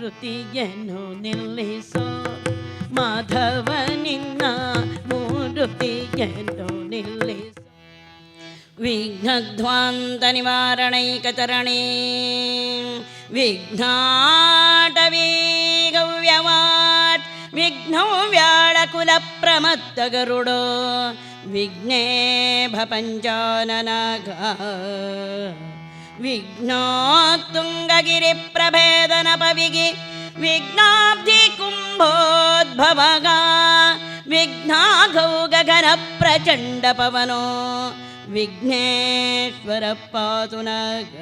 ಮೂರುತಿಯನ್ನು ನಿಲ್ಲಿಸೋ ಮಾಧವ ನಿನ್ನ ಮೂರುತಿಯನ್ನು ನಿಲ್ಲಿಸೋ ವಿಘ್ನಧ್ವಾಂತ ನಿವಾರಣೈಕತರಣೇ ವಿಘ್ನಾಟವೀ ಗವ್ಯವಾಟ್ ವಿಘ್ನೋ ವ್ಯಾಳಕುಲ ಪ್ರಮತ್ತ ಗರುಡೋ ವಿಘ್ನೇಭ ಪಂಚಾನನಗ ವಿಘ್ನೋತ್ತುಂಗಗಿರಿ ಪ್ರಭೇದನ ಪವಿಗಿ ವಿಘ್ನಾಬ್ಧಿ ಕುಂಭೋದ್ಭವಗ ವಿಘ್ನಾಘೌ ಗಗನ ಪ್ರಚಂಡ ಪವನೋ ವಿಘ್ನೇಶ್ವರ ಪಾತು ನಗ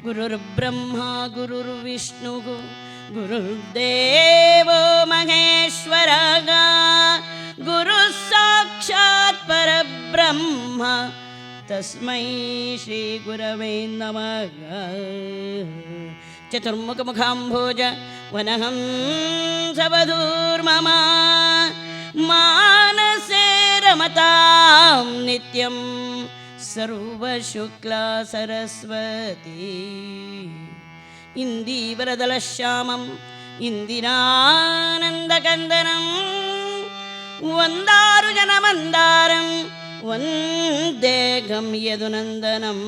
ಗುರುರ್ಬ್ರಹ್ಮ ಗುರುರ್ವಿಷ್ಣು ಗುರುರ್ದೇವೋ ಮಹೇಶ್ವರಗ ಗುರು ಸಾಕ್ಷಾತ್ ಪರಬ್ರಹ್ಮ ತಸ್ಮೈ ಶ್ರೀ ಗುರವೇ ನಮಃ ಚತುರ್ಮುಖಮುಖಾಂಭೋಜ ವನಹಂಸವಧೂರ್ಮಮ ಮಾನಸೇ ರಮತಾಂ ನಿತ್ಯಂ ಸರ್ವಶುಕ್ಲಾ ಸರಸ್ವತಿ ಇಂದೀವರದಲಶ್ಯಾಮಂ ಇಂದಿರಾನಂದಕಂದನಂ ವಂದಾರು ಜನಮಂದಾರಂ ವಂದೇಗಂ ಯದುನಂದನಂ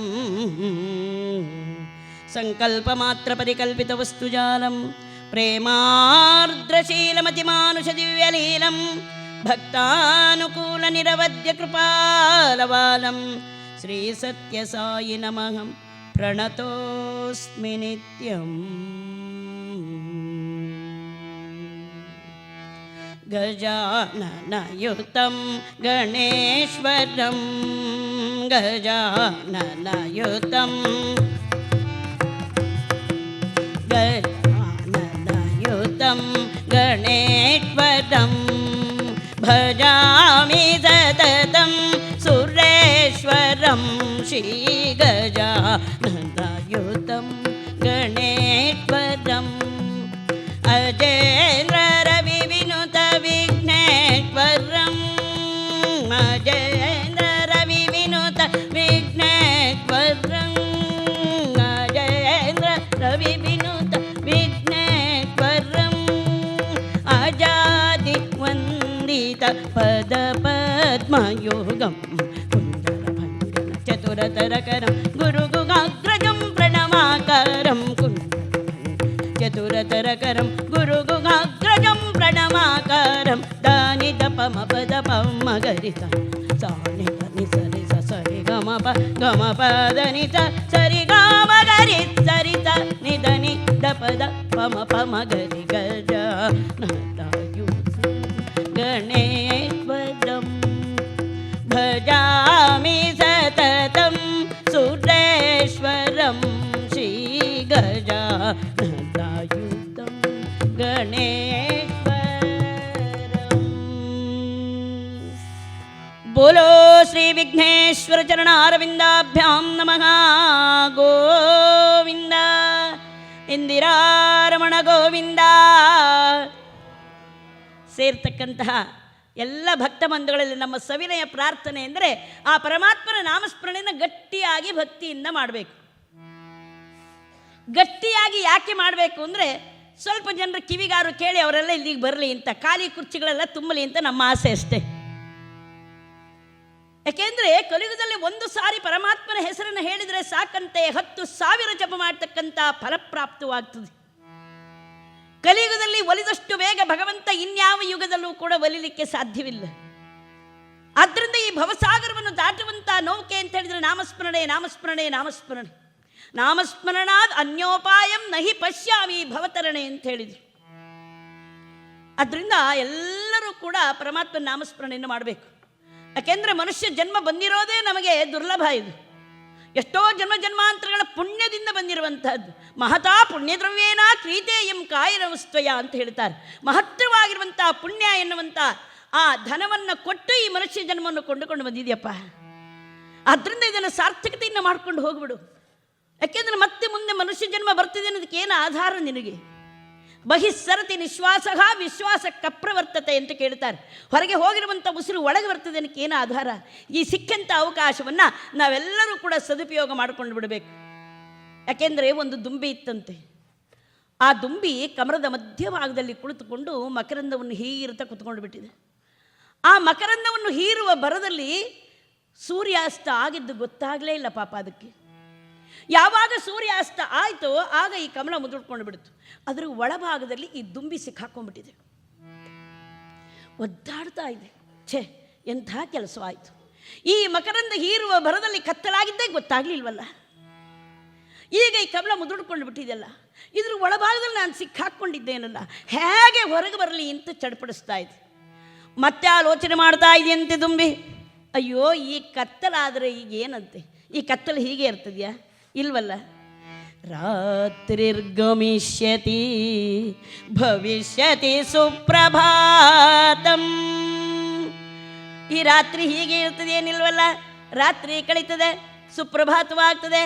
ಸಂಕಲ್ಪ ಮಾತ್ರ ಪರಿಕಲ್ಪಿತ ವಸ್ತುಜಾಲಂ ಪ್ರೇಮಾರ್ದ್ರಶೀಲಮತಿಮಾನುಷ ದಿವ್ಯಲೀಲಂ ಭಕ್ತಾನುಕೂಲ ನಿರವದ್ಯ ಕೃಪಾಲವಾಲಂ ಶ್ರೀ ಸತ್ಯಸಾಯಿ ನಮಃ ಪ್ರಣತೋಸ್ಮಿ ನಿತ್ಯಂ ಗಜಾನನಯುತಂ ಗಣೇಶ್ವರಂ ಗಜಾನನಯುತಂ ಗಜಾನನಯುತಂ ಗಣೇಶ್ವರಂ ಭಜಾಮಿ ಸತತಂ ಸುರೇಶ್ವರಂ ಶ್ರೀ ಗಜಾನನಯುತಂ ಗಣೇಶ್ವರಂ ಅಜೇಂದ್ರ ರವಿ ವಿನುತ ವಿಘ್ನೇಶ್ವರಂ ಅಜೇಂದ್ರ ರವಿ ವಿನುತ ವಿಘ್ನೇಶ್ವರಂ ಅಜೇಂದ್ರ ರವಿ ವಿನುತ ವಿಘ್ನೇಶ್ವರಂ ಅಜಾದಿ ವಂದಿತ ಪದ ಪದ್ಮಯೋಗಂ ಕುಂಜರಭಂಜನ ಚತುರತರಕರಂ ಗುರುಗುಗಾಗ್ರಜಂ ಪ್ರಣಮಾಕಾರಂ ಚತುರತರಕರಂ ಗುರುಗುಗಾಗ್ರಜಂ ಪ್ರಣಮಾಕಾರಂ ದಾನಿತ ಪಮ ಪದ ಪಮ ಗರಿತ ಸಾನಿತ ನಿಸರಿ ಸರಿ ಗಮ ಪದ ನಿತ ಸರಿ ಗಾಮ ಗರಿ ಸರಿತ ನಿಧನಿ ದಪದ ಪಮ ಪಮ ಗರಿ ಗಜ ನದಾಯು ಗಣೇಶ್ವರಂ ಭಜಾಮಿ ಸತತಂ ಸುರೇಶ್ವರಂ ಶ್ರೀ ಗಜಾನನಯುತಂ ಗಣೇಶ್ವರಂ ಬೋಲೋ ಶ್ರೀ ವಿಘ್ನೇಶ್ವರ ಚರಣಾರವಿಂದಾಭ್ಯಾಂ ನಮಃ ಗೋವಿಂದ ಇಂದಿರಾರಮಣ ಗೋವಿಂದ. ಸೇರ್ತಕ್ಕಂತಹ ಎಲ್ಲ ಭಕ್ತ ಬಂಧುಗಳಲ್ಲಿ ನಮ್ಮ ಸವಿನಯ ಪ್ರಾರ್ಥನೆ ಅಂದರೆ ಆ ಪರಮಾತ್ಮನ ನಾಮಸ್ಮರಣೆಯನ್ನು ಗಟ್ಟಿಯಾಗಿ ಭಕ್ತಿಯಿಂದ ಮಾಡಬೇಕು. ಗಟ್ಟಿಯಾಗಿ ಯಾಕೆ ಮಾಡಬೇಕು ಅಂದರೆ ಸ್ವಲ್ಪ ಜನರು ಕಿವಿಗಾರು ಕೇಳಿ ಅವರೆಲ್ಲ ಇಲ್ಲಿಗೆ ಬರಲಿ ಅಂತ, ಖಾಲಿ ಕುರ್ಚಿಗಳೆಲ್ಲ ತುಂಬಲಿ ಅಂತ ನಮ್ಮ ಆಸೆ ಅಷ್ಟೇ. ಯಾಕೆಂದರೆ ಕಲಿಯುಗದಲ್ಲಿ ಒಂದು ಸಾರಿ ಪರಮಾತ್ಮನ ಹೆಸರನ್ನು ಹೇಳಿದರೆ ಸಾಕಂತೆ 10,000 ಜಪ ಮಾಡ್ತಕ್ಕಂಥ ಫಲಪ್ರಾಪ್ತವಾಗ್ತದೆ. ಕಲಿಯುಗದಲ್ಲಿ ಒಲಿದಷ್ಟು ಬೇಗ ಭಗವಂತ ಇನ್ಯಾವ ಯುಗದಲ್ಲೂ ಕೂಡ ಒಲಿಲಿಕ್ಕೆ ಸಾಧ್ಯವಿಲ್ಲ. ಆದ್ದರಿಂದ ಈ ಭವಸಾಗರವನ್ನು ದಾಟುವಂಥ ನೌಕೆ ಅಂತ ಹೇಳಿದರೆ ನಾಮಸ್ಮರಣೆ ನಾಮಸ್ಮರಣೆ ನಾಮಸ್ಮರಣೆ. ನಾಮಸ್ಮರಣಾದ್ ಅನ್ಯೋಪಾಯಂ ನಹಿ ಪಶ್ಯಾಮಿ ಭವತರಣೆ ಅಂತ ಹೇಳಿದರು. ಅದರಿಂದ ಎಲ್ಲರೂ ಕೂಡ ಪರಮಾತ್ಮನ ನಾಮಸ್ಮರಣೆಯನ್ನು ಮಾಡಬೇಕು. ಯಾಕೆಂದರೆ ಮನುಷ್ಯ ಜನ್ಮ ಬಂದಿರೋದೇ ನಮಗೆ ದುರ್ಲಭ. ಇದು ಎಷ್ಟೋ ಜನ್ಮಾಂತರಗಳ ಪುಣ್ಯದಿಂದ ಬಂದಿರುವಂತಹದ್ದು. ಮಹತಾ ಪುಣ್ಯದ್ರವ್ಯೇನ ಕ್ರೀತೇಯಂ ಕಾಯನವಸ್ತ್ವಯ ಅಂತ ಹೇಳ್ತಾರೆ. ಮಹತ್ತರವಾಗಿರುವಂತಹ ಪುಣ್ಯ ಎನ್ನುವಂಥ ಆ ಧನವನ್ನು ಕೊಟ್ಟು ಈ ಮನುಷ್ಯ ಜನ್ಮವನ್ನು ಕೊಂಡುಕೊಂಡು ಬಂದಿದೆಯಪ್ಪ. ಆದ್ದರಿಂದ ಇದನ್ನು ಸಾರ್ಥಕತೆಯನ್ನು ಮಾಡ್ಕೊಂಡು ಹೋಗ್ಬಿಡು. ಯಾಕೆಂದರೆ ಮತ್ತೆ ಮುಂದೆ ಮನುಷ್ಯ ಜನ್ಮ ಬರ್ತಿದೆ ಅನ್ನೋದಕ್ಕೆ ಏನು ಆಧಾರ ನಿನಗೆ? ಬಹಿಸ್ಸರತಿ ನಿಶ್ವಾಸ ವಿಶ್ವಾಸ ಕಪ್ರವರ್ತತೆ ಅಂತ ಕೇಳ್ತಾರೆ. ಹೊರಗೆ ಹೋಗಿರುವಂಥ ಉಸಿರು ಒಳಗೆ ಬರ್ತದೆ ಅನ್ನೋಕ್ಕೆ ಏನು ಆಧಾರ? ಈ ಸಿಕ್ಕಂಥ ಅವಕಾಶವನ್ನು ನಾವೆಲ್ಲರೂ ಕೂಡ ಸದುಪಯೋಗ ಮಾಡಿಕೊಂಡು ಬಿಡಬೇಕು. ಯಾಕೆಂದರೆ ಒಂದು ದುಂಬಿ ಇತ್ತಂತೆ. ಆ ದುಂಬಿ ಕಮಲದ ಮಧ್ಯಭಾಗದಲ್ಲಿ ಕುಳಿತುಕೊಂಡು ಮಕರಂದವನ್ನು ಹೀರುತ್ತಾ ಕುತ್ಕೊಂಡು ಬಿಟ್ಟಿದೆ. ಆ ಮಕರಂದವನ್ನು ಹೀರುವ ಬರದಲ್ಲಿ ಸೂರ್ಯಾಸ್ತ ಆಗಿದ್ದು ಗೊತ್ತಾಗಲೇ ಇಲ್ಲ ಪಾಪ ಅದಕ್ಕೆ. ಯಾವಾಗ ಸೂರ್ಯಾಸ್ತ ಆಯಿತೋ ಆಗ ಈ ಕಮಲ ಮುದುಡ್ಕೊಂಡು ಬಿಡ್ತು. ಅದರ ಒಳಭಾಗದಲ್ಲಿ ಈ ದುಂಬಿ ಸಿಕ್ಕಾಕೊಂಡ್ಬಿಟ್ಟಿದೆ, ಒದ್ದಾಡ್ತಾ ಇದೆ. ಛೇ, ಎಂಥ ಕೆಲಸವಾಯಿತು. ಈ ಮಕರಂದ ಹೀರುವ ಭರದಲ್ಲಿ ಕತ್ತಲಾಗಿದ್ದೇ ಗೊತ್ತಾಗ್ಲಿಲ್ವಲ್ಲ. ಈಗ ಈ ಕಮಲ ಮುದುಡ್ಕೊಂಡು ಬಿಟ್ಟಿದೆಯಲ್ಲ, ಇದ್ರ ಒಳಭಾಗದಲ್ಲಿ ನಾನು ಸಿಕ್ಕಾಕ್ಕೊಂಡಿದ್ದೇನಲ್ಲ, ಹೇಗೆ ಹೊರಗೆ ಬರಲಿ ಅಂತ ಚಡ್ಪಡಿಸ್ತಾ ಇದೆ. ಮತ್ತೆ ಆಲೋಚನೆ ಮಾಡ್ತಾ ಇದೆಯಂತೆ ದುಂಬಿ. ಅಯ್ಯೋ, ಈ ಕತ್ತಲಾದರೆ ಈಗ ಏನಂತೆ, ಈ ಕತ್ತಲು ಹೀಗೆ ಇರ್ತದ್ಯಾ? ಇಲ್ವಲ್ಲ. ರಾತ್ರಿರ್ಗಮಿಷ್ಯತಿ ಭವಿಷ್ಯತಿ ಸುಪ್ರಭಾತಂ. ಈ ರಾತ್ರಿ ಹೀಗೆ ಇರ್ತದೆ ಏನಿಲ್ವಲ್ಲ, ರಾತ್ರಿ ಕಳೀತದೆ, ಸುಪ್ರಭಾತವಾಗ್ತದೆ.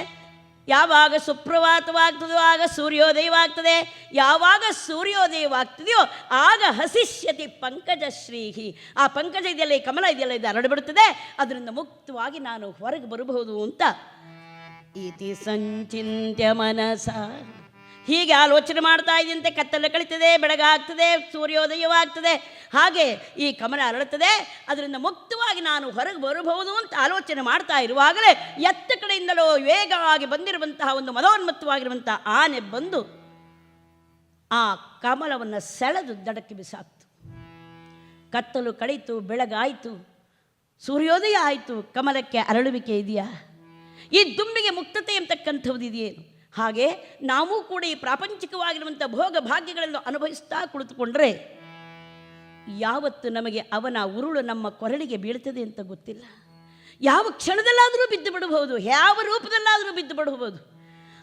ಯಾವಾಗ ಸುಪ್ರಭಾತವಾಗ್ತದೋ ಆಗ ಸೂರ್ಯೋದಯವಾಗ್ತದೆ. ಯಾವಾಗ ಸೂರ್ಯೋದಯವಾಗ್ತದೆಯೋ ಆಗ ಹಸಿಷ್ಯತಿ ಪಂಕಜಶ್ರೀಹಿ. ಆ ಪಂಕಜ ಇದೆಯಲ್ಲ, ಈ ಕಮಲ ಇದೆಯಲ್ಲ, ಇದು ಹರಡಿಬಿಡುತ್ತದೆ. ಅದರಿಂದ ಮುಕ್ತವಾಗಿ ನಾನು ಹೊರಗೆ ಬರಬಹುದು ಅಂತ ಇತಿ ಸಂಚಿಂತ್ಯ ಮನಸ. ಹೀಗೆ ಆಲೋಚನೆ ಮಾಡ್ತಾ ಇದೆಯಂತೆ. ಕತ್ತಲು ಕಳೀತದೆ, ಬೆಳಗಾಗ್ತದೆ, ಸೂರ್ಯೋದಯವಾಗ್ತದೆ. ಹಾಗೆ ಈ ಕಮಲ ಅರಳುತ್ತದೆ. ಅದರಿಂದ ಮುಕ್ತವಾಗಿ ನಾನು ಹೊರಗೆ ಬರಬಹುದು ಅಂತ ಆಲೋಚನೆ ಮಾಡ್ತಾ ಇರುವಾಗಲೇ ಎತ್ತ ಕಡೆಯಿಂದಲೋ ವೇಗವಾಗಿ ಬಂದಿರುವಂತಹ ಒಂದು ಮದೋನ್ಮತ್ತವಾಗಿರುವಂತಹ ಆನೆ ಬಂದು ಆ ಕಮಲವನ್ನು ಸೆಳೆದು ದಡಕ್ಕೆ ಬಿಸಾಕ್ತು. ಕತ್ತಲು ಕಳೀತು, ಬೆಳಗಾಯಿತು, ಸೂರ್ಯೋದಯ ಆಯಿತು. ಕಮಲಕ್ಕೆ ಅರಳುವಿಕೆ ಇದೆಯಾ? ಈ ದುಂಬಿಗೆ ಮುಕ್ತತೆ ಎಂಬತಕ್ಕಂಥದ್ದು ಇದೆಯೇನು? ಹಾಗೆ ನಾವು ಕೂಡ ಈ ಪ್ರಾಪಂಚಿಕವಾಗಿರುವಂಥ ಭೋಗ ಭಾಗ್ಯಗಳನ್ನು ಅನುಭವಿಸ್ತಾ ಕುಳಿತುಕೊಂಡ್ರೆ ಯಾವತ್ತು ನಮಗೆ ಅವನ ಉರುಳು ನಮ್ಮ ಕೊರಳಿಗೆ ಬೀಳ್ತದೆ ಅಂತ ಗೊತ್ತಿಲ್ಲ. ಯಾವ ಕ್ಷಣದಲ್ಲಾದರೂ ಬಿದ್ದು ಬಿಡಬಹುದು, ಯಾವ ರೂಪದಲ್ಲಾದರೂ ಬಿದ್ದು ಬಿಡಬಹುದು.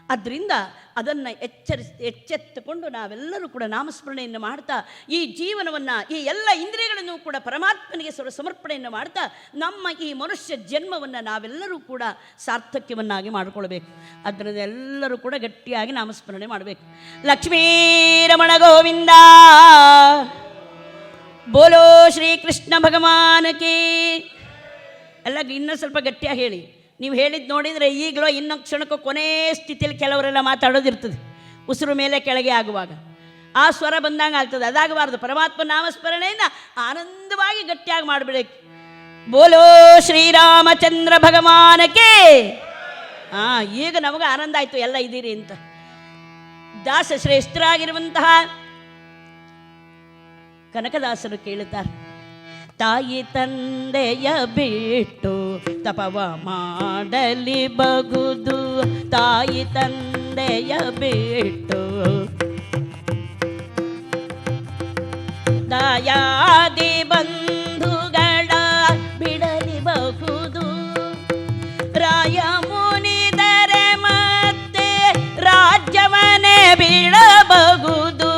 ಆದ್ದರಿಂದ ಅದನ್ನು ಎಚ್ಚೆತ್ತುಕೊಂಡು ನಾವೆಲ್ಲರೂ ಕೂಡ ನಾಮಸ್ಮರಣೆಯನ್ನು ಮಾಡ್ತಾ ಈ ಜೀವನವನ್ನು, ಈ ಎಲ್ಲ ಇಂದ್ರಿಯಗಳನ್ನು ಕೂಡ ಪರಮಾತ್ಮನಿಗೆ ಸಮರ್ಪಣೆಯನ್ನು ಮಾಡ್ತಾ ನಮ್ಮ ಈ ಮನುಷ್ಯ ಜನ್ಮವನ್ನು ನಾವೆಲ್ಲರೂ ಕೂಡ ಸಾರ್ಥಕ್ಯವನ್ನಾಗಿ ಮಾಡಿಕೊಳ್ಬೇಕು. ಅದರಿಂದ ಎಲ್ಲರೂ ಕೂಡ ಗಟ್ಟಿಯಾಗಿ ನಾಮಸ್ಮರಣೆ ಮಾಡಬೇಕು. ಲಕ್ಷ್ಮೀರಮಣ ಗೋವಿಂದ, ಬೋಲೋ ಶ್ರೀಕೃಷ್ಣ ಭಗವಾನಕಿ. ಎಲ್ಲ ಇನ್ನೂ ಸ್ವಲ್ಪ ಗಟ್ಟಿಯಾಗಿ ಹೇಳಿ. ನೀವು ಹೇಳಿದ್ದು ನೋಡಿದರೆ ಈಗಲೋ ಇನ್ನೊಂದು ಕ್ಷಣಕ್ಕೂ ಕೊನೆ ಸ್ಥಿತಿಯಲ್ಲಿ ಕೆಲವರೆಲ್ಲ ಮಾತಾಡೋದಿರ್ತದೆ, ಉಸಿರು ಮೇಲೆ ಕೆಳಗೆ ಆಗುವಾಗ ಆ ಸ್ವರ ಬಂದಂಗೆ ಆಗ್ತದೆ. ಅದಾಗಬಾರ್ದು. ಪರಮಾತ್ಮ ನಾಮಸ್ಮರಣೆಯನ್ನು ಆನಂದವಾಗಿ ಗಟ್ಟಿಯಾಗಿ ಮಾಡಬೇಕು. ಬೋಲೋ ಶ್ರೀರಾಮಚಂದ್ರ ಭಗವಾನಕ್ಕೆ. ಈಗ ನಮಗೆ ಆನಂದ ಆಯಿತು, ಎಲ್ಲ ಇದ್ದೀರಿ ಅಂತ. ದಾಸ ಶ್ರೇಷ್ಠರಾಗಿರುವಂತಹ ಕನಕದಾಸರು ಕೇಳುತ್ತಾರೆ, ತಾಯಿ ತಂದೆಯ ಬಿಟ್ಟು ತಪವ ಮಾಡಲಿ ಬಗುದು, ತಾಯಿ ತಂದೆಯ ಬಿಟ್ಟು ದಯಾದಿ ಬಂಧುಗಳ ಬಿಡಲಿ ಬಹುದು, ರಾಯ ಮುನಿದರೆ ಮತ್ತೆ ರಾಜ್ಯವನ್ನೇ ಬಿಡಬಹುದು.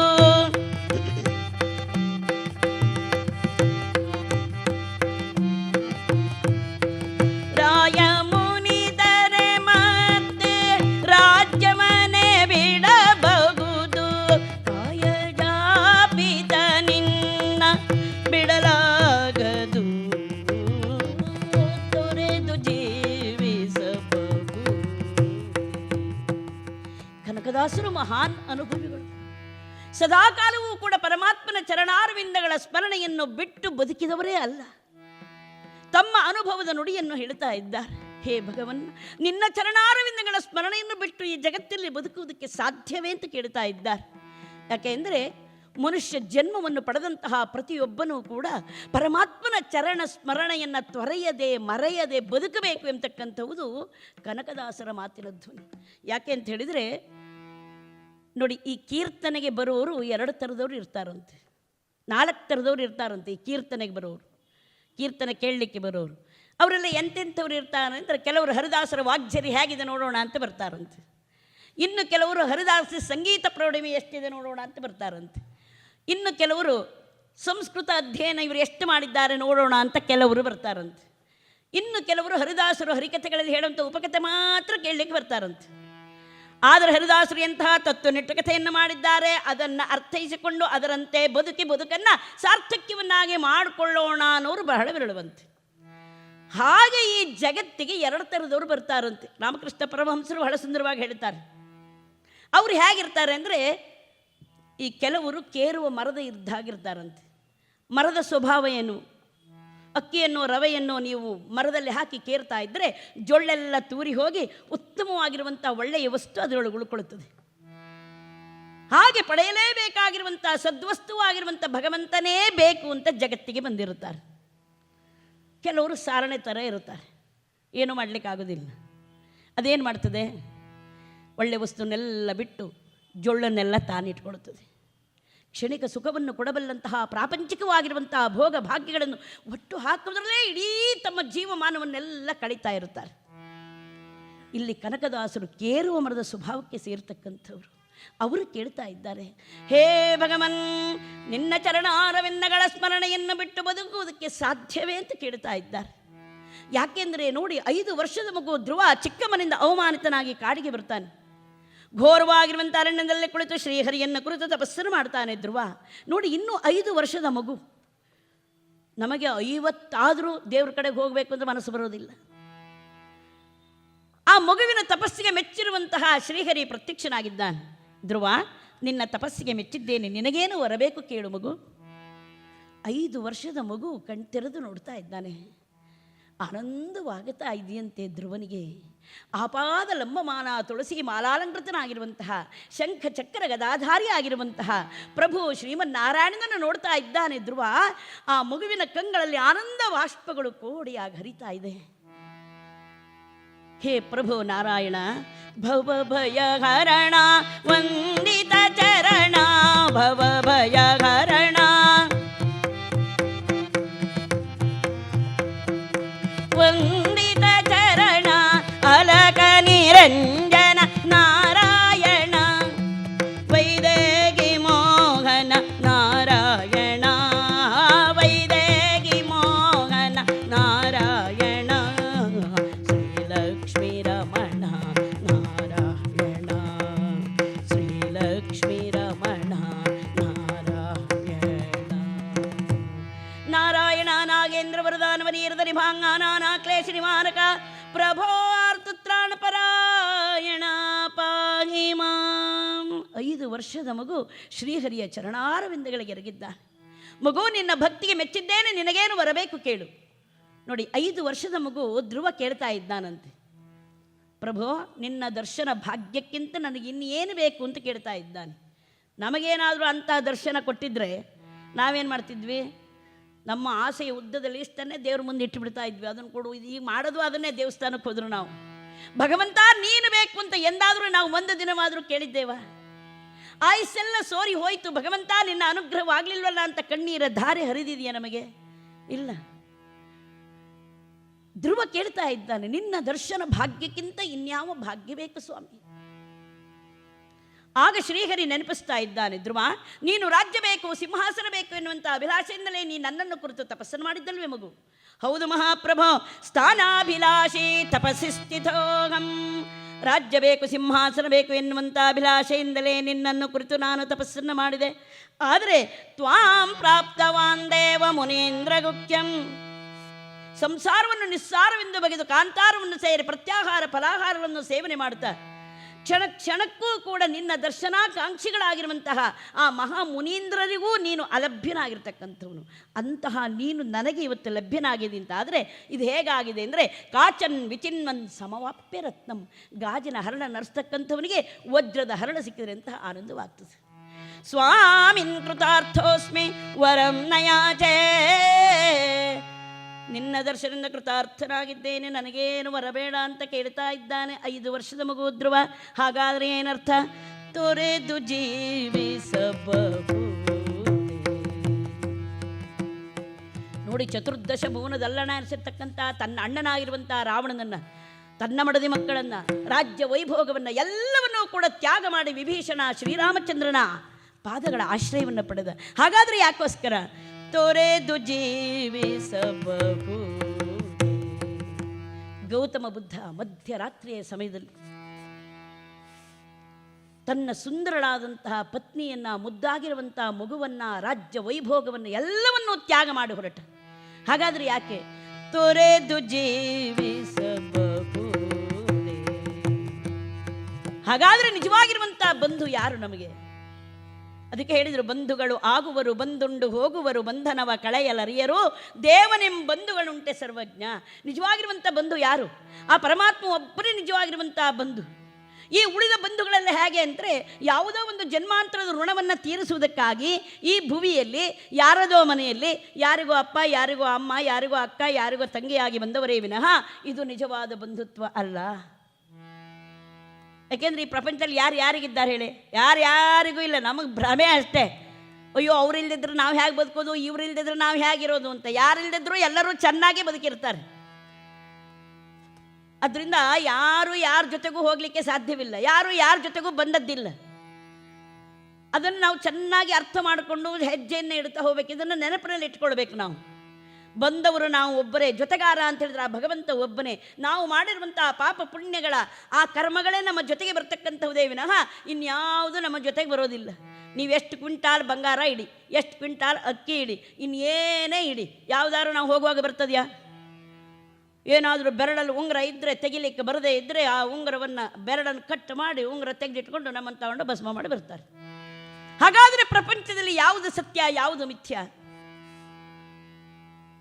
ಕನಕದಾಸರು ಮಹಾನ್ ಅನುಭವಿಗಳು. ಸದಾಕಾಲವೂ ಕೂಡ ಪರಮಾತ್ಮನ ಚರಣಾರವಿಂದಗಳ ಸ್ಮರಣೆಯನ್ನು ಬಿಟ್ಟು ಬದುಕಿದವರೇ ಅಲ್ಲ. ತಮ್ಮ ಅನುಭವದ ನುಡಿಯನ್ನು ಹೇಳ್ತಾ ಇದ್ದಾರೆ. ಹೇ ಭಗವನ್, ನಿನ್ನ ಚರಣಾರವಿಂದಗಳ ಸ್ಮರಣೆಯನ್ನು ಬಿಟ್ಟು ಈ ಜಗತ್ತಲ್ಲಿ ಬದುಕುವುದಕ್ಕೆ ಸಾಧ್ಯವೇ ಅಂತ ಕೇಳ್ತಾ ಇದ್ದಾರೆ. ಯಾಕೆಂದರೆ ಮನುಷ್ಯ ಜನ್ಮವನ್ನು ಪಡೆದಂತಹ ಪ್ರತಿಯೊಬ್ಬನೂ ಕೂಡ ಪರಮಾತ್ಮನ ಚರಣ ಸ್ಮರಣೆಯನ್ನು ತೊರೆಯದೆ ಮರೆಯದೆ ಬದುಕಬೇಕು ಎಂಬತಕ್ಕಂಥದ್ದು ಕನಕದಾಸರ ಮಾತಿನ ಧ್ವನಿ. ಯಾಕೆ ಅಂತ ಹೇಳಿದರೆ ನೋಡಿ, ಈ ಕೀರ್ತನೆಗೆ ಬರೋರು 2 ಥರದವ್ರು ಇರ್ತಾರಂತೆ, 4 ಥರದವ್ರು ಇರ್ತಾರಂತೆ. ಈ ಕೀರ್ತನೆಗೆ ಬರೋರು, ಕೀರ್ತನೆ ಕೇಳಲಿಕ್ಕೆ ಬರೋರು ಅವರೆಲ್ಲ ಎಂತೆಂಥವ್ರು ಇರ್ತಾರೆ ಅಂದರೆ, ಕೆಲವರು ಹರಿದಾಸರ ವಾಗ್ಝರಿ ಹೇಗಿದೆ ನೋಡೋಣ ಅಂತ ಬರ್ತಾರಂತೆ. ಇನ್ನು ಕೆಲವರು ಹರಿದಾಸ ಸಂಗೀತ ಪ್ರೌಢಿಮೆ ಎಷ್ಟಿದೆ ನೋಡೋಣ ಅಂತ ಬರ್ತಾರಂತೆ. ಇನ್ನು ಕೆಲವರು ಸಂಸ್ಕೃತ ಅಧ್ಯಯನ ಇವರು ಎಷ್ಟು ಮಾಡಿದ್ದಾರೆ ನೋಡೋಣ ಅಂತ ಕೆಲವರು ಬರ್ತಾರಂತೆ. ಇನ್ನು ಕೆಲವರು ಹರಿದಾಸರು ಹರಿಕಥೆಗಳಲ್ಲಿ ಹೇಳುವಂಥ ಉಪಕಥೆ ಮಾತ್ರ ಕೇಳಲಿಕ್ಕೆ ಬರ್ತಾರಂತೆ. ಆದರೆ ಹರಿದಾಸರು ಎಂತಹ ತತ್ವನಿಷ್ಠ ಕಥೆಯನ್ನು ಮಾಡಿದ್ದಾರೆ, ಅದನ್ನು ಅರ್ಥೈಸಿಕೊಂಡು ಅದರಂತೆ ಬದುಕನ್ನು ಸಾರ್ಥಕ್ಯವನ್ನಾಗಿ ಮಾಡಿಕೊಳ್ಳೋಣ ಅನ್ನೋರು ಬಹಳ ವಿರಳವಂತೆ. ಹಾಗೆ ಈ ಜಗತ್ತಿಗೆ 2 ಥರದವರು ಬರ್ತಾರಂತೆ. ರಾಮಕೃಷ್ಣ ಪರಮಹಂಸರು ಬಹಳ ಸುಂದರವಾಗಿ ಹೇಳ್ತಾರೆ. ಅವರು ಹೇಗಿರ್ತಾರೆ ಅಂದರೆ, ಈ ಕೆಲವರು ಕೇರುವ ಮರದ ಇದ್ದಾಗಿರ್ತಾರಂತೆ. ಮರದ ಸ್ವಭಾವ ಏನು? ಅಕ್ಕಿಯನ್ನು ರವೆಯನ್ನು ನೀವು ಮರದಲ್ಲಿ ಹಾಕಿ ಕೇರ್ತಾ ಇದ್ದರೆ ಜೊಳ್ಳೆಲ್ಲ ತೂರಿ ಹೋಗಿ ಉತ್ತಮವಾಗಿರುವಂಥ ಒಳ್ಳೆಯ ವಸ್ತು ಅದರೊಳಗೆ ಉಳ್ಕೊಳ್ಳುತ್ತದೆ. ಹಾಗೆ ಪಡೆಯಲೇಬೇಕಾಗಿರುವಂಥ ಸದ್ವಸ್ತುವಾಗಿರುವಂಥ ಭಗವಂತನೇ ಬೇಕು ಅಂತ ಜಗತ್ತಿಗೆ ಬಂದಿರುತ್ತಾರೆ. ಕೆಲವರು ಸಾರಣೆ ಥರ ಇರುತ್ತಾರೆ, ಏನೂ ಮಾಡಲಿಕ್ಕಾಗೋದಿಲ್ಲ. ಅದೇನು ಮಾಡ್ತದೆ? ಒಳ್ಳೆ ವಸ್ತುವನ್ನೆಲ್ಲ ಬಿಟ್ಟು ಜೊಳ್ಳನ್ನೆಲ್ಲ ತಾನಿಟ್ಕೊಳ್ತದೆ. ಕ್ಷಣಿಕ ಸುಖವನ್ನು ಕೊಡಬಲ್ಲಂತಹ ಪ್ರಾಪಂಚಿಕವಾಗಿರುವಂತಹ ಭೋಗ ಭಾಗ್ಯಗಳನ್ನು ಒಟ್ಟು ಹಾಕುವುದರಲ್ಲೇ ಇಡೀ ತಮ್ಮ ಜೀವಮಾನವನ್ನೆಲ್ಲ ಕಳೀತಾ ಇರುತ್ತಾರೆ. ಇಲ್ಲಿ ಕನಕದಾಸರು ಕೇರುವ ಮರದ ಸ್ವಭಾವಕ್ಕೆ ಸೇರ್ತಕ್ಕಂಥವ್ರು. ಅವರು ಕೇಳ್ತಾ ಇದ್ದಾರೆ, ಹೇ ಭಗವನ್, ನಿನ್ನ ಚರಣಾರವಿಂದಗಳ ಸ್ಮರಣೆಯನ್ನು ಬಿಟ್ಟು ಬದುಕುವುದಕ್ಕೆ ಸಾಧ್ಯವೇ ಅಂತ ಕೇಳ್ತಾ ಇದ್ದಾರೆ. ಯಾಕೆಂದರೆ ನೋಡಿ, 5 ವರ್ಷದ ಮಗು ಧ್ರುವ ಚಿಕ್ಕಮ್ಮನಿಂದ ಅವಮಾನಿತನಾಗಿ ಕಾಡಿಗೆ ಬರ್ತಾನೆ. ಘೋರವಾಗಿರುವಂಥ ಅರಣ್ಯದಲ್ಲೇ ಕುಳಿತು ಶ್ರೀಹರಿಯನ್ನು ಕುರಿತು ತಪಸ್ಸನ್ನು ಮಾಡ್ತಾನೆ ಧ್ರುವ. ನೋಡಿ, ಇನ್ನೂ 5 ವರ್ಷದ ಮಗು. ನಮಗೆ 50 ದೇವ್ರ ಕಡೆಗೆ ಹೋಗಬೇಕು ಅಂತ ಮನಸ್ಸು ಬರೋದಿಲ್ಲ. ಆ ಮಗುವಿನ ತಪಸ್ಸಿಗೆ ಮೆಚ್ಚಿರುವಂತಹ ಶ್ರೀಹರಿ ಪ್ರತ್ಯಕ್ಷನಾಗಿದ್ದಾನೆ. ಧ್ರುವ, ನಿನ್ನ ತಪಸ್ಸಿಗೆ ಮೆಚ್ಚಿದ್ದೇನೆ, ನಿನಗೇನು ಬರಬೇಕು ಕೇಳು ಮಗು. 5 ವರ್ಷದ ಮಗು ಕಣ್ತೆರೆದು ನೋಡ್ತಾ ಇದ್ದಾನೆ. ಆನಂದವಾಗುತ್ತಾ ಇದೆಯಂತೆ ಧ್ರುವನಿಗೆ. ಆಪಾದ ಲಂಬಮಾನ ತುಳಸಿ ಮಾಲಾಲಂಕೃತನಾಗಿರುವಂತಹ ಶಂಖ ಚಕ್ರ ಗದಾಧಾರಿ ಆಗಿರುವಂತಹ ಪ್ರಭು ಶ್ರೀಮನ್ನಾರಾಯಣನನ್ನು ನೋಡ್ತಾ ಇದ್ದಾನೆ ಧ್ರುವ. ಆ ಮಗುವಿನ ಕಂಗಳಲ್ಲಿ ಆನಂದ ಬಾಷ್ಪಗಳು ಕೋಡಿಯಾಗಿ ಹರಿತಾ ಇದೆ. ಹೇ ಪ್ರಭು ನಾರಾಯಣ, ಭವ ಭಯ ಹರಣ ವಂದಿತ ಚರಣ, ಭವ ಭಯ ಹರಣ ವಂದಿತ ಚರಣ, ಅಲಕ ನಿರಂಜನ ನಾರಾಯಣ, ವೈದೇಗಿ ಮೋಹನ ನಾರಾಯಣ, ವೈದೇಗಿ ಮೋಹನ ನಾರಾಯಣ, ಶ್ರೀಲಕ್ಷ್ಮೀ ರಮಣ ನಾರಾಯಣ, ಶ್ರೀಲಕ್ಷ್ಮೀ ರಮಣ ನಾರಾಯಣ. ನಾರಾಯಣ ನಾಗೇಂದ್ರ ವರದಾನವನೀರದ ನಿಭಾಂಗಾನ ಕ್ಲೇಶ ನಿವಾರಕ ಪ್ರಭೋ ಆರ್ತುತ್ರಾಣ ಪರಾಯಣ ಪಾಹಿ ಮಾಂ. 5 ವರ್ಷದ ಮಗು ಶ್ರೀಹರಿಯ ಚರಣಾರವಿಂದಗಳಿಗೆ ಎರಗಿದ್ದಾನೆ. ಮಗು, ನಿನ್ನ ಭಕ್ತಿಗೆ ಮೆಚ್ಚಿದ್ದೇನೆ, ನಿನಗೇನು ಬರಬೇಕು ಕೇಳು. ನೋಡಿ, 5 ವರ್ಷದ ಮಗು ಧ್ರುವ ಕೇಳ್ತಾ ಇದ್ದಾನಂತೆ, ಪ್ರಭು ನಿನ್ನ ದರ್ಶನ ಭಾಗ್ಯಕ್ಕಿಂತ ನನಗೆ ಇನ್ನೇನು ಬೇಕು ಅಂತ ಕೇಳ್ತಾ ಇದ್ದಾನೆ. ನಮಗೇನಾದರೂ ಅಂತಹ ದರ್ಶನ ಕೊಟ್ಟಿದ್ದರೆ ನಾವೇನು ಮಾಡ್ತಿದ್ವಿ? ನಮ್ಮ ಆಸೆಯ ಉದ್ದದಲ್ಲಿ ಇಷ್ಟನ್ನೇ ದೇವ್ರ ಮುಂದೆ ಇಟ್ಟುಬಿಡ್ತಾ ಇದ್ವಿ. ಅದನ್ನು ಕೊಡು, ಈಗ ಮಾಡೋದು ಅದನ್ನೇ. ದೇವಸ್ಥಾನಕ್ಕೆ ಹೋದ್ರು ನಾವು, ಭಗವಂತ ನೀನು ಬೇಕು ಅಂತ ಎಂದಾದರೂ ನಾವು ಒಂದು ದಿನವಾದರೂ ಕೇಳಿದ್ದೇವ? ಆಯುಸ್ಸೆಲ್ಲ ಸೋರಿ ಹೋಯಿತು, ಭಗವಂತ ನಿನ್ನ ಅನುಗ್ರಹವಾಗಲಿಲ್ವಲ್ಲ ಅಂತ ಕಣ್ಣೀರ ಧಾರೆ ಹರಿದಿದೆಯಾ ನಮಗೆ? ಇಲ್ಲ. ಧ್ರುವ ಕೇಳ್ತಾ ಇದ್ದಾನೆ, ನಿನ್ನ ದರ್ಶನ ಭಾಗ್ಯಕ್ಕಿಂತ ಇನ್ಯಾವ ಭಾಗ್ಯ ಬೇಕು ಸ್ವಾಮಿ? ಆಗ ಶ್ರೀಹರಿ ನೆನಪಿಸ್ತಾ ಇದ್ದಾನೆ, ಧ್ರುವ ನೀನು ರಾಜ್ಯ ಬೇಕು, ಸಿಂಹಾಸನ ಬೇಕು ಎನ್ನುವಂಥ ಅಭಿಲಾಷೆಯಿಂದಲೇ ನೀ ನನ್ನನ್ನು ಕುರಿತು ತಪಸ್ಸನ್ನು ಮಾಡಿದ್ದಲ್ವೇ ಮಗು? ಹೌದು ಮಹಾಪ್ರಭು, ಸ್ಥಾನಾಭಿಲಾಷಿ ತಪಸ್ಸಿ ಸ್ಥಿತೋಹಂ. ರಾಜ್ಯ ಬೇಕು, ಸಿಂಹಾಸನ ಬೇಕು ಎನ್ನುವಂಥ ಅಭಿಲಾಷೆಯಿಂದಲೇ ನಿನ್ನನ್ನು ಕುರಿತು ನಾನು ತಪಸ್ಸನ್ನು ಮಾಡಿದೆ. ಆದರೆ ತ್ವಾಂ ಪ್ರಾಪ್ತವಾನ್ ದೇವ ಮುನೀಂದ್ರ ಗುಖ್ಯಂ. ಸಂಸಾರವನ್ನು ನಿಸ್ಸಾರವೆಂದು ಬಗೆದು ಕಾಂತಾರವನ್ನು ಸೇರಿ ಪ್ರತ್ಯಾಹಾರ ಫಲಾಹಾರವನ್ನು ಸೇವನೆ ಮಾಡುತ್ತಾ ಕ್ಷಣ ಕ್ಷಣಕ್ಕೂ ಕೂಡ ನಿನ್ನ ದರ್ಶನಾಕಾಂಕ್ಷಿಗಳಾಗಿರುವಂತಹ ಆ ಮಹಾ ಮುನೀಂದ್ರರಿಗೂ ನೀನು ಅಲಭ್ಯನಾಗಿರ್ತಕ್ಕಂಥವನು. ಅಂತಹ ನೀನು ನನಗೆ ಇವತ್ತು ಲಭ್ಯನಾಗಿದೆ ಅಂತಾದರೆ ಇದು ಹೇಗಾಗಿದೆ ಅಂದರೆ, ಕಾಚನ್ ವಿಚಿನ್ವನ್ ಸಮವಾಪ್ಯ ರತ್ನಂ. ಗಾಜಿನ ಹರಳ ನರಿಸ್ತಕ್ಕಂಥವನಿಗೆ ವಜ್ರದ ಹರಳ ಸಿಕ್ಕಿದ್ರೆ ಅಂತಹ ಆನಂದವಾಗ್ತದೆ. ಸ್ವಾಮಿನ್ ಕೃತಾರ್ಥೋಸ್ಮಿ ವರಂ ನಯಾಚೇ. ನಿನ್ನ ದರ್ಶನದಿಂದ ಕೃತಾರ್ಥನಾಗಿದ್ದೇನೆ, ನನಗೇನು ಬರಬೇಡ ಅಂತ ಕೇಳ್ತಾ ಇದ್ದಾನೆ 5 ವರ್ಷದ ಮಗು ಧ್ರುವ. ಹಾಗಾದರೆ ಏನರ್ಥ? ತೊರೆದು ಜೀವಿಸಬಹುದು. ನೋಡಿ, ಚತುರ್ದಶ ಭುವನದಲ್ಲಣ ಅನಿಸಿರ್ತಕ್ಕಂಥ ತನ್ನ ಅಣ್ಣನಾಗಿರುವಂಥ ರಾವಣನನ್ನು, ತನ್ನ ಮಡದಿ ಮಕ್ಕಳನ್ನು, ರಾಜ್ಯ ವೈಭೋಗವನ್ನು ಎಲ್ಲವನ್ನೂ ಕೂಡ ತ್ಯಾಗ ಮಾಡಿ ವಿಭೀಷಣ ಶ್ರೀರಾಮಚಂದ್ರನ ಪಾದಗಳ ಆಶ್ರಯವನ್ನು ಪಡೆದ. ಹಾಗಾದರೆ ಯಾಕೋಸ್ಕರ? ತೊರೆದು ಜೀವಿಸಬಹುದು. ಗೌತಮ ಬುದ್ಧ ಮಧ್ಯರಾತ್ರಿಯ ಸಮಯದಲ್ಲಿ ತನ್ನ ಸುಂದರಳಾದಂತಹ ಪತ್ನಿಯನ್ನು, ಮುದ್ದಾಗಿರುವಂತಹ ಮಗುವನ್ನು, ರಾಜ್ಯ ವೈಭೋಗವನ್ನು ಎಲ್ಲವನ್ನೂ ತ್ಯಾಗ ಮಾಡಿ ಹೊರಟ. ಹಾಗಾದರೆ ಯಾಕೆ? ತೊರೆದು ಜೀವಿಸಬಹುದು. ಹಾಗಾದರೆ ನಿಜವಾಗಿರುವಂತಹ ಬಂಧು ಯಾರು ನಮಗೆ? ಅದಕ್ಕೆ ಹೇಳಿದರು, ಬಂಧುಗಳು ಆಗುವರು ಬಂದುಂಡು ಹೋಗುವರು, ಬಂಧನವ ಕಳೆಯಲರಿಯರು, ದೇವನೆಂಬಂಧುಗಳುಂಟೆ ಸರ್ವಜ್ಞ. ನಿಜವಾಗಿರುವಂಥ ಬಂಧು ಯಾರು? ಆ ಪರಮಾತ್ಮ ಒಬ್ಬರೇ ನಿಜವಾಗಿರುವಂಥ ಬಂಧು. ಈ ಉಳಿದ ಬಂಧುಗಳೆಲ್ಲ ಹೇಗೆ ಅಂದರೆ, ಯಾವುದೋ ಒಂದು ಜನ್ಮಾಂತರದ ಋಣವನ್ನು ತೀರಿಸುವುದಕ್ಕಾಗಿ ಈ ಭುವಿಯಲ್ಲಿ ಯಾರದೋ ಮನೆಯಲ್ಲಿ ಯಾರಿಗೋ ಅಪ್ಪ, ಯಾರಿಗೋ ಅಮ್ಮ, ಯಾರಿಗೋ ಅಕ್ಕ, ಯಾರಿಗೋ ತಂಗಿಯಾಗಿ ಬಂದವರೇ ವಿನಃ ಇದು ನಿಜವಾದ ಬಂಧುತ್ವ ಅಲ್ಲ. ಯಾಕೆಂದರೆ ಈ ಪ್ರಪಂಚದಲ್ಲಿ ಯಾರಿಗಿದ್ದಾರೆ ಹೇಳಿ? ಯಾರಿಗೂ ಇಲ್ಲ. ನಮಗೆ ಭ್ರಮೆ ಅಷ್ಟೇ. ಅಯ್ಯೋ, ಅವರಿಲ್ದಿದ್ರು ನಾವು ಹೇಗೆ ಬದುಕೋದು, ಇವರಿಲ್ದಿದ್ರು ನಾವು ಹೇಗಿರೋದು ಅಂತ. ಯಾರಿಲ್ದಿದ್ರು ಎಲ್ಲರೂ ಚೆನ್ನಾಗಿ ಬದುಕಿರ್ತಾರೆ. ಅದರಿಂದ ಯಾರು ಯಾರ ಜೊತೆಗೂ ಹೋಗಲಿಕ್ಕೆ ಸಾಧ್ಯವಿಲ್ಲ, ಯಾರು ಯಾರ ಜೊತೆಗೂ ಬಂದದ್ದಿಲ್ಲ. ಅದನ್ನು ನಾವು ಚೆನ್ನಾಗಿ ಅರ್ಥ ಮಾಡಿಕೊಂಡು ಹೆಜ್ಜೆಯನ್ನು ಇಡ್ತಾ ಹೋಗ್ಬೇಕು. ಇದನ್ನು ನೆನಪಿನಲ್ಲಿ ಇಟ್ಕೊಳ್ಬೇಕು. ನಾವು ಬಂದವರು ನಾವು ಒಬ್ಬರೇ, ಜೊತೆಗಾರ ಅಂತ ಹೇಳಿದ್ರೆ ಆ ಭಗವಂತ ಒಬ್ಬನೇ. ನಾವು ಮಾಡಿರುವಂಥ ಪಾಪ ಪುಣ್ಯಗಳ ಆ ಕರ್ಮಗಳೇ ನಮ್ಮ ಜೊತೆಗೆ ಬರ್ತಕ್ಕಂಥವುದೇ ವಿನಃ ಇನ್ಯಾವುದು ನಮ್ಮ ಜೊತೆಗೆ ಬರೋದಿಲ್ಲ. ನೀವು ಎಷ್ಟು ಕ್ವಿಂಟಾಲ್ ಬಂಗಾರ ಇಡಿ, ಎಷ್ಟು ಕ್ವಿಂಟಾಲ್ ಅಕ್ಕಿ ಇಡಿ, ಇನ್ನೇನೇ ಇಡಿ, ಯಾವುದಾದ್ರು ನಾವು ಹೋಗುವಾಗ ಬರ್ತದೆಯಾ? ಏನಾದರೂ ಬೆರಳಲ್ಲಿ ಉಂಗುರ ಇದ್ದರೆ ತೆಗಿಲಿಕ್ಕೆ ಬರದೇ ಇದ್ದರೆ ಆ ಉಂಗುರವನ್ನು ಬೆರಳನ್ನು ಕಟ್ ಮಾಡಿ ಉಂಗುರ ತೆಗೆದಿಟ್ಕೊಂಡು ನಮ್ಮನ್ನು ತಗೊಂಡು ಭಸ್ಮ ಮಾಡಿ ಬರ್ತಾರೆ. ಹಾಗಾದರೆ ಪ್ರಪಂಚದಲ್ಲಿ ಯಾವುದು ಸತ್ಯ, ಯಾವುದು ಮಿಥ್ಯ?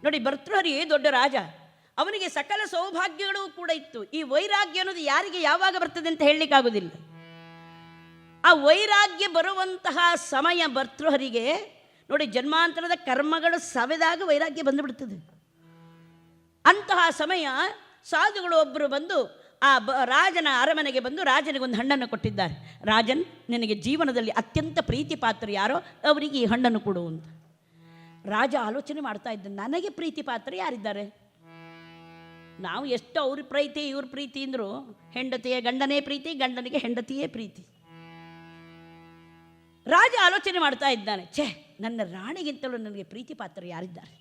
ನೋಡಿ, ಭರ್ತೃಹರಿ ದೊಡ್ಡ ರಾಜ, ಅವನಿಗೆ ಸಕಲ ಸೌಭಾಗ್ಯಗಳು ಕೂಡ ಇತ್ತು. ಈ ವೈರಾಗ್ಯ ಅನ್ನೋದು ಯಾರಿಗೆ ಯಾವಾಗ ಬರ್ತದೆ ಅಂತ ಹೇಳಲಿಕ್ಕಾಗೋದಿಲ್ಲ. ಆ ವೈರಾಗ್ಯ ಬರುವಂತಹ ಸಮಯ ಭರ್ತೃಹರಿಗೆ ನೋಡಿ, ಜನ್ಮಾಂತರದ ಕರ್ಮಗಳು ಸವೆದಾಗ ವೈರಾಗ್ಯ ಬಂದುಬಿಡ್ತದೆ. ಅಂತಹ ಸಮಯ ಸಾಧುಗಳು ಒಬ್ಬರು ಬಂದು ಆ ರಾಜನ ಅರಮನೆಗೆ ಬಂದು ರಾಜನಿಗೊಂದು ಹಣ್ಣನ್ನು ಕೊಟ್ಟಿದ್ದಾರೆ. ರಾಜನ್, ನಿನಗೆ ಜೀವನದಲ್ಲಿ ಅತ್ಯಂತ ಪ್ರೀತಿ ಪಾತ್ರ ಯಾರೋ ಅವರಿಗೆ ಈ ಹಣ್ಣನ್ನು ಕೊಡು ಅಂತ. ರಾಜ ಆಲೋಚನೆ ಮಾಡ್ತಾ ಇದ್ದ, ನನಗೆ ಪ್ರೀತಿ ಪಾತ್ರ ಯಾರಿದ್ದಾರೆ? ನಾವು ಎಷ್ಟು ಅವ್ರ ಪ್ರೀತಿ ಇವ್ರ ಪ್ರೀತಿ ಅಂದರು, ಹೆಂಡತಿಯ ಗಂಡನೇ ಪ್ರೀತಿ, ಗಂಡನಿಗೆ ಹೆಂಡತಿಯೇ ಪ್ರೀತಿ. ರಾಜ ಆಲೋಚನೆ ಮಾಡ್ತಾ ಇದ್ದಾನೆ, ನನ್ನ ರಾಣಿಗಿಂತಲೂ ನನಗೆ ಪ್ರೀತಿ ಪಾತ್ರ ಯಾರಿದ್ದಾರೆ?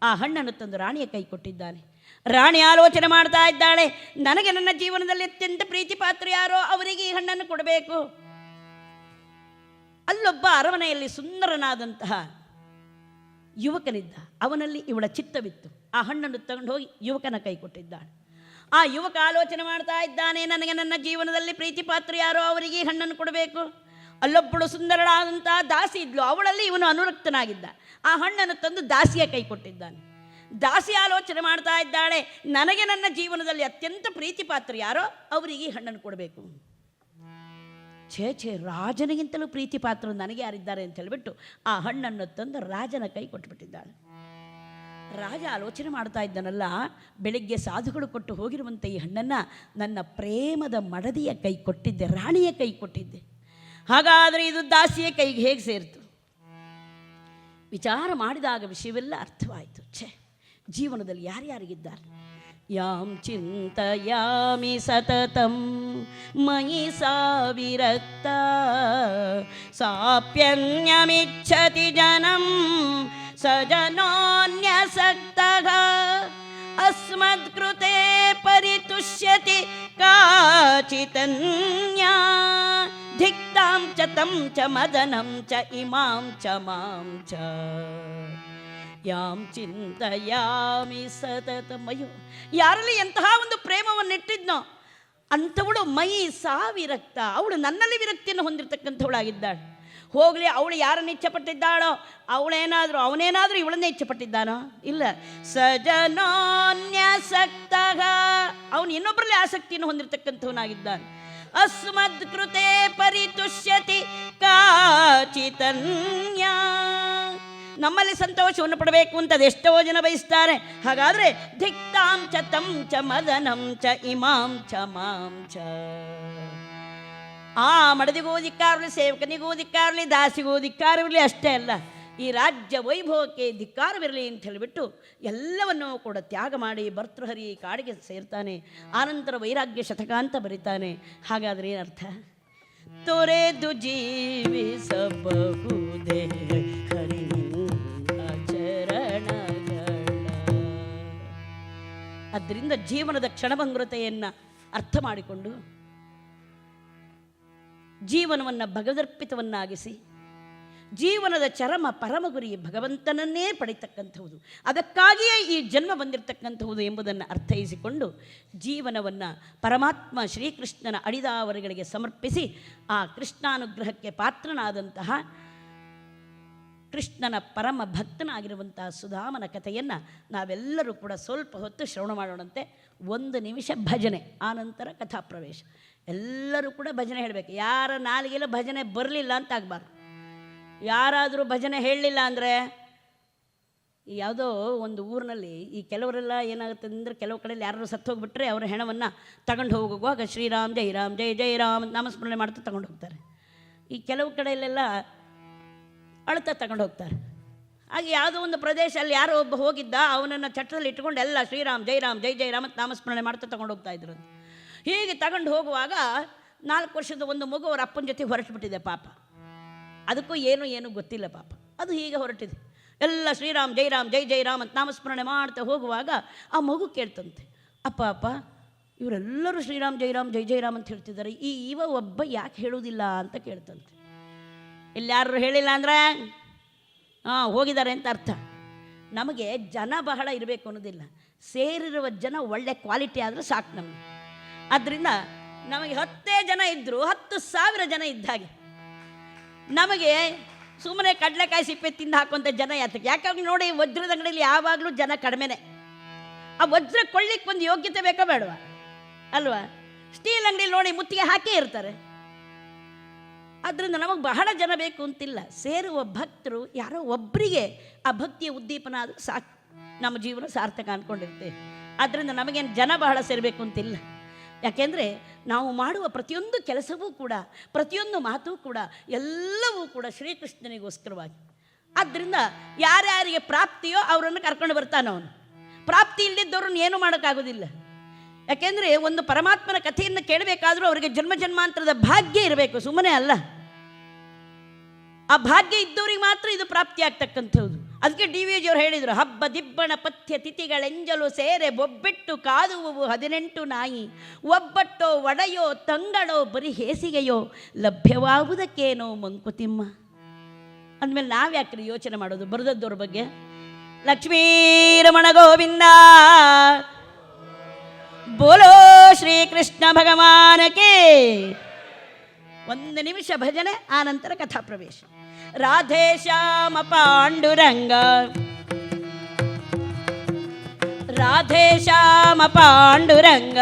ಆ ಹಣ್ಣನ್ನು ತಂದು ರಾಣಿಯ ಕೈ ಕೊಟ್ಟಿದ್ದಾನೆ. ರಾಣಿ ಆಲೋಚನೆ ಮಾಡ್ತಾ ಇದ್ದಾಳೆ, ನನಗೆ ನನ್ನ ಜೀವನದಲ್ಲಿ ಅತ್ಯಂತ ಪ್ರೀತಿ ಪಾತ್ರ ಯಾರೋ ಅವರಿಗೆ ಈ ಹಣ್ಣನ್ನು ಕೊಡಬೇಕು. ಅಲ್ಲೊಬ್ಬ ಅರಮನೆಯಲ್ಲಿ ಸುಂದರನಾದಂತಹ ಯುವಕನಿದ್ದ, ಅವನಲ್ಲಿ ಇವಳ ಚಿತ್ತವಿತ್ತು. ಆ ಹಣ್ಣನ್ನು ತಗೊಂಡು ಹೋಗಿ ಯುವಕನ ಕೈ ಕೊಟ್ಟಿದ್ದಾಳೆ. ಆ ಯುವಕ ಆಲೋಚನೆ ಮಾಡ್ತಾ ಇದ್ದಾನೆ, ನನಗೆ ನನ್ನ ಜೀವನದಲ್ಲಿ ಪ್ರೀತಿ ಪಾತ್ರ ಯಾರೋ ಅವರಿಗೆ ಈ ಹಣ್ಣನ್ನು ಕೊಡಬೇಕು. ಅಲ್ಲೊಬ್ಬಳು ಸುಂದರಳಾದಂತಹ ದಾಸಿ ಇದ್ಲು, ಅವಳಲ್ಲಿ ಇವನು ಅನುರಕ್ತನಾಗಿದ್ದ. ಆ ಹಣ್ಣನ್ನು ತಂದು ದಾಸಿಯ ಕೈ ಕೊಟ್ಟಿದ್ದಾನೆ. ದಾಸಿ ಆಲೋಚನೆ ಮಾಡ್ತಾ ಇದ್ದಾಳೆ, ನನಗೆ ನನ್ನ ಜೀವನದಲ್ಲಿ ಅತ್ಯಂತ ಪ್ರೀತಿ ಪಾತ್ರ ಯಾರೋ ಅವರಿಗೆ ಈ ಹಣ್ಣನ್ನು ಕೊಡಬೇಕು. ರಾಜನಿಗಿಂತಲೂ ಪ್ರೀತಿ ಪಾತ್ರ ನನಗೆ ಯಾರಿದ್ದಾರೆ ಅಂತ ಹೇಳಿಬಿಟ್ಟು ಆ ಹಣ್ಣನ್ನು ತಂದು ರಾಜನ ಕೈ ಕೊಟ್ಟುಬಿಟ್ಟಿದ್ದಾಳೆ. ರಾಜ ಆಲೋಚನೆ ಮಾಡ್ತಾ ಇದ್ದಾನಲ್ಲ, ಬೆಳಿಗ್ಗೆ ಸಾಧುಗಳು ಕೊಟ್ಟು ಹೋಗಿರುವಂಥ ಈ ಹಣ್ಣನ್ನು ನನ್ನ ಪ್ರೇಮದ ಮಡದಿಯ ಕೈ ಕೊಟ್ಟಿದ್ದೆ, ರಾಣಿಯ ಕೈ ಕೊಟ್ಟಿದ್ದೆ. ಹಾಗಾದರೆ ಇದು ದಾಸಿಯ ಕೈಗೆ ಹೇಗೆ ಸೇರಿತು? ವಿಚಾರ ಮಾಡಿದಾಗ ವಿಷಯವೆಲ್ಲ ಅರ್ಥವಾಯಿತು. ಜೀವನದಲ್ಲಿ ಯಾರ್ಯಾರಿಗಿದ್ದಾರೆ? ಯಾಂ ಚಿಂತಯಾಮಿ ಸತತಂ ಮಯಿ ಸಾ ವಿರಕ್ತ ಸಾಪ್ಯನ್ಯಮಿಚ್ಛತಿ ಜನಂ ಸಜನೋನ್ಯಸಕ್ತಃ ಅಸ್ಮತ್ಕೃತೆ ಪರಿತುಷ್ಯತಿ ಕಾಚಿತನ್ಯಾ ಧಿಕ್ತಾಂ ಚ ತಂ ಚ ಮದನಂ ಚ ಇಮಾಂ ಚ ಮಾಂ ಚ ಯಾಂ ಚಿಂತಯಾಮಿ ಸತತಮಯೋ. ಯಾರಲ್ಲಿ ಎಂತಹ ಒಂದು ಪ್ರೇಮವನ್ನು ಇಟ್ಟಿದ್ನೋ ಅಂಥವಳು ಮೈ ಸಾ ವಿರಕ್ತ, ಅವಳು ನನ್ನಲ್ಲಿ ವಿರಕ್ತಿಯನ್ನು ಹೊಂದಿರತಕ್ಕಂಥವಳಾಗಿದ್ದಾಳೆ. ಹೋಗಲಿ, ಅವಳು ಯಾರನ್ನು ಇಚ್ಛೆಪಟ್ಟಿದ್ದಾಳೋ, ಅವನೇನಾದರೂ ಇವಳನ್ನೇ ಇಚ್ಛೆಪಟ್ಟಿದ್ದಾನೋ? ಇಲ್ಲ. ಸಜನೋನ್ಯಸಕ್ತಃ, ಅವನು ಇನ್ನೊಬ್ಬರಲ್ಲಿ ಆಸಕ್ತಿಯನ್ನು ಹೊಂದಿರತಕ್ಕಂಥವನಾಗಿದ್ದಾನೆ. ಅಸ್ಮದ್ ಕೃತೆ ಪರಿತುಷ್ಯತಿ ಕಾಚಿತನ್ಯ, ನಮ್ಮಲ್ಲಿ ಸಂತೋಷವನ್ನು ಪಡಬೇಕು ಅಂತ ಅದೆಷ್ಟೋ ಜನ ಬಯಸ್ತಾರೆ. ಹಾಗಾದರೆ ಧಿಕ್ತಾಂ ಚ ತಂ ಚ ಮದನಂ ಚ ಇಮಾಂ ಚ ಮಾಂ ಚ, ಆ ಮಡದಿಗೂ ಧಿಕ್ಕಾರಲಿ, ಸೇವಕನಿಗೂ ಧಿಕ್ಕಾರಲಿ, ದಾಸಿಗೂ ಧಿಕ್ಕಾರವಿರಲಿ. ಅಷ್ಟೇ ಅಲ್ಲ, ಈ ರಾಜ್ಯ ವೈಭವಕ್ಕೆ ಧಿಕ್ಕಾರವಿರಲಿ ಅಂತ ಹೇಳಿಬಿಟ್ಟು ಎಲ್ಲವನ್ನೂ ಕೂಡ ತ್ಯಾಗ ಮಾಡಿ ಭರ್ತೃಹರಿ ಕಾಡಿಗೆ ಸೇರ್ತಾನೆ. ಆನಂತರ ವೈರಾಗ್ಯ ಶತಕ ಅಂತ ಬರೀತಾನೆ. ಹಾಗಾದರೆ ಏನರ್ಥ? ತೊರೆದು ಜೀವಿಸಬಹುದೇ ಹರಿ ಚರಣಗಳ. ಆದ್ದರಿಂದ ಜೀವನದ ಕ್ಷಣಭಂಗುರತೆಯನ್ನು ಅರ್ಥ ಮಾಡಿಕೊಂಡು ಜೀವನವನ್ನು ಭಗವದರ್ಪಿತವನ್ನಾಗಿಸಿ ಜೀವನದ ಚರಮ ಪರಮ ಗುರಿ ಭಗವಂತನನ್ನೇ ಪಡಿತಕ್ಕಂಥದ್ದು. ಅದಕ್ಕಾಗಿಯೇ ಈ ಜನ್ಮ ಬಂದಿರತಕ್ಕಂಥದ್ದು ಎಂಬುದನ್ನು ಅರ್ಥೈಸಿಕೊಂಡು ಜೀವನವನ್ನು ಪರಮಾತ್ಮ ಶ್ರೀಕೃಷ್ಣನ ಅಡಿದಾವರುಗಳಿಗೆ ಸಮರ್ಪಿಸಿ ಆ ಕೃಷ್ಣಾನುಗ್ರಹಕ್ಕೆ ಪಾತ್ರನಾದಂತಹ ಕೃಷ್ಣನ ಪರಮ ಭಕ್ತನಾಗಿರುವಂತಹ ಸುಧಾಮನ ಕಥೆಯನ್ನು ನಾವೆಲ್ಲರೂ ಕೂಡ ಸ್ವಲ್ಪ ಹೊತ್ತು ಶ್ರವಣ ಮಾಡೋಣಂತೆ. 1 ನಿಮಿಷ ಭಜನೆ, ಆನಂತರ ಕಥಾಪ್ರವೇಶ. ಎಲ್ಲರೂ ಕೂಡ ಭಜನೆ ಹೇಳಬೇಕು. ಯಾರ ನಾಲಿಗೆಲ್ಲ ಭಜನೆ ಬರಲಿಲ್ಲ ಅಂತ ಆಗಬಾರ್ದು. ಯಾರಾದರೂ ಭಜನೆ ಹೇಳಲಿಲ್ಲ ಅಂದರೆ, ಯಾವುದೋ ಒಂದು ಊರಿನಲ್ಲಿ ಈ ಕೆಲವರೆಲ್ಲ ಏನಾಗುತ್ತೆ ಅಂದರೆ, ಕೆಲವು ಕಡೆಯಲ್ಲಿ ಯಾರು ಸತ್ತು ಹೋಗಿಬಿಟ್ರೆ ಅವರ ಹೆಣವನ್ನು ತಗೊಂಡು ಹೋಗುವಾಗ ಶ್ರೀರಾಮ್ ಜೈ ರಾಮ್ ಜೈ ಜೈ ರಾಮ್ ನಾಮಸ್ಮರಣೆ ಮಾಡ್ತಾ ತಗೊಂಡು ಹೋಗ್ತಾರೆ. ಈ ಕೆಲವು ಕಡೆಯಲ್ಲೆಲ್ಲ ಅಳ್ತಾ ತಗೊಂಡು ಹೋಗ್ತಾರೆ. ಹಾಗೆ ಯಾವುದೋ ಒಂದು ಪ್ರದೇಶದಲ್ಲಿ ಯಾರೋ ಒಬ್ಬ ಹೋಗಿದ್ದ, ಅವನನ್ನು ಚಟ್ಟದಲ್ಲಿ ಇಟ್ಕೊಂಡು ಎಲ್ಲ ಶ್ರೀರಾಮ್ ಜೈ ರಾಮ್ ಜೈ ಜೈ ರಾಮ್ ಅಂತ ನಾಮಸ್ಮರಣೆ ಮಾಡ್ತಾ ತಗೊಂಡು ಹೋಗ್ತಾ ಇದ್ರು. ಹೀಗೆ ತಗೊಂಡು ಹೋಗುವಾಗ 4 ವರ್ಷದ ಒಂದು ಮಗು ಅವರ ಅಪ್ಪನ ಜೊತೆ ಹೊರಟುಬಿಟ್ಟಿದೆ ಪಾಪ. ಅದಕ್ಕೂ ಏನು ಗೊತ್ತಿಲ್ಲ ಪಾಪ. ಅದು ಹೀಗೆ ಹೊರಟಿದೆ. ಎಲ್ಲ ಶ್ರೀರಾಮ್ ಜೈ ರಾಮ್ ಜೈ ಜೈ ರಾಮ್ ಅಂತ ನಾಮಸ್ಮರಣೆ ಮಾಡ್ತಾ ಹೋಗುವಾಗ ಆ ಮಗು ಕೇಳ್ತಂತೆ, ಅಪ್ಪ ಇವರೆಲ್ಲರೂ ಶ್ರೀರಾಮ್ ಜೈ ರಾಮ್ ಜೈ ಜೈ ರಾಮ್ ಅಂತ ಹೇಳ್ತಿದ್ದಾರೆ, ಇವ ಒಬ್ಬ ಯಾಕೆ ಹೇಳುವುದಿಲ್ಲ ಅಂತ ಕೇಳ್ತಂತೆ. ಇಲ್ಲಾರು ಹೇಳಿಲ್ಲ ಅಂದರೆ ಹೋಗಿದ್ದಾರೆ ಅಂತ ಅರ್ಥ. ನಮಗೆ ಜನ ಬಹಳ ಇರಬೇಕು ಅನ್ನೋದಿಲ್ಲ, ಸೇರಿರುವ ಜನ ಒಳ್ಳೆ ಕ್ವಾಲಿಟಿ ಆದರೆ ಸಾಕು ನಮಗೆ. ಆದ್ದರಿಂದ ನಮಗೆ 10 ಜನ ಇದ್ದರೂ 10,000 ಜನ ಇದ್ದ ಹಾಗೆ. ನಮಗೆ ಸುಮ್ಮನೆ ಕಡಲೆಕಾಯಿ ಸಿಪ್ಪೆ ತಿಂದು ಹಾಕುವಂಥ ಜನ ಯಾತಕ್ಕೆ? ಯಾಕಾಗಿ ನೋಡಿ, ವಜ್ರದ ಅಂಗಡಿಯಲ್ಲಿ ಯಾವಾಗಲೂ ಜನ ಕಡಿಮೆನೆ. ಆ ವಜ್ರ ಕೊಳ್ಳಿಕ್ಕೆ ಒಂದು ಯೋಗ್ಯತೆ ಬೇಕೋ ಬೇಡವಾ ಅಲ್ವಾ? ಸ್ಟೀಲ್ ಅಂಗಡಿಯಲ್ಲಿ ನೋಡಿ ಮುತ್ತಿಗೆ ಹಾಕೇ ಇರ್ತಾರೆ. ಆದ್ದರಿಂದ ನಮಗೆ ಬಹಳ ಜನ ಬೇಕು ಅಂತಿಲ್ಲ. ಸೇರುವ ಭಕ್ತರು ಯಾರೋ ಒಬ್ಬರಿಗೆ ಆ ಭಕ್ತಿಯ ಉದ್ದೀಪನ ಆದರೂ ಸಾಕು, ನಮ್ಮ ಜೀವನ ಸಾರ್ಥಕ ಅಂದ್ಕೊಂಡಿರ್ತೇವೆ. ಆದ್ದರಿಂದ ನಮಗೇನು ಜನ ಬಹಳ ಸೇರಬೇಕು ಅಂತಿಲ್ಲ. ಯಾಕೆಂದರೆ ನಾವು ಮಾಡುವ ಪ್ರತಿಯೊಂದು ಕೆಲಸವೂ ಕೂಡ, ಪ್ರತಿಯೊಂದು ಮಾತೂ ಕೂಡ, ಎಲ್ಲವೂ ಕೂಡ ಶ್ರೀಕೃಷ್ಣನಿಗೋಸ್ಕರವಾಗಿ. ಆದ್ದರಿಂದ ಯಾರ್ಯಾರಿಗೆ ಪ್ರಾಪ್ತಿಯೋ ಅವರನ್ನು ಕರ್ಕೊಂಡು ಬರ್ತಾನೆ ಅವನು. ಪ್ರಾಪ್ತಿ ಇಲ್ಲದಿದ್ದವ್ರನ್ನ ಏನೂ ಮಾಡೋಕ್ಕಾಗೋದಿಲ್ಲ. ಯಾಕೆಂದರೆ ಒಂದು ಪರಮಾತ್ಮನ ಕಥೆಯನ್ನು ಕೇಳಬೇಕಾದ್ರೂ ಅವರಿಗೆ ಜನ್ಮ ಜನ್ಮಾಂತರದ ಭಾಗ್ಯ ಇರಬೇಕು, ಸುಮ್ಮನೆ ಅಲ್ಲ. ಆ ಭಾಗ್ಯ ಇದ್ದವ್ರಿಗೆ ಮಾತ್ರ ಇದು ಪ್ರಾಪ್ತಿ ಆಗ್ತಕ್ಕಂಥದ್ದು. ಅದಕ್ಕೆ DVG ಅವರು ಹೇಳಿದರು, ಹಬ್ಬ ದಿಬ್ಬಣ ಪಥ್ಯ ತಿಥಿಗಳೆಂಜಲು ಸೇರೆ ಬೊಬ್ಬಿಟ್ಟು ಕಾದುವು 18 ನಾಯಿ, ಒಬ್ಬಟ್ಟೋ ಒಡೆಯೋ ತಂಗಳೋ ಬರೀ ಹೇಸಿಗೆಯೋ ಲಭ್ಯವಾಗುವುದಕ್ಕೇನೋ ಮಂಕುತಿಮ್ಮ. ಅಂದಮೇಲೆ ನಾವು ಯಾಕ್ರಿ ಯೋಚನೆ ಮಾಡೋದು ಬರೆದದ್ದವ್ರ ಬಗ್ಗೆ? ಲಕ್ಷ್ಮೀರಮಣ ಗೋವಿಂದ ಬೋಲೋ ಶ್ರೀಕೃಷ್ಣ ಭಗವಾನಕ್ಕೆ. 1 ನಿಮಿಷ ಭಜನೆ, ಆನಂತರ ಕಥಾಪ್ರವೇಶ. ರಾಧೇ ಶ್ಯಾಮ ಪಾಂಡುರಂಗ, ರಾಧೇ ಶ್ಯಾಮ ಪಾಂಡುರಂಗ,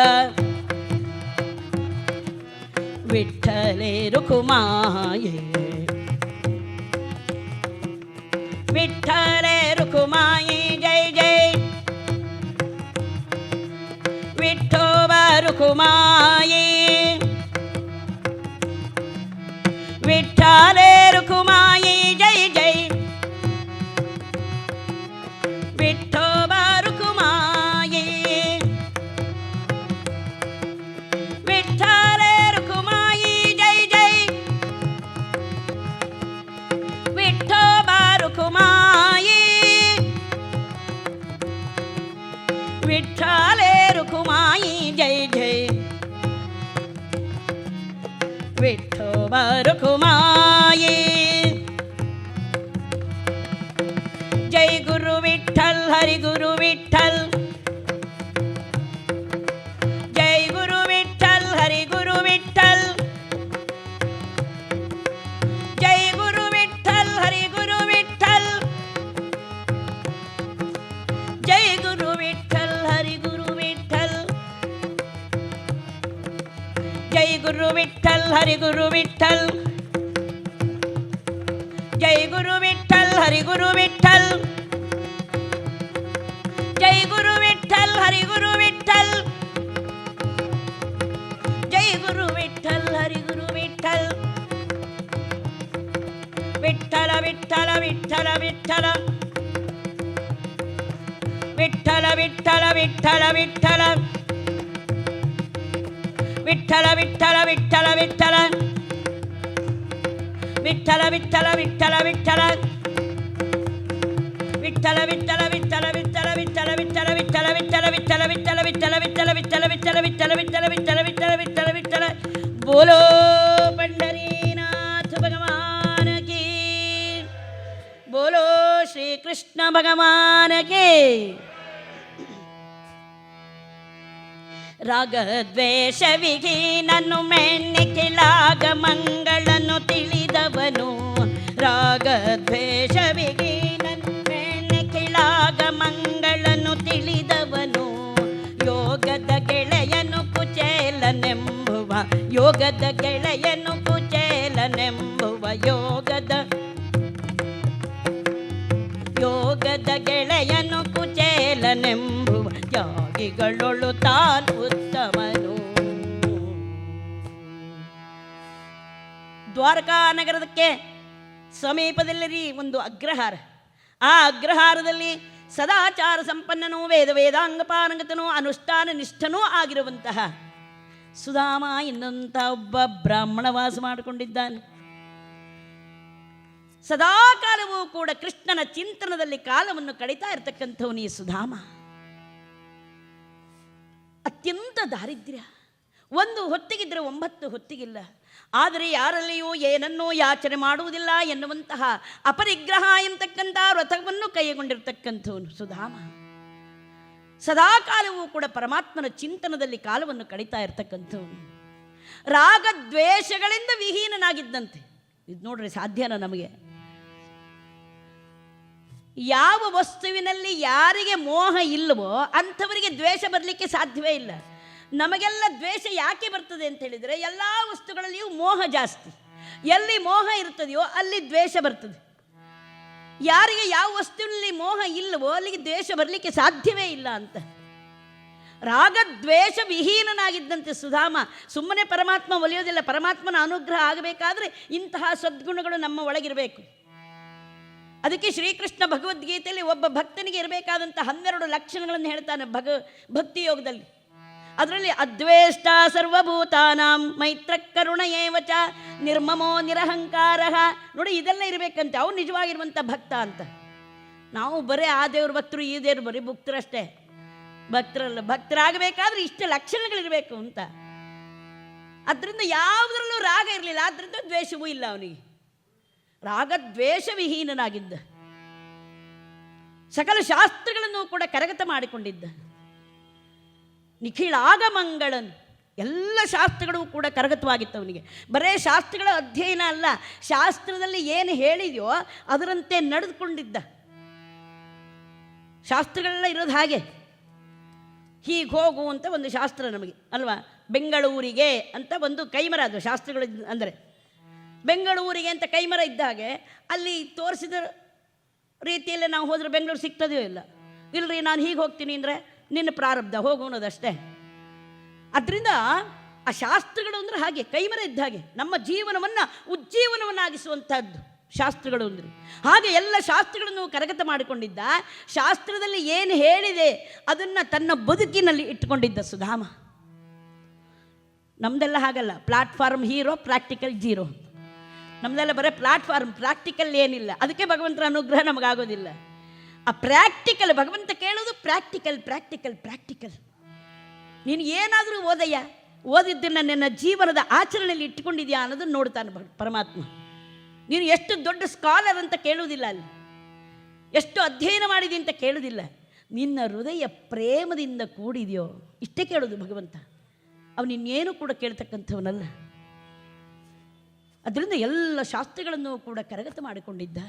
ವಿಠ್ಠಲೇ ರುಕುಮಾಯೇ, ವಿಠ್ಠಲೇ ರುಕುಮಾಯಿ ಜೈ ಜೈ, ವಿಠೋಬ ರುಕುಮಾಯಿ, ವಿಠ್ಠಲೇ ರುಕುಮಾಯಿ ಜೈ ಜೈ, ವಿಠೋಬ ರುಕುಮಾಯಿ, ವಿಠ್ಠಲೇ ರುಕುಮಾಯಿ ಜೈ ಜೈ, ವಿಠೋಬ ರುಕುಮಾಯಿ, ವಿಠ್ಠಲೇ ರುಕುಮಾಯಿ ಜೈ ಜೈ, ವಿಠೋಬ ರುಕುಮಾಯಿ. ಜೈ ಗುರು ವಿಠ್ಠಲ್ ಹರಿ ಗುರು ವಿಠ್ಠಲ್, ಜೈ ಗುರು ವಿಠ್ಠಲ್ ಹರಿ ಗುರು ವಿಠ್ಠಲ್, ಜೈ ಗುರು ವಿಠ್ಠಲ್ ಹರಿ ಗುರು ವಿಠ್ಠಲ್, ಜೈ ಗುರು ವಿಠ್ಠಲ್ ಹರಿ ಗುರು ವಿಠ್ಠಲ್, ಜೈ ಗುರು ವಿಠ್ಠಲ್ ಹರಿ ಗುರು ವಿಠ್ಠಲ್, ಜೈ ಗುರು ವಿಠ್ಠಲ್ ಹರಿ ಗುರು ವಿಠ್ಠಲ್, ಜೈ ಗುರು ವಿಠ್ಠಲ್ ಹರಿ ಗುರು ವಿಠ್ಠಲ್, ಜೈ ಗುರು ವಿಠ್ಠಲ್ ಹರಿ ಗುರು ವಿಠ್ಠಲ್, ವಿಠ್ಠಲ ವಿಠ್ಠಲ ವಿಠ್ಠಲ ವಿಠ್ಠಲ, ವಿಠ್ಠಲ ವಿಠ್ಠಲ ವಿಠ್ಠಲ ವಿಠ್ಠಲ, ವಿಠ್ಠಲ ವಿಠ್ಠಲ ವಿಠ್ಠಲ ವಿಠ್ಠಲ, ವಿಠ್ಠಲ ವಿಠ್ಠಲ ವಿಠ್ಠಲ ವಿಠ್ಠಲ, ವಿಠ್ಠಲ ವಿಠ್ಠಲ ವಿಠ್ಠಲ ವಿಠ್ಠಲ ವಿಠ್ಠಲ ವಿಠ್ಠಲ ವಿಠ್ಠಲ ವಿಠ್ಠಲ ವಿಠ್ಠಲ ವಿಠ್ಠಲ ವಿಠ್ಠಲ ವಿಠ್ಠಲ ವಿಠ್ಠಲ ವಿಠ್ಠಲ ವಿಠ್ಠಲ ವಿಠ್ಠಲ ವಿಠ್ಠಲ ವಿಠ್ಠಲ ವಿಠ್ಠಲ. ಬೋಲೋ ಪಂಡರೀನಾಥ ಭಗವಾನ ಕೀ. ಕೃಷ್ಣ ಭಗವಾನಗೆ. ರಾಗದ್ವೇಷ ವಿಹೀನನು ಮೆಣ್ಣಿಕಿಲಾಗ ಮಂಗಳನು ತಿಳಿದವನು. ರಾಗದ್ವೇಷ ವಿಹೀನನು ಮೆಣ್ಣಿಕಿಲಾಗ ಮಂಗಳನು ತಿಳಿದವನು. ಯೋಗದ ಗೆಳೆಯನು ಕುಚೇಲನೆಂಬುವ, ಯೋಗದ ಗೆಳೆಯನು ಕುಚೇಲನೆಂಬುವ, ಯೋಗದ ಗೆಳೆಯನು ಕುಚೇಲನೆಂಬುವ, ಯಾಗಿಗಳೊಳು ತಾನು ಉತ್ತಮನು. ದ್ವಾರಕಾ ನಗರದಕ್ಕೆ ಸಮೀಪದಲ್ಲಿ ಒಂದು ಅಗ್ರಹಾರ. ಆ ಅಗ್ರಹಾರದಲ್ಲಿ ಸದಾಚಾರ ಸಂಪನ್ನನೂ ವೇದಾಂಗ ಪಾರಂಗತನೂ ಅನುಷ್ಠಾನ ನಿಷ್ಠನೂ ಆಗಿರುವಂತಹ ಸುಧಾಮ ಎನ್ನುವಂಥ ಒಬ್ಬ ಬ್ರಾಹ್ಮಣ ವಾಸ ಮಾಡಿಕೊಂಡಿದ್ದಾನೆ. ಸದಾ ಕಾಲವೂ ಕೂಡ ಕೃಷ್ಣನ ಚಿಂತನದಲ್ಲಿ ಕಾಲವನ್ನು ಕಳೀತಾ ಇರತಕ್ಕಂಥವನು ಈ ಸುಧಾಮ. ಅತ್ಯಂತ ದಾರಿದ್ರ್ಯ, ಒಂದು ಹೊತ್ತಿಗಿದ್ರೆ 9 ಹೊತ್ತಿಗಿಲ್ಲ. ಆದರೆ ಯಾರಲ್ಲಿಯೂ ಏನನ್ನೂ ಯಾಚನೆ ಮಾಡುವುದಿಲ್ಲ ಎನ್ನುವಂತಹ ಅಪರಿಗ್ರಹ ಎಂತಕ್ಕಂಥ ವ್ರತವನ್ನು ಕೈಗೊಂಡಿರ್ತಕ್ಕಂಥವನು ಸುಧಾಮ. ಸದಾ ಕಾಲವೂ ಕೂಡ ಪರಮಾತ್ಮನ ಚಿಂತನದಲ್ಲಿ ಕಾಲವನ್ನು ಕಳೀತಾ ಇರ್ತಕ್ಕಂಥವನು. ರಾಗದ್ವೇಷಗಳಿಂದ ವಿಹೀನನಾಗಿದ್ದಂತೆ. ಇದು ನೋಡ್ರಿ, ಸಾಧ್ಯನ ನಮಗೆ? ಯಾವ ವಸ್ತುವಿನಲ್ಲಿ ಯಾರಿಗೆ ಮೋಹ ಇಲ್ಲವೋ ಅಂಥವರಿಗೆ ದ್ವೇಷ ಬರಲಿಕ್ಕೆ ಸಾಧ್ಯವೇ ಇಲ್ಲ. ನಮಗೆಲ್ಲ ದ್ವೇಷ ಯಾಕೆ ಬರ್ತದೆ ಅಂತ ಹೇಳಿದರೆ, ಎಲ್ಲ ವಸ್ತುಗಳಲ್ಲಿಯೂ ಮೋಹ ಜಾಸ್ತಿ. ಎಲ್ಲಿ ಮೋಹ ಇರ್ತದೆಯೋ ಅಲ್ಲಿ ದ್ವೇಷ ಬರ್ತದೆ. ಯಾರಿಗೆ ಯಾವ ವಸ್ತುವಿನಲ್ಲಿ ಮೋಹ ಇಲ್ಲವೋ ಅಲ್ಲಿಗೆ ದ್ವೇಷ ಬರಲಿಕ್ಕೆ ಸಾಧ್ಯವೇ ಇಲ್ಲ ಅಂತ. ರಾಗದ್ವೇಷ ವಿಹೀನನಾಗಿದ್ದಂತೆ ಸುಧಾಮ. ಸುಮ್ಮನೆ ಪರಮಾತ್ಮ ಒಲಿಯೋದಿಲ್ಲ. ಪರಮಾತ್ಮನ ಅನುಗ್ರಹ ಆಗಬೇಕಾದ್ರೆ ಇಂತಹ ಸದ್ಗುಣಗಳು ನಮ್ಮ ಒಳಗಿರಬೇಕು. ಅದಕ್ಕೆ ಶ್ರೀಕೃಷ್ಣ ಭಗವದ್ಗೀತೆಯಲ್ಲಿ ಒಬ್ಬ ಭಕ್ತನಿಗೆ ಇರಬೇಕಾದಂಥ 12 ಲಕ್ಷಣಗಳನ್ನು ಹೇಳ್ತಾನೆ ಭಕ್ತಿ ಯೋಗದಲ್ಲಿ. ಅದರಲ್ಲಿ ಅದ್ವೇಷ್ಟ ಸರ್ವಭೂತಾನಾಂ ಮೈತ್ರ ಕರುಣ ಏವಚ ನಿರ್ಮಮೋ ನಿರಹಂಕಾರ. ನೋಡಿ, ಇದೆಲ್ಲ ಇರಬೇಕಂತೆ. ಅವ್ನು ನಿಜವಾಗಿರುವಂಥ ಭಕ್ತ ಅಂತ. ನಾವು ಬರೀ ಆ ದೇವ್ರ ಭಕ್ತರು, ಈ ದೇವ್ರು ಬರೀ ಭಕ್ತರಷ್ಟೇ. ಭಕ್ತರಲ್ಲ, ಭಕ್ತರಾಗಬೇಕಾದ್ರೆ ಇಷ್ಟು ಲಕ್ಷಣಗಳಿರಬೇಕು ಅಂತ. ಅದರಿಂದ ಯಾವುದರಲ್ಲೂ ರಾಗ ಇರಲಿಲ್ಲ, ಆದ್ದರಿಂದ ದ್ವೇಷವೂ ಇಲ್ಲ ಅವನಿಗೆ. ರಾಗದ್ವೇಷ ವಿಹೀನನಾಗಿದ್ದ. ಸಕಲ ಶಾಸ್ತ್ರಗಳನ್ನು ಕೂಡ ಕರಗತ ಮಾಡಿಕೊಂಡಿದ್ದ. ನಿಖಿಳಾಗ ಮಂಗಳನು, ಎಲ್ಲ ಶಾಸ್ತ್ರಗಳು ಕೂಡ ಕರಗತವಾಗಿತ್ತು ಅವನಿಗೆ. ಬರೇ ಶಾಸ್ತ್ರಗಳ ಅಧ್ಯಯನ ಅಲ್ಲ, ಶಾಸ್ತ್ರದಲ್ಲಿ ಏನು ಹೇಳಿದೆಯೋ ಅದರಂತೆ ನಡೆದುಕೊಂಡಿದ್ದ. ಶಾಸ್ತ್ರಗಳೆಲ್ಲ ಇರೋದು ಹಾಗೆ. ಹೀಗೆ ಹೋಗು ಅಂತ ಒಂದು ಶಾಸ್ತ್ರ ನಮಗೆ ಅಲ್ವಾ. ಬೆಂಗಳೂರಿಗೆ ಅಂತ ಒಂದು ಕೈಮರ, ಅದು ಶಾಸ್ತ್ರಗಳು ಅಂದರೆ ಬೆಂಗಳೂರಿಗೆ ಅಂತ ಕೈಮರ ಇದ್ದಾಗೆ ಅಲ್ಲಿ ತೋರಿಸಿದ ರೀತಿಯಲ್ಲೇ ನಾವು ಹೋದರೆ ಬೆಂಗಳೂರು ಸಿಗ್ತದೆಯೋ ಇಲ್ಲ. ಇಲ್ಲರಿ, ನಾನು ಹೀಗೆ ಹೋಗ್ತೀನಿ ಅಂದರೆ ನಿನ್ನ ಪ್ರಾರಬ್ಧ, ಹೋಗು ಅನ್ನೋದಷ್ಟೇ. ಅದರಿಂದ ಆ ಶಾಸ್ತ್ರಗಳು ಅಂದರೆ ಹಾಗೆ ಕೈಮರ ಇದ್ದ ಹಾಗೆ ನಮ್ಮ ಜೀವನವನ್ನು ಉಜ್ಜೀವನವನ್ನಾಗಿಸುವಂಥದ್ದು ಶಾಸ್ತ್ರಗಳು ಅಂದರೆ. ಹಾಗೆ ಎಲ್ಲ ಶಾಸ್ತ್ರಗಳನ್ನು ಕರಗತ ಮಾಡಿಕೊಂಡಿದ್ದ. ಶಾಸ್ತ್ರದಲ್ಲಿ ಏನು ಹೇಳಿದೆ ಅದನ್ನು ತನ್ನ ಬದುಕಿನಲ್ಲಿ ಇಟ್ಟುಕೊಂಡಿದ್ದ ಸುಧಾಮ. ನಮ್ಮದೆಲ್ಲ ಹಾಗಲ್ಲ, ಪ್ಲಾಟ್ಫಾರ್ಮ್ ಹೀರೋ, ಪ್ರಾಕ್ಟಿಕಲ್ ಜೀರೋ. ನಮ್ಮದೆಲ್ಲ ಬರೀ ಪ್ಲಾಟ್ಫಾರ್ಮ್, ಪ್ರಾಕ್ಟಿಕಲ್ ಏನಿಲ್ಲ. ಅದಕ್ಕೆ ಭಗವಂತರ ಅನುಗ್ರಹ ನಮಗಾಗೋದಿಲ್ಲ. ಆ ಪ್ರಾಕ್ಟಿಕಲ್ ಭಗವಂತ ಕೇಳೋದು ಪ್ರಾಕ್ಟಿಕಲ್ ಪ್ರಾಕ್ಟಿಕಲ್ ಪ್ರಾಕ್ಟಿಕಲ್. ನೀನು ಏನಾದರೂ ಓದಯ್ಯ, ಓದಿದ್ದನ್ನು ನನ್ನ ಜೀವನದ ಆಚರಣೆಯಲ್ಲಿ ಇಟ್ಟುಕೊಂಡಿದ್ಯಾ ಅನ್ನೋದನ್ನು ನೋಡ್ತಾನೆ ಪರಮಾತ್ಮ. ನೀನು ಎಷ್ಟು ದೊಡ್ಡ ಸ್ಕಾಲರ್ ಅಂತ ಕೇಳುವುದಿಲ್ಲ, ಅಲ್ಲಿ ಎಷ್ಟು ಅಧ್ಯಯನ ಮಾಡಿದಿ ಅಂತ ಕೇಳುವುದಿಲ್ಲ. ನಿನ್ನ ಹೃದಯ ಪ್ರೇಮದಿಂದ ಕೂಡಿದೆಯೋ ಇಷ್ಟೇ ಕೇಳೋದು ಭಗವಂತ. ಅವನು ಇನ್ನೇನು ಕೂಡ ಕೇಳ್ತಕ್ಕಂಥವನಲ್ಲ. ಅದರಿಂದ ಎಲ್ಲ ಶಾಸ್ತ್ರಗಳನ್ನು ಕೂಡ ಕರಗತ ಮಾಡಿಕೊಂಡಿದ್ದ.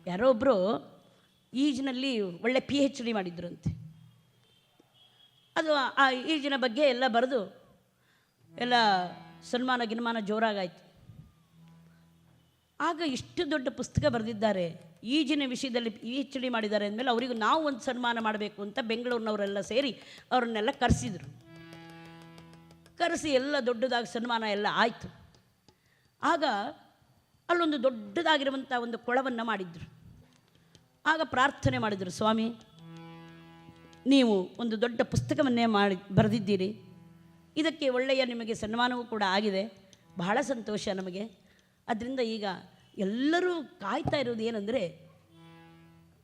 ಯಾರೋ ಒಬ್ಬರು ಈಜಿನಲ್ಲಿ ಒಳ್ಳೆ PhD ಮಾಡಿದ್ರಂತೆ. ಅದು ಆ ಈಜಿನ ಬಗ್ಗೆ ಎಲ್ಲ ಬರೆದು ಎಲ್ಲ ಸನ್ಮಾನ ಜೋರಾಗಾಯಿತು. ಆಗ ಇಷ್ಟು ದೊಡ್ಡ ಪುಸ್ತಕ ಬರೆದಿದ್ದಾರೆ, ಈಜಿನ ವಿಷಯದಲ್ಲಿ PhD ಮಾಡಿದ್ದಾರೆ ಅಂದಮೇಲೆ ಅವರಿಗೂ ನಾವು ಒಂದು ಸನ್ಮಾನ ಮಾಡಬೇಕು ಅಂತ ಬೆಂಗಳೂರಿನವರೆಲ್ಲ ಸೇರಿ ಅವ್ರನ್ನೆಲ್ಲ ಕರೆಸಿದರು. ಕರೆಸಿ ಎಲ್ಲ ದೊಡ್ಡದಾಗಿ ಸನ್ಮಾನ ಎಲ್ಲ ಆಯಿತು. ಆಗ ಅಲ್ಲೊಂದು ದೊಡ್ಡದಾಗಿರುವಂಥ ಒಂದು ಕೊಳವನ್ನು ಮಾಡಿದ್ರು. ಆಗ ಪ್ರಾರ್ಥನೆ ಮಾಡಿದರು, ಸ್ವಾಮಿ ನೀವು ಒಂದು ದೊಡ್ಡ ಪುಸ್ತಕವನ್ನೇ ಬರೆದಿದ್ದೀರಿ, ಇದಕ್ಕೆ ಒಳ್ಳೆಯ ನಿಮಗೆ ಸನ್ಮಾನವೂ ಕೂಡ ಆಗಿದೆ, ಬಹಳ ಸಂತೋಷ ನಮಗೆ. ಅದರಿಂದ ಈಗ ಎಲ್ಲರೂ ಕಾಯ್ತಾ ಇರೋದು ಏನಂದರೆ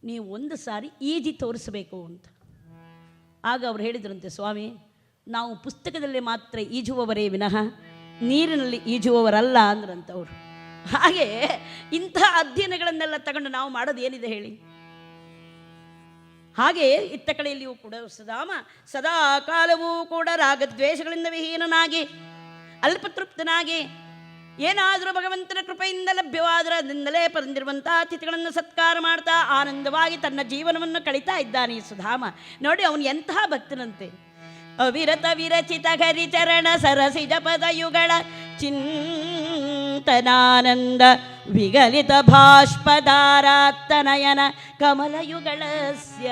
ನೀವು ಒಂದು ಸಾರಿ ಈಜಿ ತೋರಿಸಬೇಕು ಅಂತ. ಆಗ ಅವ್ರು ಹೇಳಿದ್ರಂತೆ, ಸ್ವಾಮಿ ನಾವು ಪುಸ್ತಕದಲ್ಲಿ ಮಾತ್ರ ಈಜುವವರೇ ವಿನಃ ನೀರಿನಲ್ಲಿ ಈಜುವವರಲ್ಲ ಅಂದ್ರಂತವರು. ಹಾಗೆ ಇಂಥ ಅಧ್ಯಯನಗಳನ್ನೆಲ್ಲ ತಗೊಂಡು ನಾವು ಮಾಡೋದು ಏನಿದೆ ಹೇಳಿ? ಹಾಗೆ ಇತ್ತ ಕಡೆಯಲ್ಲಿಯೂ ಕೂಡ ಸುಧಾಮ ಸದಾ ಕಾಲವೂ ಕೂಡ ರಾಗದ್ವೇಷಗಳಿಂದ ವಿಹೀನನಾಗಿ ಅಲ್ಪತೃಪ್ತನಾಗಿ ಏನಾದರೂ ಭಗವಂತನ ಕೃಪೆಯಿಂದ ಲಭ್ಯವಾದರೆ ಅದರಿಂದಲೇ ಬಂದಿರುವಂಥ ಅತಿಥಿಗಳನ್ನು ಸತ್ಕಾರ ಮಾಡ್ತಾ ಆನಂದವಾಗಿ ತನ್ನ ಜೀವನವನ್ನು ಕಳೀತಾ ಇದ್ದಾನೆ ಈ ಸುಧಾಮ. ನೋಡಿ ಅವನು ಎಂತಹ ಭಕ್ತನಂತೆ. ಅವಿರತ ವಿರಚಿತ ಹರಿಚರಣ ಸರಸಿಜ ಪದಯುಗಳ ಚಿಂತನಾನಂದ ವಿಗಲಿತ ಭಾಷ್ಪಧಾರಾತ್ತನಯನ ಕಮಲಯುಗಳಸ್ಯ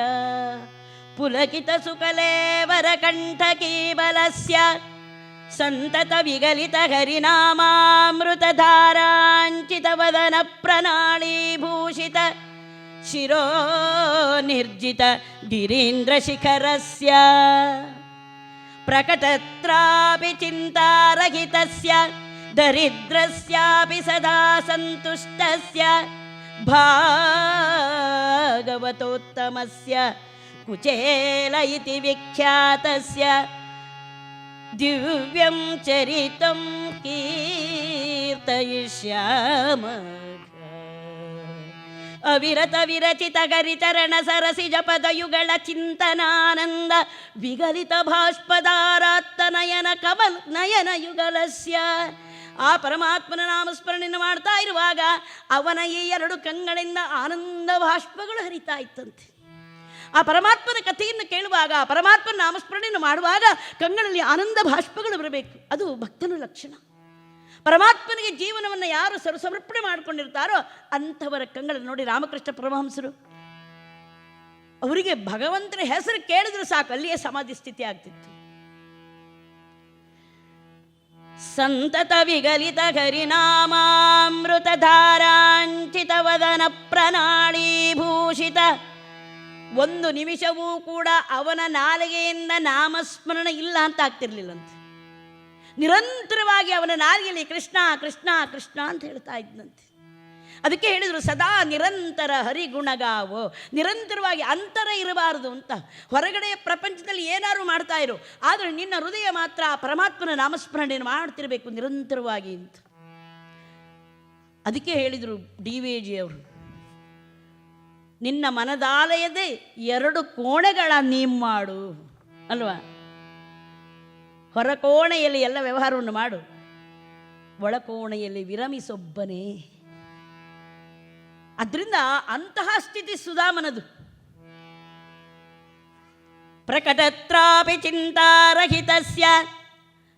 ಪುಲಕಿತ ಸುಕಲೇವರ ಕಂಠಕೀಬಲಸ್ಯ ಸಂತತ ವಿಗಲಿತ ಹರಿನಾಮಾಮೃತಧಾರಾಂಚಿತ ವದನ ಪ್ರಣಾಳೀಭೂಷಿತ ಶಿರೋ ನಿರ್ಜಿತ ಗಿರೀಂದ್ರ ಶಿಖರಸ್ಯ ಪ್ರಕಟತ್ರಾಪಿ ಚಿಂತಾರಹಿತಸ್ಯ ದರಿದ್ರಸ್ಯಾಪಿ ಸದಾ ಸಂತುಷ್ಟಸ್ಯ ಭಾಗವತೋತ್ತಮಸ್ಯ ಕುಚೇಲ ಇತಿ ವಿಖ್ಯಾತಸ್ಯ ದಿವ್ಯಂ ಚರಿತಂ ಕೀರ್ತಯಿಷ್ಯಾಮ. ಅವಿರತ ವಿರಚಿತ ಗರಿಚರಣ ಸರಸಿಜ ಪದಯುಗಳ ಚಿಂತನಾನಂದ ವಿಗಲಿತ ಭಾಷ್ಪಧಾರಾತ್ತನಯನ ಕಮಲ ನಯನ ಯುಗಲಸ್ಯ. ಆ ಪರಮಾತ್ಮನ ನಾಮಸ್ಮರಣೆಯನ್ನು ಮಾಡ್ತಾ ಇರುವಾಗ ಅವನ ಈ ಎರಡು ಕಂಗಳಿಂದ ಆನಂದ ಭಾಷ್ಪಗಳು ಹರಿತಾ ಇತ್ತಂತೆ. ಆ ಪರಮಾತ್ಮನ ಕಥೆಯನ್ನು ಕೇಳುವಾಗ, ಆ ಪರಮಾತ್ಮನ ನಾಮಸ್ಮರಣೆಯನ್ನು ಮಾಡುವಾಗ ಕಂಗಳಲ್ಲಿ ಆನಂದ ಭಾಷ್ಪಗಳು ಬರಬೇಕು. ಅದು ಭಕ್ತನ ಲಕ್ಷಣ. ಪರಮಾತ್ಮನಿಗೆ ಜೀವನವನ್ನು ಯಾರು ಸಮರ್ಪಣೆ ಮಾಡಿಕೊಂಡಿರ್ತಾರೋ ಅಂಥವರ ಕಂಗಳನ್ನು ನೋಡಿ. ರಾಮಕೃಷ್ಣ ಪರಮಹಂಸರು ಅವರಿಗೆ ಭಗವಂತನ ಹೆಸರು ಕೇಳಿದ್ರೆ ಸಾಕು, ಅಲ್ಲಿಯೇ ಸಮಾಧಿ ಸ್ಥಿತಿ ಆಗ್ತಿತ್ತು. ಸಂತತ ವಿಗಲಿತ ಹರಿನಾಮಾಮೃತಧಾರಾಂಚಿತ ವದನ ಪ್ರಣಾಳೀಭೂಷಿತ. ಒಂದು ನಿಮಿಷವೂ ಕೂಡ ಅವನ ನಾಲಿಗೆಯಿಂದ ನಾಮಸ್ಮರಣ ಇಲ್ಲ ಅಂತ ಆಗ್ತಿರ್ಲಿಲ್ಲಂತೆ. ನಿರಂತರವಾಗಿ ಅವನ ನಾಲಿಗೆಯಲ್ಲಿ ಕೃಷ್ಣ ಕೃಷ್ಣ ಕೃಷ್ಣ ಅಂತ ಹೇಳ್ತಾ ಇದ್ದಂತೆ. ಅದಕ್ಕೆ ಹೇಳಿದರು ಸದಾ ನಿರಂತರ ಹರಿಗುಣಗಾವೋ. ನಿರಂತರವಾಗಿ ಅಂತರ ಇರಬಾರದು ಅಂತ. ಹೊರಗಡೆಯ ಪ್ರಪಂಚದಲ್ಲಿ ಏನಾದ್ರು ಮಾಡ್ತಾ ಇರು, ಆದರೆ ನಿನ್ನ ಹೃದಯ ಮಾತ್ರ ಪರಮಾತ್ಮನ ನಾಮಸ್ಮರಣೆಯನ್ನು ಮಾಡ್ತಿರಬೇಕು ನಿರಂತರವಾಗಿ ಅಂತ. ಅದಕ್ಕೆ ಹೇಳಿದರು DVG ಅವರು, ನಿನ್ನ ಮನದಾಲಯದೇ 2 ಕೋಣೆಗಳ ನೀನು ಮಾಡು ಅಲ್ವಾ. ಹೊರಕೋಣೆಯಲ್ಲಿ ಎಲ್ಲ ವ್ಯವಹಾರವನ್ನು ಮಾಡು, ಒಳಕೋಣೆಯಲ್ಲಿ ವಿರಮಿಸೊಬ್ಬನೇ. ಅದರಿಂದ ಅಂತಹ ಸ್ಥಿತಿ ಸುಧಾಮನದು. ಪ್ರಕಟತ್ರಾಪಿ ಚಿಂತಾರಹಿತಸ್ಯ.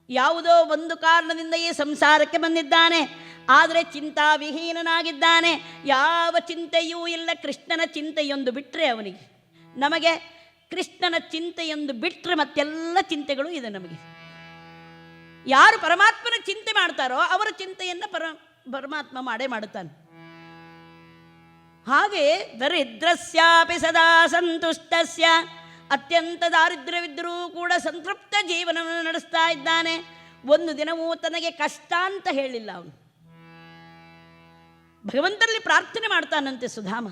ಯಾವುದೋ ಒಂದು ಕಾರಣದಿಂದ ಈ ಸಂಸಾರಕ್ಕೆ ಬಂದಿದ್ದಾನೆ, ಆದರೆ ಚಿಂತಾವಿಹೀನನಾಗಿದ್ದಾನೆ. ಯಾವ ಚಿಂತೆಯೂ ಇಲ್ಲ. ಕೃಷ್ಣನ ಚಿಂತೆಯೊಂದು ಬಿಟ್ಟರೆ ಅವನಿಗೆ, ನಮಗೆ ಕೃಷ್ಣನ ಚಿಂತೆಯೊಂದು ಬಿಟ್ಟರೆ ಮತ್ತೆಲ್ಲ ಚಿಂತೆಗಳು ಇದೆ ನಮಗೆ. ಯಾರು ಪರಮಾತ್ಮನ ಚಿಂತೆ ಮಾಡ್ತಾರೋ ಅವರ ಚಿಂತೆಯನ್ನು ಪರಮಾತ್ಮ ಮಾಡೇ ಮಾಡುತ್ತಾನೆ. ಹಾಗೆ ದರಿದ್ರಸ್ಯಾಪಿ ಸದಾ ಸಂತುಷ್ಟಸ್ಯ. ಅತ್ಯಂತ ದಾರಿದ್ರ್ಯವಿದ್ದರೂ ಕೂಡ ಸಂತೃಪ್ತ ಜೀವನವನ್ನು ನಡೆಸ್ತಾ ಇದ್ದಾನೆ. ಒಂದು ದಿನವೂ ತನಗೆ ಕಷ್ಟ ಅಂತ ಹೇಳಿಲ್ಲ ಅವನು. ಭಗವಂತನಲ್ಲಿ ಪ್ರಾರ್ಥನೆ ಮಾಡ್ತಾನಂತೆ ಸುಧಾಮ.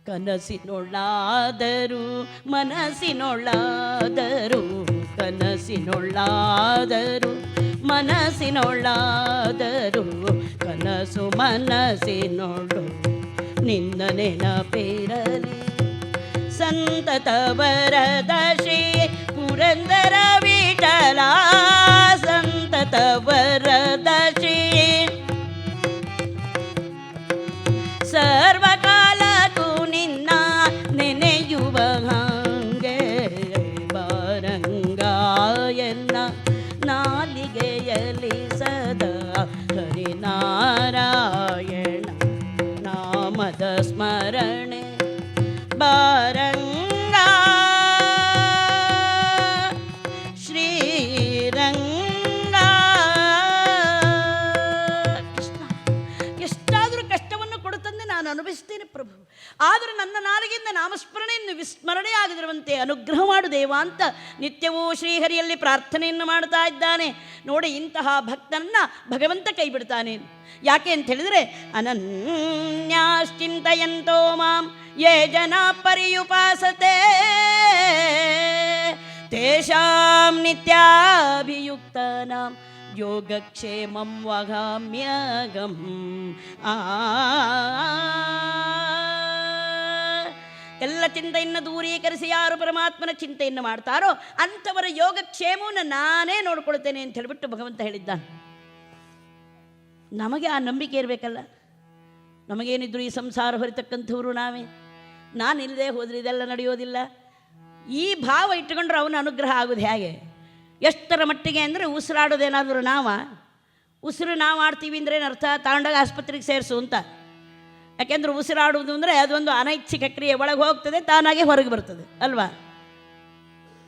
ಕನಸಿನೊಳ್ಳಾದರೂ ಮನಸ್ಸಿನೊಳ್ಳಾದರೂ, ಕನಸಿನೊಳ್ಳಾದರೂ ಮನಸ್ಸಿನೊಳ್ಳಾದರೂ, ಕನಸು ಮನಸ್ಸಿನೊಳ್ಳು ನಿನ್ನ ನೆನಪಿರಲಿ. ಸಂತತ ವರದ ಶ್ರೀ ಪುರಂದರ ವಿಠಲ, ಸಂತತ ವರದ ಶ್ರೀ ಸರ್ವಕಾಲಕ್ಕೂ ನಿನ್ನ ನೆನೆಯುವ ಹಾಗೆ ಬಾರಂಗ ಎನ್ನ ನಾಲಿಗೆಯಲ್ಲಿ ಸದಾ ಹರಿನಾರಾಯಣ ನಾಮದ ಸ್ಮರಣೆ ಬಾರಂಗ ಶ್ರೀರಂಗ. ಕೃಷ್ಣ ಎಷ್ಟಾದರೂ ಕಷ್ಟವನ್ನು ಕೊಡುತ್ತಂದೆ ನಾನು ಅನುಭವಿಸ್ತೇನೆ ಪ್ರಭು, ಆದರೆ ನನ್ನ ನಾಲಿಗೆಯಿಂದ ನಾಮಸ್ಮರಣೆಯನ್ನು ವಿಸ್ಮರಣೆ ಆಗದಿರುವಂತೆ ಅನುಗ್ರಹ ಮಾಡು ದೇವ ಅಂತ ನಿತ್ಯವೂ ಶ್ರೀಹರಿಯಲ್ಲಿ ಪ್ರಾರ್ಥನೆಯನ್ನು ಮಾಡ್ತಾ ಇದ್ದಾನೆ. ನೋಡಿ, ಇಂತಹ ಭಕ್ತನನ್ನ ಭಗವಂತ ಕೈ ಬಿಡ್ತಾನೆ. ಯಾಕೆ ಅಂತ ಹೇಳಿದರೆ, ಅನನ್ಯಾಶ್ಚಿಂತಯಂತೋ ಮಾಂ ಯೇ ಜನ ಪರ್ಯುಪಾಸತೆ ತೇಷಾಂ ನಿತ್ಯಾಭಿಯುಕ್ತಾನಾಂ ಯೋಗಕ್ಷೇಮಂ ವಹಾಮ್ಯಗಂ. ಎಲ್ಲ ಎಲ್ಲ ಚಿಂತೆಯನ್ನು ದೂರೀಕರಿಸಿ ಯಾರು ಪರಮಾತ್ಮನ ಚಿಂತೆಯನ್ನು ಮಾಡ್ತಾರೋ ಅಂಥವರ ಯೋಗಕ್ಷೇಮವನ್ನು ನಾನೇ ನೋಡ್ಕೊಳ್ತೇನೆ ಅಂತ ಹೇಳಿಬಿಟ್ಟು ಭಗವಂತ ಹೇಳಿದ್ದಾನೆ. ನಮಗೆ ಆ ನಂಬಿಕೆ ಇರಬೇಕಲ್ಲ. ನಮಗೇನಿದ್ರು ಈ ಸಂಸಾರ ಹೊರಿತಕ್ಕಂಥವ್ರು ನಾವೇ. ನಾನಿಲ್ಲದೆ ಹೋದರೆ ಇದೆಲ್ಲ ನಡೆಯೋದಿಲ್ಲ. ಈ ಭಾವ ಇಟ್ಟುಕೊಂಡ್ರೆ ಅವನ ಅನುಗ್ರಹ ಆಗೋದು ಹೇಗೆ? ಎಷ್ಟರ ಮಟ್ಟಿಗೆ ಅಂದರೆ ಉಸಿರಾಡೋದೇನಾದರೂ ಉಸಿರು ನಾವು ಆಡ್ತೀವಿ ಅಂದರೆ ಏನರ್ಥ? ತಾಂಡಾಗ ಆಸ್ಪತ್ರೆಗೆ ಸೇರಿಸು ಅಂತ. ಯಾಕೆಂದ್ರೆ ಉಸಿರಾಡುವುದು ಅಂದರೆ ಅದೊಂದು ಅನೈಚ್ಛಿಕ ಕ್ರಿಯೆ, ಒಳಗೆ ಹೋಗ್ತದೆ, ತಾನಾಗೆ ಹೊರಗೆ ಬರ್ತದೆ ಅಲ್ವಾ?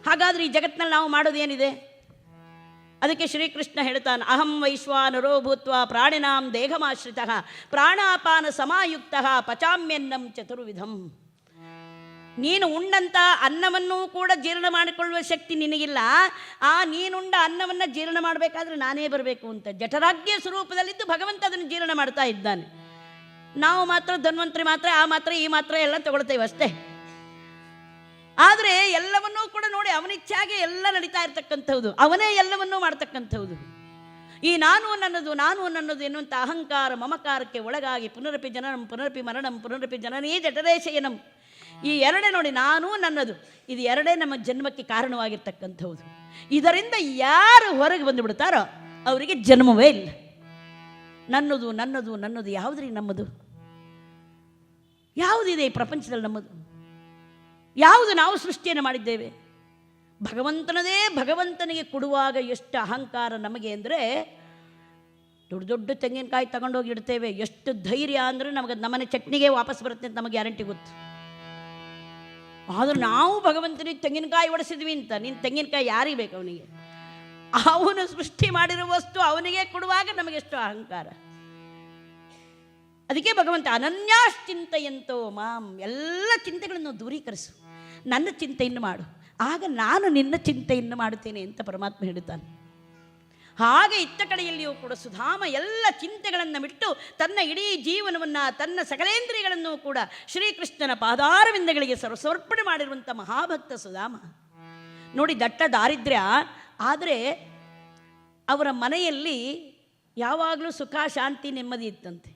ಹಾಗಾದರೆ ಈ ಜಗತ್ತಿನಲ್ಲಿ ನಾವು ಮಾಡೋದೇನಿದೆ? ಅದಕ್ಕೆ ಶ್ರೀಕೃಷ್ಣ ಹೇಳ್ತಾನೆ, ಅಹಂ ವೈಶ್ವಾನರೋ ಭೂತ್ವ ಪ್ರಾಣಿನಾಂ ದೇಹಮಾಶ್ರಿತ ಪ್ರಾಣಾಪಾನ ಸಮಾಯುಕ್ತ ಪಚಾಮ್ಯನ್ನಂ ಚತುರ್ವಿಧಂ. ನೀನು ಉಂಡಂಥ ಅನ್ನವನ್ನು ಕೂಡ ಜೀರ್ಣ ಮಾಡಿಕೊಳ್ಳುವ ಶಕ್ತಿ ನಿನಗಿಲ್ಲ. ಆ ನೀನುಂಡ ಅನ್ನವನ್ನು ಜೀರ್ಣ ಮಾಡಬೇಕಾದ್ರೆ ನಾನೇ ಬರಬೇಕು ಅಂತ ಜಠರಾಗ್ಯ ಸ್ವರೂಪದಲ್ಲಿದ್ದು ಭಗವಂತ ಅದನ್ನು ಜೀರ್ಣ ಮಾಡ್ತಾ ಇದ್ದಾನೆ. ನಾವು ಮಾತ್ರ ಧನ್ವಂತರಿ ಮಾತ್ರ, ಆ ಮಾತ್ರ, ಈ ಮಾತ್ರ ಎಲ್ಲ ತಗೊಳ್ತೇವೆ ಅಷ್ಟೇ. ಆದರೆ ಎಲ್ಲವನ್ನೂ ಕೂಡ ನೋಡಿ ಅವನಿಚ್ಛಾಗೆ ಎಲ್ಲ ನಡೀತಾ ಇರ್ತಕ್ಕಂಥದ್ದು, ಅವನೇ ಎಲ್ಲವನ್ನೂ ಮಾಡ್ತಕ್ಕಂಥದ್ದು. ಈ ನಾನು ನನ್ನದು ಎನ್ನುವಂಥ ಅಹಂಕಾರ ಮಮಕಾರಕ್ಕೆ ಒಳಗಾಗಿ ಪುನರಪಿ ಜನನಂ ಪುನರಪಿ ಮರಣಂ ಪುನರಪಿ ಜನನೀ ಜಠರೇಶಯನಂ, ಈ ಎರಡೇ ನೋಡಿ ನಾನು ನನ್ನದು, ಇದು ಎರಡೇ ನಮ್ಮ ಜನ್ಮಕ್ಕೆ ಕಾರಣವಾಗಿರ್ತಕ್ಕಂಥದ್ದು. ಇದರಿಂದ ಯಾರು ಹೊರಗೆ ಬಂದುಬಿಡ್ತಾರೋ ಅವರಿಗೆ ಜನ್ಮವೇ ಇಲ್ಲ. ನನ್ನದು ಯಾವುದ್ರಿ ನಮ್ಮದು? ಯಾವುದಿದೆ ಈ ಪ್ರಪಂಚದಲ್ಲಿ ನಮ್ಮದು? ಯಾವುದು ನಾವು ಸೃಷ್ಟಿಯನ್ನು ಮಾಡಿದ್ದೇವೆ? ಭಗವಂತನದೇ ಭಗವಂತನಿಗೆ ಕೊಡುವಾಗ ಎಷ್ಟು ಅಹಂಕಾರ ನಮಗೆ ಅಂದರೆ, ದೊಡ್ಡ ದೊಡ್ಡ ತೆಂಗಿನಕಾಯಿ ತಗೊಂಡೋಗಿ ಇಡ್ತೇವೆ. ಎಷ್ಟು ಧೈರ್ಯ ಅಂದರೆ ನಮಗೆ ನಮ್ಮನೆ ಚಟ್ನಿಗೆ ವಾಪಸ್ ಬರುತ್ತೆ ಅಂತ ನಮಗೆ ಗ್ಯಾರಂಟಿ ಗೊತ್ತು. ಆದರೂ ನಾವು ಭಗವಂತನಿಗೆ ತೆಂಗಿನಕಾಯಿ ಒಡಿಸಿದ್ವಿ ಅಂತ, ನೀನು ತೆಂಗಿನಕಾಯಿ ಯಾರಿಗೆ ಬೇಕು? ಅವನಿಗೆ, ಅವನು ಸೃಷ್ಟಿ ಮಾಡಿರೋ ವಸ್ತು ಅವನಿಗೆ ಕೊಡುವಾಗ ನಮಗೆಷ್ಟು ಅಹಂಕಾರ. ಅದಕ್ಕೆ ಭಗವಂತ ಅನನ್ಯಾಶ್ಚಿಂತೆಯಂತೋ ಮಾಂ, ಎಲ್ಲ ಚಿಂತೆಗಳನ್ನು ದೂರೀಕರಿಸು, ನನ್ನ ಚಿಂತೆಯನ್ನು ಮಾಡು, ಆಗ ನಾನು ನಿನ್ನ ಚಿಂತೆಯನ್ನು ಮಾಡುತ್ತೇನೆ ಅಂತ ಪರಮಾತ್ಮ ಹೇಳುತ್ತಾನೆ. ಹಾಗೆ ಇತ್ತ ಕಡೆಯಲ್ಲಿಯೂ ಕೂಡ ಸುಧಾಮ ಎಲ್ಲ ಚಿಂತೆಗಳನ್ನು ಬಿಟ್ಟು ತನ್ನ ಇಡೀ ಜೀವನವನ್ನು, ತನ್ನ ಸಕಲೇಂದ್ರಿಯಗಳನ್ನು ಕೂಡ ಶ್ರೀಕೃಷ್ಣನ ಪಾದಾರವಿಂದಗಳಿಗೆ ಸಮರ್ಪಣೆ ಮಾಡಿರುವಂಥ ಮಹಾಭಕ್ತ ಸುಧಾಮ. ನೋಡಿ, ದಟ್ಟ ದಾರಿದ್ರ್ಯ, ಆದರೆ ಅವರ ಮನೆಯಲ್ಲಿ ಯಾವಾಗಲೂ ಸುಖ ಶಾಂತಿ ನೆಮ್ಮದಿ ಇತ್ತಂತೆ.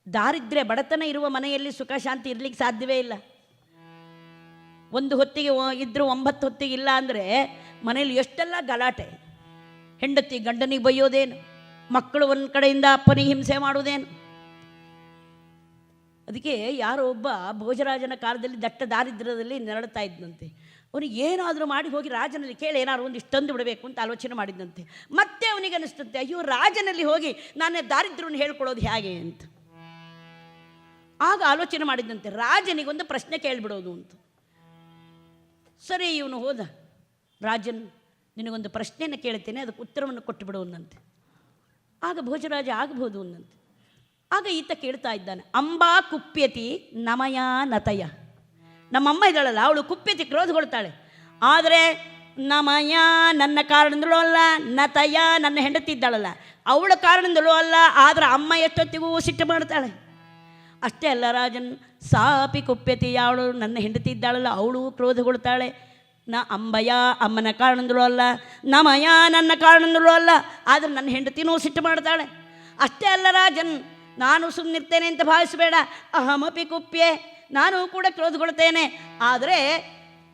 ದಾರಿದ್ರ್ಯ ಬಡತನ ಇರುವ ಮನೆಯಲ್ಲಿ ಸುಖ ಶಾಂತಿ ಇರಲಿಕ್ಕೆ ಸಾಧ್ಯವೇ ಇಲ್ಲ. ಒಂದು ಹೊತ್ತಿಗೆ ಇದ್ದರೂ 9 ಹೊತ್ತಿಗೆ ಇಲ್ಲ ಅಂದರೆ ಮನೆಯಲ್ಲಿ ಎಷ್ಟೆಲ್ಲ ಗಲಾಟೆ. ಹೆಂಡತಿ ಗಂಡನಿಗೆ ಬೈಯೋದೇನು, ಮಕ್ಕಳು ಒಂದು ಕಡೆಯಿಂದ ಅಪ್ಪನಿಗೆ ಹಿಂಸೆ ಮಾಡೋದೇನು. ಅದಕ್ಕೆ ಯಾರೋ ಒಬ್ಬ ಭೋಜರಾಜನ ಕಾಲದಲ್ಲಿ ದಟ್ಟ ದಾರಿದ್ರ್ಯದಲ್ಲಿ ನೆರಳುತ್ತಾ ಇದ್ದಂತೆ. ಅವನಿಗೆ ಏನಾದರೂ ಮಾಡಿ ಹೋಗಿ ರಾಜನಲ್ಲಿ ಕೇಳಿ ಏನಾದ್ರು ಒಂದಿಷ್ಟು ತಂದು ಬಿಡಬೇಕು ಅಂತ ಆಲೋಚನೆ ಮಾಡಿದ್ದಂತೆ. ಮತ್ತೆ ಅವನಿಗೆ ಅನಿಸ್ತಂತೆ, ಅಯ್ಯೋ ರಾಜನಲ್ಲಿ ಹೋಗಿ ನಾನು ದಾರಿದ್ರ್ಯವನ್ನು ಹೇಳ್ಕೊಡೋದು ಹೇಗೆ ಅಂತ. ಆಗ ಆಲೋಚನೆ ಮಾಡಿದ್ದಂತೆ, ರಾಜನಿಗೊಂದು ಪ್ರಶ್ನೆ ಕೇಳಿಬಿಡೋದು ಅಂತ. ಸರಿ, ಇವನು ಹೋದ. ರಾಜನ್, ನಿನಗೊಂದು ಪ್ರಶ್ನೆಯನ್ನು ಕೇಳ್ತೇನೆ, ಅದಕ್ಕೆ ಉತ್ತರವನ್ನು ಕೊಟ್ಟು ಬಿಡೋನಂತೆ. ಆಗ ಭೋಜರಾಜ ಆಗಬಹುದು ಅನ್ನಂತೆ. ಆಗ ಈತ ಕೇಳ್ತಾ ಇದ್ದಾನೆ, ಅಂಬಾ ಕುಪ್ಯತಿ ನಮಯ ನತಯ. ನಮ್ಮಮ್ಮ ಇದ್ದಾಳಲ್ಲ, ಅವಳು ಕುಪ್ಯತಿ ಕ್ರೋಧಗೊಳ್ತಾಳೆ. ಆದರೆ ನಮಯ ನನ್ನ ಕಾರಣದಲ್ಲೂ ಅಲ್ಲ, ನತಯ ನನ್ನ ಹೆಂಡತಿ ಇದ್ದಾಳಲ್ಲ ಅವಳ ಕಾರಣದಲ್ಲೂ ಅಲ್ಲ, ಆದರೆ ಅಮ್ಮ ಎಷ್ಟೊತ್ತಿಗೂ ಸಿಟ್ಟು ಮಾಡ್ತಾಳೆ. ಅಷ್ಟೇ ಅಲ್ಲ ರಾಜನ್, ಸಾಪಿ ಕುಪ್ಯತಿ, ಅವಳು ನನ್ನ ಹೆಂಡತಿ ಇದ್ದಾಳಲ್ಲ ಅವಳು ಕ್ರೋಧಗೊಳ್ತಾಳೆ. ನ ಅಂಬಯ ಅಮ್ಮನ ಕಾರಣದಲ್ಲೂ ಅಲ್ಲ, ನಮಯ ನನ್ನ ಕಾರಣದಲ್ಲೂ ಅಲ್ಲ, ಆದರೆ ನನ್ನ ಹೆಂಡತಿನೂ ಸಿಟ್ಟು ಮಾಡ್ತಾಳೆ. ಅಷ್ಟೇ ಅಲ್ಲ ರಾಜನ್, ನಾನು ಸುಮ್ಮನಿರ್ತೇನೆ ಅಂತ ಭಾವಿಸಬೇಡ. ಅಹಮಪಿ ಕುಪ್ಯೆ, ನಾನು ಕೂಡ ಕ್ರೋಧಗೊಳ್ತೇನೆ, ಆದರೆ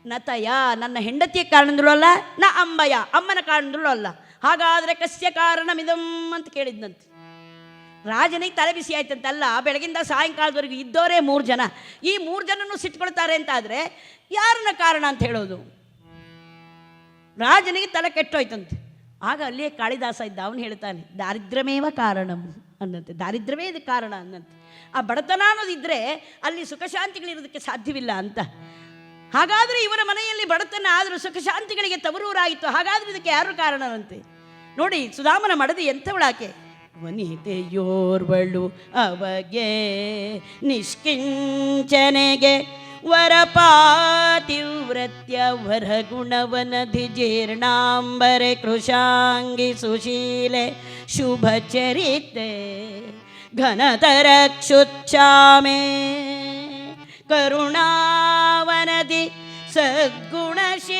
ನತಯ ನನ್ನ ಹೆಂಡತಿಯ ಕಾರಣದಲ್ಲೂ ಅಲ್ಲ, ನ ಅಂಬಯ ಅಮ್ಮನ ಕಾರಣದಲ್ಲೂ ಅಲ್ಲ. ಹಾಗಾದರೆ ಕಸ್ಯ ಕಾರಣಮಿದಂ ಅಂತ ಕೇಳಿದ್ನಂತೆ. ರಾಜನಿಗೆ ತಲೆ ಬಿಸಿ ಆಯ್ತಂತಲ್ಲ, ಬೆಳಗಿಂದ ಸಾಯಂಕಾಲದವರೆಗೂ ಇದ್ದವರೇ 3 ಜನ, ಈ 3 ಜನನೂ ಸಿಟ್ಕೊಳ್ತಾರೆ ಅಂತ ಆದರೆ ಯಾರನ್ನ ಕಾರಣ ಅಂತ ಹೇಳೋದು? ರಾಜನಿಗೆ ತಲೆ ಕೆಟ್ಟೋಯ್ತಂತೆ. ಆಗ ಅಲ್ಲಿಯೇ ಕಾಳಿದಾಸ ಇದ್ದ, ಅವನು ಹೇಳ್ತಾನೆ, ದಾರಿದ್ರ್ಯಮೇವ ಕಾರಣಂ ಅನ್ನಂತೆ, ದಾರಿದ್ರ್ಯವೇ ಇದು ಕಾರಣ ಅನ್ನಂತೆ. ಆ ಬಡತನ ಅನ್ನೋದಿದ್ದರೆ ಅಲ್ಲಿ ಸುಖ ಶಾಂತಿಗಳಿರೋದಕ್ಕೆ ಸಾಧ್ಯವಿಲ್ಲ ಅಂತ. ಹಾಗಾದರೆ ಇವರ ಮನೆಯಲ್ಲಿ ಬಡತನ ಆದರೂ ಸುಖ ಶಾಂತಿಗಳಿಗೆ ತವರೂರಾಯಿತು, ಹಾಗಾದರೆ ಇದಕ್ಕೆ ಯಾರು ಕಾರಣವಂತೆ? ನೋಡಿ, ಸುಧಾಮನ ಮಡದಿ ಎಂಥವಳಾಕೆ? ವನಿತೆಯೋರ್ವಳು ಅವಗೆ ನಿಷ್ಕಿಂಚನೆಗೆ ವರಪಾತಿವ್ರತ್ಯ ವರಗುಣವನಧಿ ಜೀರ್ಣಾಂಬರೆ ಕೃಶಾಂಗಿ ಸುಶೀಲೆ ಶುಭಚರಿತೆ ಘನತರಕ್ಷುಚ್ಛಾಮೆ ಕರುಣಾವನದಿ ಸದ್ಗುಣಶೀಲೆ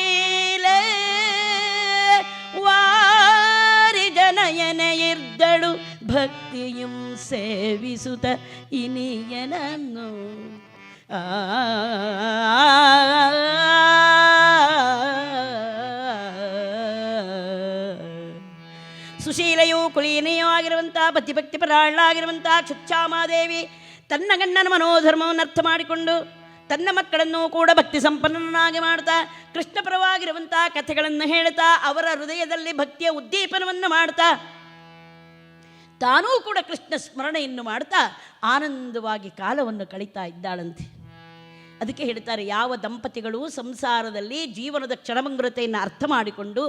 ವಾರಿ ಜನಯನೆಯಿರ್ದಳು ಭಕ್ತಿಯಂ ಸೇವಿಸುತ್ತ ಇನಿಯನನ್ನು ಸುಶೀಲೆಯೂ ಕುಲೀನೆಯೂ ಆಗಿರುವಂಥ ಪತಿಭಕ್ತಿ ಪರಾಳಾಗಿರುವಂಥ ಕ್ಷುಚ್ಛಾಮಾದೇವಿ ತನ್ನ ಗಂಡನ ಮನೋಧರ್ಮವನ್ನು ಅರ್ಥ ಮಾಡಿಕೊಂಡು ತನ್ನ ಮಕ್ಕಳನ್ನು ಕೂಡ ಭಕ್ತಿ ಸಂಪನ್ನನಾಗಿ ಮಾಡ್ತಾ ಕೃಷ್ಣ ಪರವಾಗಿರುವಂಥ ಕಥೆಗಳನ್ನು ಹೇಳ್ತಾ ಅವರ ಹೃದಯದಲ್ಲಿ ಭಕ್ತಿಯ ಉದ್ದೀಪನವನ್ನು ಮಾಡ್ತಾ ತಾನೂ ಕೂಡ ಕೃಷ್ಣ ಸ್ಮರಣೆಯನ್ನು ಮಾಡ್ತಾ ಆನಂದವಾಗಿ ಕಾಲವನ್ನು ಕಳೀತಾ ಇದ್ದಾಳಂತೆ. ಅದಕ್ಕೆ ಹೇಳ್ತಾರೆ, ಯಾವ ದಂಪತಿಗಳು ಸಂಸಾರದಲ್ಲಿ ಜೀವನದ ಕ್ಷಣಭಂಗುರತೆಯನ್ನು ಅರ್ಥ ಮಾಡಿಕೊಂಡು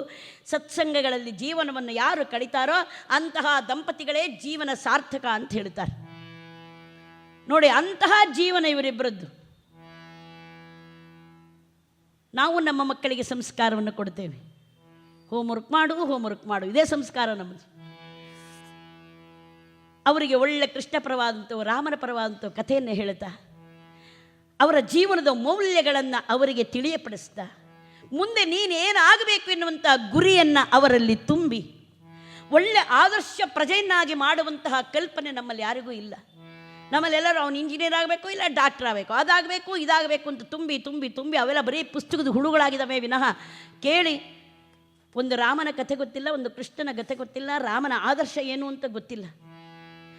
ಸತ್ಸಂಗಗಳಲ್ಲಿ ಜೀವನವನ್ನು ಯಾರು ಕಳೀತಾರೋ ಅಂತಹ ದಂಪತಿಗಳೇ ಜೀವನ ಸಾರ್ಥಕ ಅಂತ ಹೇಳ್ತಾರೆ. ನೋಡಿ, ಅಂತಹ ಜೀವನ ಇವರಿಬ್ಬರದ್ದು. ನಾವು ನಮ್ಮ ಮಕ್ಕಳಿಗೆ ಸಂಸ್ಕಾರವನ್ನು ಕೊಡ್ತೇವೆ, ಹೋಮ್ವರ್ಕ್ ಮಾಡು, ಇದೇ ಸಂಸ್ಕಾರ ನಮ್ಮದು. ಅವರಿಗೆ ಒಳ್ಳೆ ಕೃಷ್ಣ ಪರವಾದಂಥ ರಾಮನ ಪರವಾದಂಥ ಕಥೆಯನ್ನು ಹೇಳ್ತಾ ಅವರ ಜೀವನದ ಮೌಲ್ಯಗಳನ್ನು ಅವರಿಗೆ ತಿಳಿಯಪಡಿಸ್ತಾ ಮುಂದೆ ನೀನೇನಾಗಬೇಕು ಎನ್ನುವಂಥ ಗುರಿಯನ್ನು ಅವರಲ್ಲಿ ತುಂಬಿ ಒಳ್ಳೆ ಆದರ್ಶ ಪ್ರಜೆಯನ್ನಾಗಿ ಮಾಡುವಂತಹ ಕಲ್ಪನೆ ನಮ್ಮಲ್ಲಿ ಯಾರಿಗೂ ಇಲ್ಲ. ನಮ್ಮಲ್ಲೆಲ್ಲರೂ ಅವನು ಇಂಜಿನಿಯರ್ ಆಗಬೇಕು, ಇಲ್ಲ ಡಾಕ್ಟರ್ ಆಗಬೇಕು, ಅದಾಗಬೇಕು ಇದಾಗಬೇಕು ಅಂತ ತುಂಬಿ ತುಂಬಿ ತುಂಬಿ ಅವೆಲ್ಲ ಬರೀ ಪುಸ್ತಕದ ಹುಳುಗಳಾಗಿದ್ದಾವೆ ವಿನಃ ಕೇಳಿ ಒಂದು ರಾಮನ ಕಥೆ ಗೊತ್ತಿಲ್ಲ, ಒಂದು ಕೃಷ್ಣನ ಕಥೆ ಗೊತ್ತಿಲ್ಲ, ರಾಮನ ಆದರ್ಶ ಏನು ಅಂತ ಗೊತ್ತಿಲ್ಲ.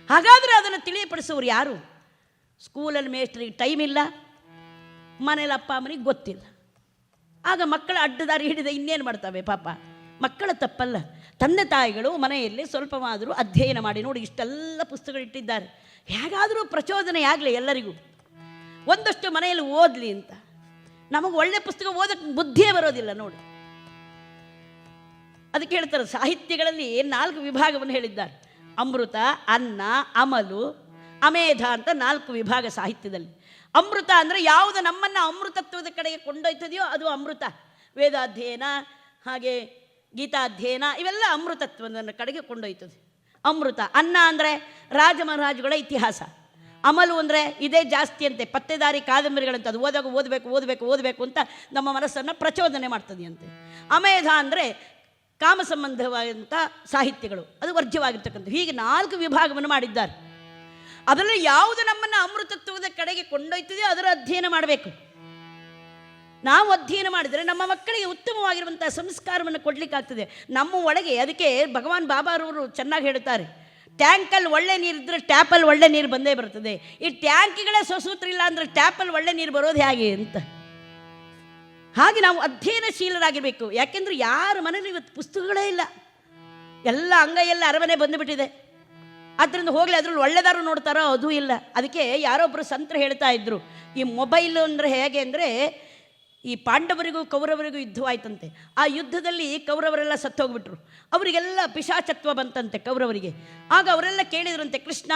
ಹಾಗಾದರೆ ಅದನ್ನು ತಿಳಿಯಪಡಿಸೋರು ಯಾರು? ಸ್ಕೂಲಲ್ಲಿ ಮೇಸ್ಟ್ರಿಗೆ ಟೈಮ್ ಇಲ್ಲ, ಮನೇಲಿ ಅಪ್ಪ ಅಮ್ಮನಿಗೆ ಗೊತ್ತಿಲ್ಲ. ಆಗ ಮಕ್ಕಳ ಅಡ್ಡದಾರಿ ಹಿಡಿದ ಇನ್ನೇನು ಮಾಡ್ತವೆ? ಪಾಪ ಮಕ್ಕಳ ತಪ್ಪಲ್ಲ. ತಂದೆ ತಾಯಿಗಳು ಮನೆಯಲ್ಲಿ ಸ್ವಲ್ಪವಾದರೂ ಅಧ್ಯಯನ ಮಾಡಿ ನೋಡಿ, ಇಷ್ಟೆಲ್ಲ ಪುಸ್ತಕಗಳಿಟ್ಟಿದ್ದಾರೆ, ಹೇಗಾದರೂ ಪ್ರಚೋದನೆ ಆಗಲಿ ಎಲ್ಲರಿಗೂ, ಒಂದಷ್ಟು ಮನೆಯಲ್ಲಿ ಓದಲಿ ಅಂತ. ನಮಗೆ ಒಳ್ಳೆ ಪುಸ್ತಕ ಓದಕ್ಕೆ ಬುದ್ಧಿಯೇ ಬರೋದಿಲ್ಲ ನೋಡಿ. ಅದಕ್ಕೆ ಹೇಳ್ತಾರೆ, ಸಾಹಿತ್ಯಗಳಲ್ಲಿ 4 ವಿಭಾಗವನ್ನು ಹೇಳಿದ್ದಾರೆ. ಅಮೃತ, ಅನ್ನ, ಅಮಲು, ಅಮೇಧ ಅಂತ 4 ವಿಭಾಗ ಸಾಹಿತ್ಯದಲ್ಲಿ. ಅಮೃತ ಅಂದರೆ ಯಾವುದು ನಮ್ಮನ್ನು ಅಮೃತತ್ವದ ಕಡೆಗೆ ಕೊಂಡೊಯ್ತದೆಯೋ ಅದು ಅಮೃತ. ವೇದಾಧ್ಯಯನ ಹಾಗೆ ಗೀತಾಧ್ಯಯನ ಇವೆಲ್ಲ ಅಮೃತತ್ವದ ಕಡೆಗೆ ಕೊಂಡೊಯ್ತದೆ ಅಮೃತ. ಅನ್ನ ಅಂದರೆ ರಾಜ ಮಹಾರಾಜುಗಳ ಇತಿಹಾಸ. ಅಮಲು ಅಂದರೆ ಇದೇ ಜಾಸ್ತಿ ಅಂತೆ, ಪತ್ತೆದಾರಿ ಕಾದಂಬರಿಗಳಂತೆ, ಅದು ಓದಬೇಕು ಅಂತ ನಮ್ಮ ಮನಸ್ಸನ್ನು ಪ್ರಚೋದನೆ ಮಾಡ್ತದೆ ಅಂತೆ. ಅಮೇಧ ಅಂದರೆ ಕಾಮ ಸಂಬಂಧವಾದಂಥ ಸಾಹಿತ್ಯಗಳು, ಅದು ವರ್ಜ್ಯವಾಗಿರ್ತಕ್ಕಂಥ. ಹೀಗೆ 4 ವಿಭಾಗವನ್ನು ಮಾಡಿದ್ದಾರೆ. ಅದರಲ್ಲಿ ಯಾವುದು ನಮ್ಮನ್ನು ಅಮೃತತ್ವದ ಕಡೆಗೆ ಕೊಂಡೊಯ್ತದೆಯೋ ಅದರ ಅಧ್ಯಯನ ಮಾಡಬೇಕು. ನಾವು ಅಧ್ಯಯನ ಮಾಡಿದರೆ ನಮ್ಮ ಮಕ್ಕಳಿಗೆ ಉತ್ತಮವಾಗಿರುವಂಥ ಸಂಸ್ಕಾರವನ್ನು ಕೊಡಲಿಕ್ಕಾಗ್ತದೆ ನಮ್ಮ ಒಳಗೆ. ಅದಕ್ಕೆ ಭಗವಾನ್ ಬಾಬಾರವರು ಚೆನ್ನಾಗಿ ಹೇಳ್ತಾರೆ, ಟ್ಯಾಂಕಲ್ಲಿ ಒಳ್ಳೆ ನೀರಿದ್ದರೆ ಟ್ಯಾಪಲ್ಲಿ ಒಳ್ಳೆ ನೀರು ಬಂದೇ ಬರ್ತದೆ. ಈ ಟ್ಯಾಂಕಿಗಳೇ ಸೊಸೂತ್ರ ಇಲ್ಲ ಅಂದರೆ ಟ್ಯಾಪಲ್ಲಿ ಒಳ್ಳೆ ನೀರು ಬರೋದು ಹೇಗೆ ಅಂತ. ಹಾಗೆ ನಾವು ಅಧ್ಯಯನಶೀಲರಾಗಿರಬೇಕು. ಯಾಕೆಂದರೆ ಯಾರ ಮನೇಲಿ ಇವತ್ತು ಪುಸ್ತಕಗಳೇ ಇಲ್ಲ, ಎಲ್ಲ ಅಂಗೈಯೆಲ್ಲ ಅರಮನೆ ಬಂದುಬಿಟ್ಟಿದೆ. ಆದ್ದರಿಂದ ಹೋಗಲಿ ಅದರಲ್ಲಿ ಒಳ್ಳೆದಾರು ನೋಡ್ತಾರೋ ಅದೂ ಇಲ್ಲ. ಅದಕ್ಕೆ ಯಾರೊಬ್ಬರು ಸಂತರು ಹೇಳ್ತಾ ಇದ್ರು, ಈ ಮೊಬೈಲ್ ಅಂದರೆ ಹೇಗೆ ಅಂದರೆ, ಈ ಪಾಂಡವರಿಗೂ ಕೌರವರಿಗೂ ಯುದ್ಧವಾಯ್ತಂತೆ. ಆ ಯುದ್ಧದಲ್ಲಿ ಕೌರವರೆಲ್ಲ ಸತ್ತೋಗ್ಬಿಟ್ರು, ಅವರಿಗೆಲ್ಲ ಪಿಶಾಚತ್ವ ಬಂತಂತೆ ಕೌರವರಿಗೆ. ಆಗ ಅವರೆಲ್ಲ ಕೇಳಿದ್ರಂತೆ, ಕೃಷ್ಣ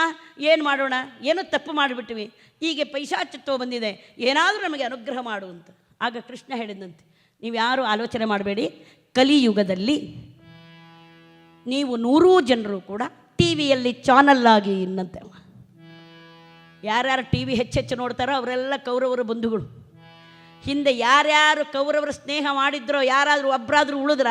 ಏನು ಮಾಡೋಣ, ಏನೋ ತಪ್ಪು ಮಾಡಿಬಿಟ್ವಿ, ಈಗ ಪಿಶಾಚತ್ವ ಬಂದಿದೆ, ಏನಾದರೂ ನಮಗೆ ಅನುಗ್ರಹ ಮಾಡು ಅಂತ. ಆಗ ಕೃಷ್ಣ ಹೇಳಿದಂತೆ, ನೀವು ಯಾರು ಆಲೋಚನೆ ಮಾಡಬೇಡಿ, ಕಲಿಯುಗದಲ್ಲಿ ನೀವು 100 ಜನರು ಕೂಡ ಟಿ ವಿಯಲ್ಲಿ ಚಾನಲ್ ಆಗಿ ಇನ್ನಂತೆ. ಯಾರ್ಯಾರು ಟಿ ವಿ ಹೆಚ್ಚೆಚ್ಚು ನೋಡ್ತಾರೋ ಅವರೆಲ್ಲ ಕೌರವರ ಬಂಧುಗಳು. ಹಿಂದೆ ಯಾರ್ಯಾರು ಕೌರವರ ಸ್ನೇಹ ಮಾಡಿದ್ರೋ ಯಾರಾದರೂ ಒಬ್ಬರಾದರೂ ಉಳಿದ್ರ?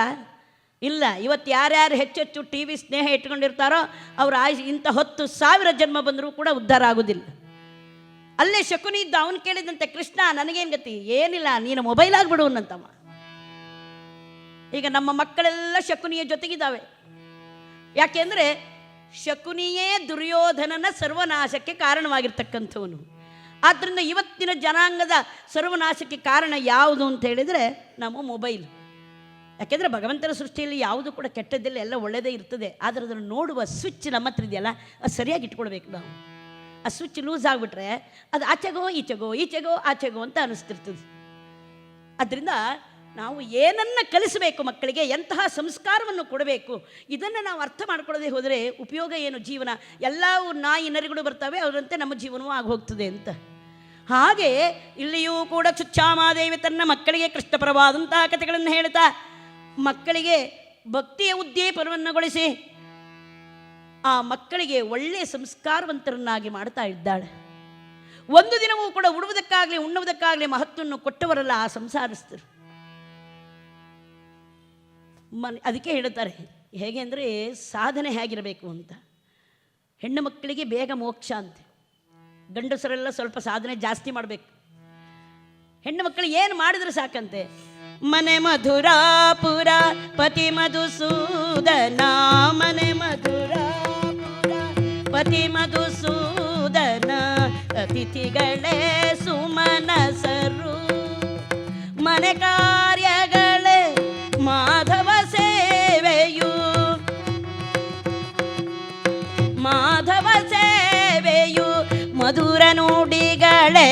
ಇಲ್ಲ. ಇವತ್ತು ಯಾರ್ಯಾರು ಹೆಚ್ಚೆಚ್ಚು ಟಿ ವಿ ಸ್ನೇಹ ಇಟ್ಕೊಂಡಿರ್ತಾರೋ ಅವ್ರ ಇಂಥ 10,000 ಜನ್ಮ ಬಂದರೂ ಕೂಡ ಉದ್ಧಾರ ಆಗೋದಿಲ್ಲ. ಅಲ್ಲೇ ಶಕುನಿ ಇದ್ದ, ಅವನು ಕೇಳಿದಂತೆ, ಕೃಷ್ಣ ನನಗೇನು ಗತಿ? ಏನಿಲ್ಲ, ನೀನು ಮೊಬೈಲ್ ಆಗಿಬಿಡು ಅನ್ನಂತಮ್ಮ. ಈಗ ನಮ್ಮ ಮಕ್ಕಳೆಲ್ಲ ಶಕುನಿಯ ಜೊತೆಗಿದ್ದಾವೆ. ಯಾಕೆಂದರೆ ಶಕುನಿಯೇ ದುರ್ಯೋಧನನ ಸರ್ವನಾಶಕ್ಕೆ ಕಾರಣವಾಗಿರ್ತಕ್ಕಂಥವನು. ಆದ್ದರಿಂದ ಇವತ್ತಿನ ಜನಾಂಗದ ಸರ್ವನಾಶಕ್ಕೆ ಕಾರಣ ಯಾವುದು ಅಂತ ಹೇಳಿದರೆ ನಮ್ಮ ಮೊಬೈಲ್. ಯಾಕೆಂದರೆ ಭಗವಂತನ ಸೃಷ್ಟಿಯಲ್ಲಿ ಯಾವುದು ಕೂಡ ಕೆಟ್ಟದ್ದಿಲ್ಲ, ಎಲ್ಲ ಒಳ್ಳೆಯದೇ ಇರ್ತದೆ. ಆದರೆ ಅದನ್ನು ನೋಡುವ ಸ್ವಿಚ್ ನಮ್ಮ ಹತ್ರ ಇದೆಯಲ್ಲ, ಅದು ಸರಿಯಾಗಿ ಇಟ್ಕೊಳ್ಬೇಕು ನಾವು. ಆ ಸ್ವಿಚ್ ಲೂಸ್ ಆಗಿಬಿಟ್ರೆ ಅದು ಈಚೆಗೋ ಆಚೆಗೋ ಅಂತ ಅನಿಸ್ತಿರ್ತದೆ. ಅದರಿಂದ ನಾವು ಏನನ್ನು ಕಲಿಸಬೇಕು ಮಕ್ಕಳಿಗೆ, ಎಂತಹ ಸಂಸ್ಕಾರವನ್ನು ಕೊಡಬೇಕು, ಇದನ್ನು ನಾವು ಅರ್ಥ ಮಾಡ್ಕೊಳ್ಳೋದೇ ಹೋದರೆ ಉಪಯೋಗ ಏನು? ಜೀವನ ಎಲ್ಲವೂ ನಾಯಿ ನರಿಗಳು ಬರ್ತವೆ, ಅವರಂತೆ ನಮ್ಮ ಜೀವನವೂ ಆಗೋಗ್ತದೆ ಅಂತ. ಹಾಗೆ ಇಲ್ಲಿಯೂ ಕೂಡ ಕ್ಷುಚ್ಛಾಮಾದೇವಿ ತನ್ನ ಮಕ್ಕಳಿಗೆ ಕೃಷ್ಣಪರವಾದಂತಹ ಕಥೆಗಳನ್ನು ಹೇಳ್ತಾ ಮಕ್ಕಳಿಗೆ ಭಕ್ತಿಯ ಉದ್ದೀಪನವನ್ನುಗೊಳಿಸಿ ಆ ಮಕ್ಕಳಿಗೆ ಒಳ್ಳೆಯ ಸಂಸ್ಕಾರವಂತರನ್ನಾಗಿ ಮಾಡ್ತಾ ಇದ್ದಾಳೆ. ಒಂದು ದಿನವೂ ಕೂಡ ಉಡುವುದಕ್ಕಾಗಲಿ ಉಣ್ಣುವುದಕ್ಕಾಗಲಿ ಮಹತ್ವವನ್ನು ಕೊಟ್ಟವರಲ್ಲ ಆ ಸಂಸಾರಸ್ಥರು. ಅದಕ್ಕೆ ಹೇಳ್ತಾರೆ, ಹೇಗೆ ಅಂದರೆ ಸಾಧನೆ ಹೇಗಿರಬೇಕು ಅಂತ. ಹೆಣ್ಣು ಮಕ್ಕಳಿಗೆ ಬೇಗ ಮೋಕ್ಷ ಅಂತೆ, ಗಂಡಸರೆಲ್ಲ ಸ್ವಲ್ಪ ಸಾಧನೆ ಜಾಸ್ತಿ ಮಾಡಬೇಕು. ಹೆಣ್ಣು ಮಕ್ಕಳು ಏನು ಮಾಡಿದ್ರೆ ಸಾಕಂತೆ. ಮನೆ ಮಧುರಾಪುರ ಪತಿ ಮಧುಸೂದನ, ಮನೆ ಮಧುರಾಪುರ ಪತಿ ಮಧುಸೂದನ, ಅತಿಥಿಗಳೇ ಸುಮನಸರು, ಮನೆ ಕಾರ್ಯಗಳೇ ಮಾಧವ ಸೇವೆಯು, ಮಾಧವ ಸೇವೆಯು, ಮಧುರ ನುಡಿಗಳೇ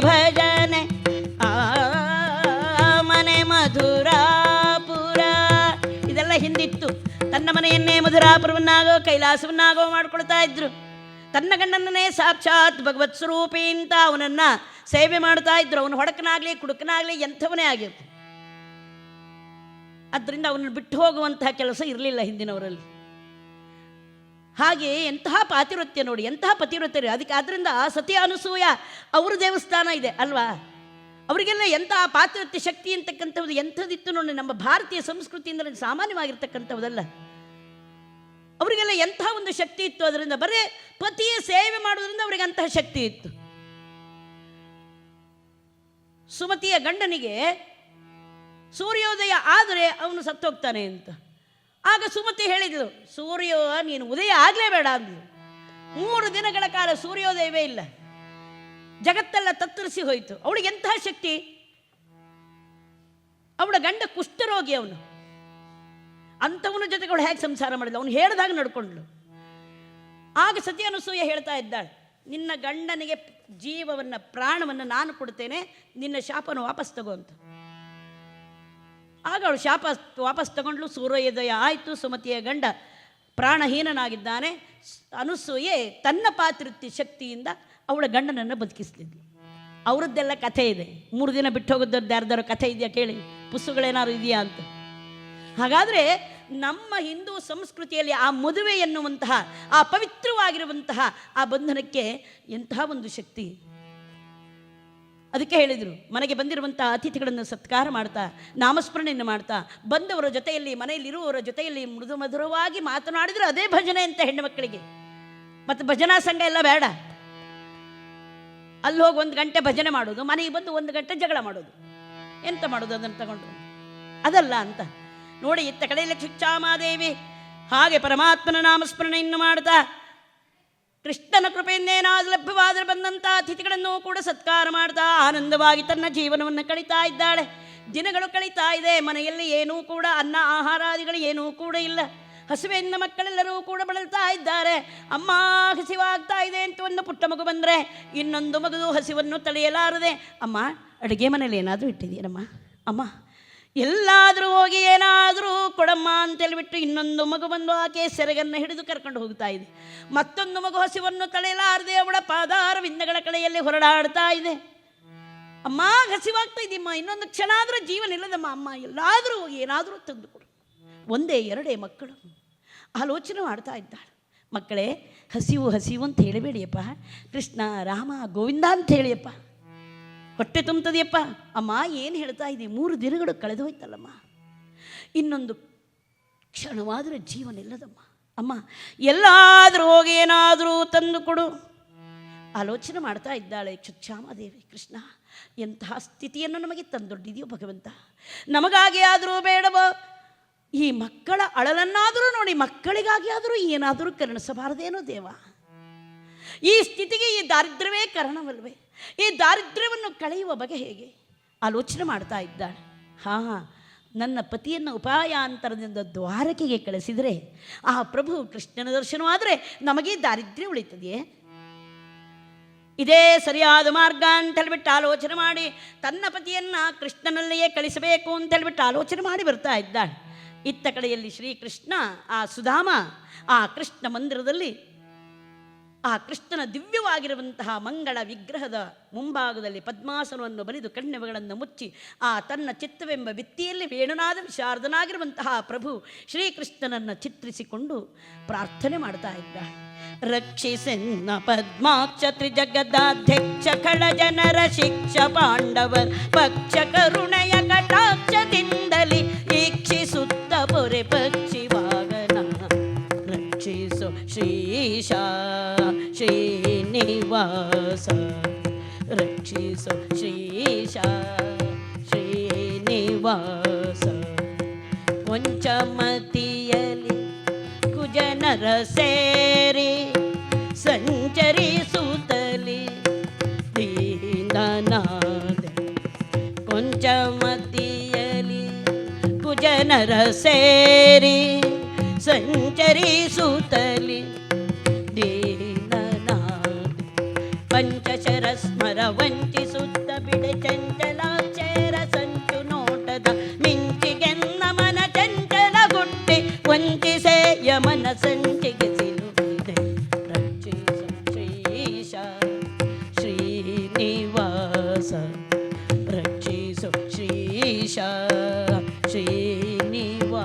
ಭಜನೆ, ಮನೆ ಮಧುರಾಪುರ. ಇದೆಲ್ಲ ಹಿಂದಿತ್ತು. ತನ್ನ ಮನೆಯನ್ನೇ ಮಧುರಾಪುರವನ್ನಾಗೋ ಕೈಲಾಸವನ್ನಾಗೋ ಮಾಡ್ಕೊಳ್ತಾ ಇದ್ರು. ತನ್ನ ಗಂಡನನ್ನೇ ಸಾಕ್ಷಾತ್ ಭಗವತ್ ಸ್ವರೂಪಿ ಅಂತ ಅವನನ್ನು ಸೇವೆ ಮಾಡ್ತಾ ಇದ್ರು. ಅವನು ಹೊಡಕನಾಗಲಿ ಕುಡುಕನಾಗಲಿ ಎಂಥವನೇ ಆಗಿರ್ತು. ಆದ್ದರಿಂದ ಅವನನ್ನು ಬಿಟ್ಟು ಹೋಗುವಂತಹ ಕೆಲಸ ಇರಲಿಲ್ಲ ಹಿಂದಿನವರಲ್ಲಿ. ಹಾಗೆ ಎಂತಹ ಪಾತಿವ್ರತ್ಯ ನೋಡಿ, ಎಂತಹ ಪತಿವ್ರತ್ಯರು. ಅದಕ್ಕೆ ಆದ್ದರಿಂದ ಸತಿ ಅನಸೂಯ ಅವ್ರ ದೇವಸ್ಥಾನ ಇದೆ ಅಲ್ವಾ. ಅವರಿಗೆಲ್ಲ ಎಂತಹ ಪಾತಿವ್ರತ್ಯ ಶಕ್ತಿ ಅಂತಕ್ಕಂಥದ್ದು ಎಂಥದಿತ್ತು ನೋಡಿ. ನಮ್ಮ ಭಾರತೀಯ ಸಂಸ್ಕೃತಿಯಿಂದ ಸಾಮಾನ್ಯವಾಗಿರ್ತಕ್ಕಂಥದ್ದಲ್ಲ. ಅವರಿಗೆಲ್ಲ ಎಂಥ ಒಂದು ಶಕ್ತಿ ಇತ್ತು. ಅದರಿಂದ ಬರೀ ಪತಿಯ ಸೇವೆ ಮಾಡೋದ್ರಿಂದ ಅವರಿಗೆ ಅಂತಹ ಶಕ್ತಿ ಇತ್ತು. ಸುಮತಿಯ ಗಂಡನಿಗೆ ಸೂರ್ಯೋದಯ ಆದರೆ ಅವನು ಸತ್ತೋಗ್ತಾನೆ ಅಂತ. ಆಗ ಸುಮತಿ ಹೇಳಿದ್ಳು, ಸೂರ್ಯ ನೀನು ಉದಯ ಆಗಲೇಬೇಡ ಅಂದ್ಲು. 3 ದಿನಗಳ ಕಾಲ ಸೂರ್ಯೋದಯವೇ ಇಲ್ಲ. ಜಗತ್ತೆಲ್ಲ ತತ್ತರಿಸಿ ಹೋಯಿತು. ಅವಳಿಗೆ ಎಂತಹ ಶಕ್ತಿ. ಅವಳ ಗಂಡ ಕುಷ್ಠರೋಗಿ, ಅವನು ಅಂಥವನ ಜೊತೆಗೆ ಅವಳು ಹೇಗೆ ಸಂಸಾರ ಮಾಡಿದ್ಲು. ಅವನು ಹೇಳಿದಾಗ ನಡ್ಕೊಂಡ್ಳು. ಆಗ ಸತಿ ಅನಸೂಯ ಹೇಳ್ತಾ ಇದ್ದಾಳೆ, ನಿನ್ನ ಗಂಡನಿಗೆ ಜೀವವನ್ನು ಪ್ರಾಣವನ್ನು ನಾನು ಕೊಡ್ತೇನೆ, ನಿನ್ನ ಶಾಪನ ವಾಪಸ್ ತಗೋ ಅಂತ. ಆಗ ಅವಳು ಶಾಪ ವಾಪಸ್ ತಗೊಂಡ್ಲು. ಸೂರ್ಯೋದಯ ಆಯಿತು. ಸುಮತಿಯ ಗಂಡ ಪ್ರಾಣಹೀನನಾಗಿದ್ದಾನೆ. ಅನಸೂಯೆ ತನ್ನ ಪಾತಿವ್ರತ್ಯ ಶಕ್ತಿಯಿಂದ ಅವಳ ಗಂಡನನ್ನು ಬದುಕಿಸ್ತಿದ್ಲು. ಅವರದ್ದೆಲ್ಲ ಕಥೆ ಇದೆ. 3 ದಿನ ಬಿಟ್ಟು ಹೋಗೋದವ್ರದ್ದು ಯಾರ್ದಾರೋ ಕಥೆ ಇದೆಯಾ ಕೇಳಿ, ಪುಸ್ತಕಗಳೇನಾದ್ರು ಇದೆಯಾ ಅಂತ. ಹಾಗಾದರೆ ನಮ್ಮ ಹಿಂದೂ ಸಂಸ್ಕೃತಿಯಲ್ಲಿ ಆ ಮದುವೆ ಎನ್ನುವಂತಹ ಆ ಪವಿತ್ರವಾಗಿರುವಂತಹ ಆ ಬಂಧನಕ್ಕೆ ಎಂತಹ ಒಂದು ಶಕ್ತಿ. ಅದಕ್ಕೆ ಹೇಳಿದರು, ಮನೆಗೆ ಬಂದಿರುವಂಥ ಅತಿಥಿಗಳನ್ನು ಸತ್ಕಾರ ಮಾಡ್ತಾ, ನಾಮಸ್ಮರಣೆಯನ್ನು ಮಾಡ್ತಾ, ಬಂದವರ ಜೊತೆಯಲ್ಲಿ ಮನೆಯಲ್ಲಿರುವವರ ಜೊತೆಯಲ್ಲಿ ಮೃದು ಮಧುರವಾಗಿ ಮಾತನಾಡಿದರೆ ಅದೇ ಭಜನೆ ಅಂತ ಹೆಣ್ಣು ಮಕ್ಕಳಿಗೆ. ಮತ್ತು ಭಜನಾ ಸಂಘ ಎಲ್ಲ ಬೇಡ. ಅಲ್ಲಿ ಹೋಗಿ 1 ಗಂಟೆ ಭಜನೆ ಮಾಡೋದು, ಮನೆಗೆ ಬಂದು 1 ಗಂಟೆ ಜಗಳ ಮಾಡೋದು. ಎಂತ ಮಾಡೋದು ಅದನ್ನು ತಗೊಂಡು? ಅದಲ್ಲ ಅಂತ ನೋಡಿ. ಇತ್ತ ಕಡೆಯಲ್ಲಿ ಕ್ಷುಚ್ಚಾಮಾದೇವಿ ಹಾಗೆ ಪರಮಾತ್ಮನ ನಾಮಸ್ಮರಣೆಯನ್ನು ಮಾಡ್ತಾ, ಕೃಷ್ಣನ ಕೃಪೆಯಿಂದೇನಾದರೂ ಲಭ್ಯವಾದರೆ ಬಂದಂಥ ಅತಿಥಿಗಳನ್ನು ಕೂಡ ಸತ್ಕಾರ ಮಾಡ್ತಾ ಆನಂದವಾಗಿ ತನ್ನ ಜೀವನವನ್ನು ಕಳೀತಾ ಇದ್ದಾಳೆ. ದಿನಗಳು ಕಳೀತಾ ಇದೆ. ಮನೆಯಲ್ಲಿ ಏನೂ ಕೂಡ ಅನ್ನ ಆಹಾರಾದಿಗಳು ಏನೂ ಕೂಡ ಇಲ್ಲ. ಹಸಿವೆಯಿಂದ ಮಕ್ಕಳೆಲ್ಲರೂ ಕೂಡ ಬಳಲ್ತಾ ಇದ್ದಾರೆ. ಅಮ್ಮ ಹಸಿವಾಗ್ತಾ ಇದೆ ಅಂತ ಒಂದು ಪುಟ್ಟ ಮಗು ಬಂದರೆ ಇನ್ನೊಂದು ಮಗು ಹಸಿವನ್ನು ತಡೆಯಲಾರದೆ, ಅಮ್ಮ ಅಡುಗೆ ಮನೇಲಿ ಏನಾದರೂ ಇಟ್ಟಿದ್ದೀರಮ್ಮ, ಅಮ್ಮ ಎಲ್ಲಾದರೂ ಹೋಗಿ ಏನಾದರೂ ಕೊಡಮ್ಮ ಅಂತೇಳಿಬಿಟ್ಟು ಇನ್ನೊಂದು ಮಗು ಬಂದು ಆಕೆ ಸೆರಗನ್ನು ಹಿಡಿದು ಕರ್ಕೊಂಡು ಹೋಗ್ತಾ ಇದೆ. ಮತ್ತೊಂದು ಮಗು ಹಸಿವನ್ನು ತಡೆಯಲಾರದೆ ಅವಳ ಪಾದಾರ ವಿಂದಗಳ ಕಡೆಯಲ್ಲಿ ಹೊರಡಾಡ್ತಾ ಇದೆ. ಅಮ್ಮ ಹಸಿವಾಗ್ತಾ ಇದೆಯಮ್ಮ, ಇನ್ನೊಂದು ಕ್ಷಣ ಆದರೂ ಜೀವನ ಇಲ್ಲದಮ್ಮ, ಅಮ್ಮ ಎಲ್ಲಾದರೂ ಹೋಗಿ ಏನಾದರೂ ತಂದು ಕೊಡು. 1-2 ಮಕ್ಕಳು ಆಲೋಚನೆ ಮಾಡ್ತಾ ಇದ್ದಾಳೆ. ಮಕ್ಕಳೇ, ಹಸಿವು ಹಸಿವು ಅಂತ ಹೇಳಬೇಡಿಯಪ್ಪ, ಕೃಷ್ಣ ರಾಮ ಗೋವಿಂದ ಅಂತ ಹೇಳಿಯಪ್ಪ, ಹೊಟ್ಟೆ ತುಂಬುತ್ತದೆಯಪ್ಪ. ಅಮ್ಮ ಏನು ಹೇಳ್ತಾ ಇದ್ದೀವಿ, 3 ದಿನಗಳು ಕಳೆದು ಹೋಯ್ತಲ್ಲಮ್ಮ, ಇನ್ನೊಂದು ಕ್ಷಣವಾದರೆ ಜೀವನ ಇಲ್ಲದಮ್ಮ, ಅಮ್ಮ ಎಲ್ಲಾದರೂ ಹೋಗಿ ಏನಾದರೂ ತಂದು ಕೊಡು. ಆಲೋಚನೆ ಮಾಡ್ತಾ ಇದ್ದಾಳೆ ಕ್ಷುಚ್ಛಾಮಾದೇವಿ. ಕೃಷ್ಣ, ಎಂತಹ ಸ್ಥಿತಿಯನ್ನು ನಮಗೆ ತಂದೊಡ್ಡಿದೆಯೋ ಭಗವಂತ, ನಮಗಾಗಿ ಆದರೂ ಬೇಡವೋ, ಈ ಮಕ್ಕಳ ಅಳಲನ್ನಾದರೂ ನೋಡಿ, ಮಕ್ಕಳಿಗಾಗಿ ಆದರೂ ಏನಾದರೂ ಕರುಣಿಸಬಾರದೇನೋ ದೇವ. ಈ ಸ್ಥಿತಿಗೆ ಈ ದಾರಿದ್ರ್ಯವೇ ಕಾರಣವಲ್ವೇ? ಈ ದಾರಿದ್ರ್ಯವನ್ನು ಕಳೆಯುವ ಬಗೆ ಹೇಗೆ? ಆಲೋಚನೆ ಮಾಡ್ತಾ ಇದ್ದಾಳೆ. ನನ್ನ ಪತಿಯನ್ನು ಉಪಾಯಾಂತರದಿಂದ ದ್ವಾರಕೆಗೆ ಕಳಿಸಿದರೆ ಆ ಪ್ರಭು ಕೃಷ್ಣನ ದರ್ಶನವಾದರೆ ನಮಗೆ ದಾರಿದ್ರ್ಯ ಉಳಿತದೆಯೇ? ಇದೇ ಸರಿಯಾದ ಮಾರ್ಗ ಅಂತ ಹೇಳಿಬಿಟ್ಟು ಆಲೋಚನೆ ಮಾಡಿ ತನ್ನ ಪತಿಯನ್ನು ಕೃಷ್ಣನಲ್ಲಿಯೇ ಕಳಿಸಬೇಕು ಅಂತ ಹೇಳಿಬಿಟ್ಟು ಆಲೋಚನೆ ಮಾಡಿ ಬರ್ತಾ ಇದ್ದಾಳೆ. ಇತ್ತ ಕಡೆಯಲ್ಲಿ ಶ್ರೀಕೃಷ್ಣ, ಆ ಸುಧಾಮ ಆ ಕೃಷ್ಣ ಮಂದಿರದಲ್ಲಿ ಆ ಕೃಷ್ಣನ ದಿವ್ಯವಾಗಿರುವಂತಹ ಮಂಗಳ ವಿಗ್ರಹದ ಮುಂಭಾಗದಲ್ಲಿ ಪದ್ಮಾಸನವನ್ನು ಬಲಿದು ಕಣ್ಣೆಗಳನ್ನು ಮುಚ್ಚಿ ಆ ತನ್ನ ಚಿತ್ತವೆಂಬ ಭಿತ್ತಿಯಲ್ಲಿ ವೇಣುನಾದ ವಿಶಾರದನಾಗಿರುವಂತಹ ಪ್ರಭು ಶ್ರೀಕೃಷ್ಣನನ್ನು ಚಿತ್ರಿಸಿಕೊಂಡು ಪ್ರಾರ್ಥನೆ ಮಾಡ್ತಾ ಇದ್ದಾಳೆ. ರಕ್ಷಿಸೆನ್ನ ಪದ್ಮಾಕ್ಷ ತ್ರಿಜಗದಾಧ್ಯಕ್ಷ ಖಳ ಜನರ ಶಿಕ್ಷ ಪಾಂಡವರ್ ಪಕ್ಷ ಕರುಣೆಯ ಕಟಾಕ್ಷದಿಂದಲಿ ಈಕ್ಷಿಸುತ್ತ ಪೊರೆ ಪಕ್ಷಿವಾಗನ ರಕ್ಷಿಸು ಶ್ರೀಶ ಶ್ರೀನಿವಾಸ ರಕ್ಷ ರಕ್ಷಿಸು ಶ್ರೀಶ ಶ್ರೀನಿವಾಸ. ಕೊಂಚಮತಿಯಲಿ ಕುಜನರ ಸೇರಿ ಸಂಚರಿಸುತ್ತಲಿ ದೀನನಾದೆ. ಕೊಂಚಮತಿಯಲಿ ಕುಜನರ ಸೇರಿ ಸಂಚರಿಸುತ್ತಲಿ ದೀನನಾದೆ. ಪಂಚಶರ ಸ್ಮರ ವಂಚಿಸುತ್ತ ಬಿಡೆ ಚಂಚಲಾಕ್ಷರ ಸಂಚು ನೋಟದ ಮಿಂಚಿಗೆನ್ನ ಮನ ಚಂಚಲಗುಟ್ಟಿ ವಂಚಿಸೆ ಯಮನ ಸಂಚಿಗೆ ಸಿಲುಕಿದೆ. ರಕ್ಷಿಸು ಶ್ರೀಶ ಶ್ರೀನಿವಾಸ ರಕ್ಷಿಸು ಶ್ರೀಶ ಶ್ರೀನಿವಾಸ.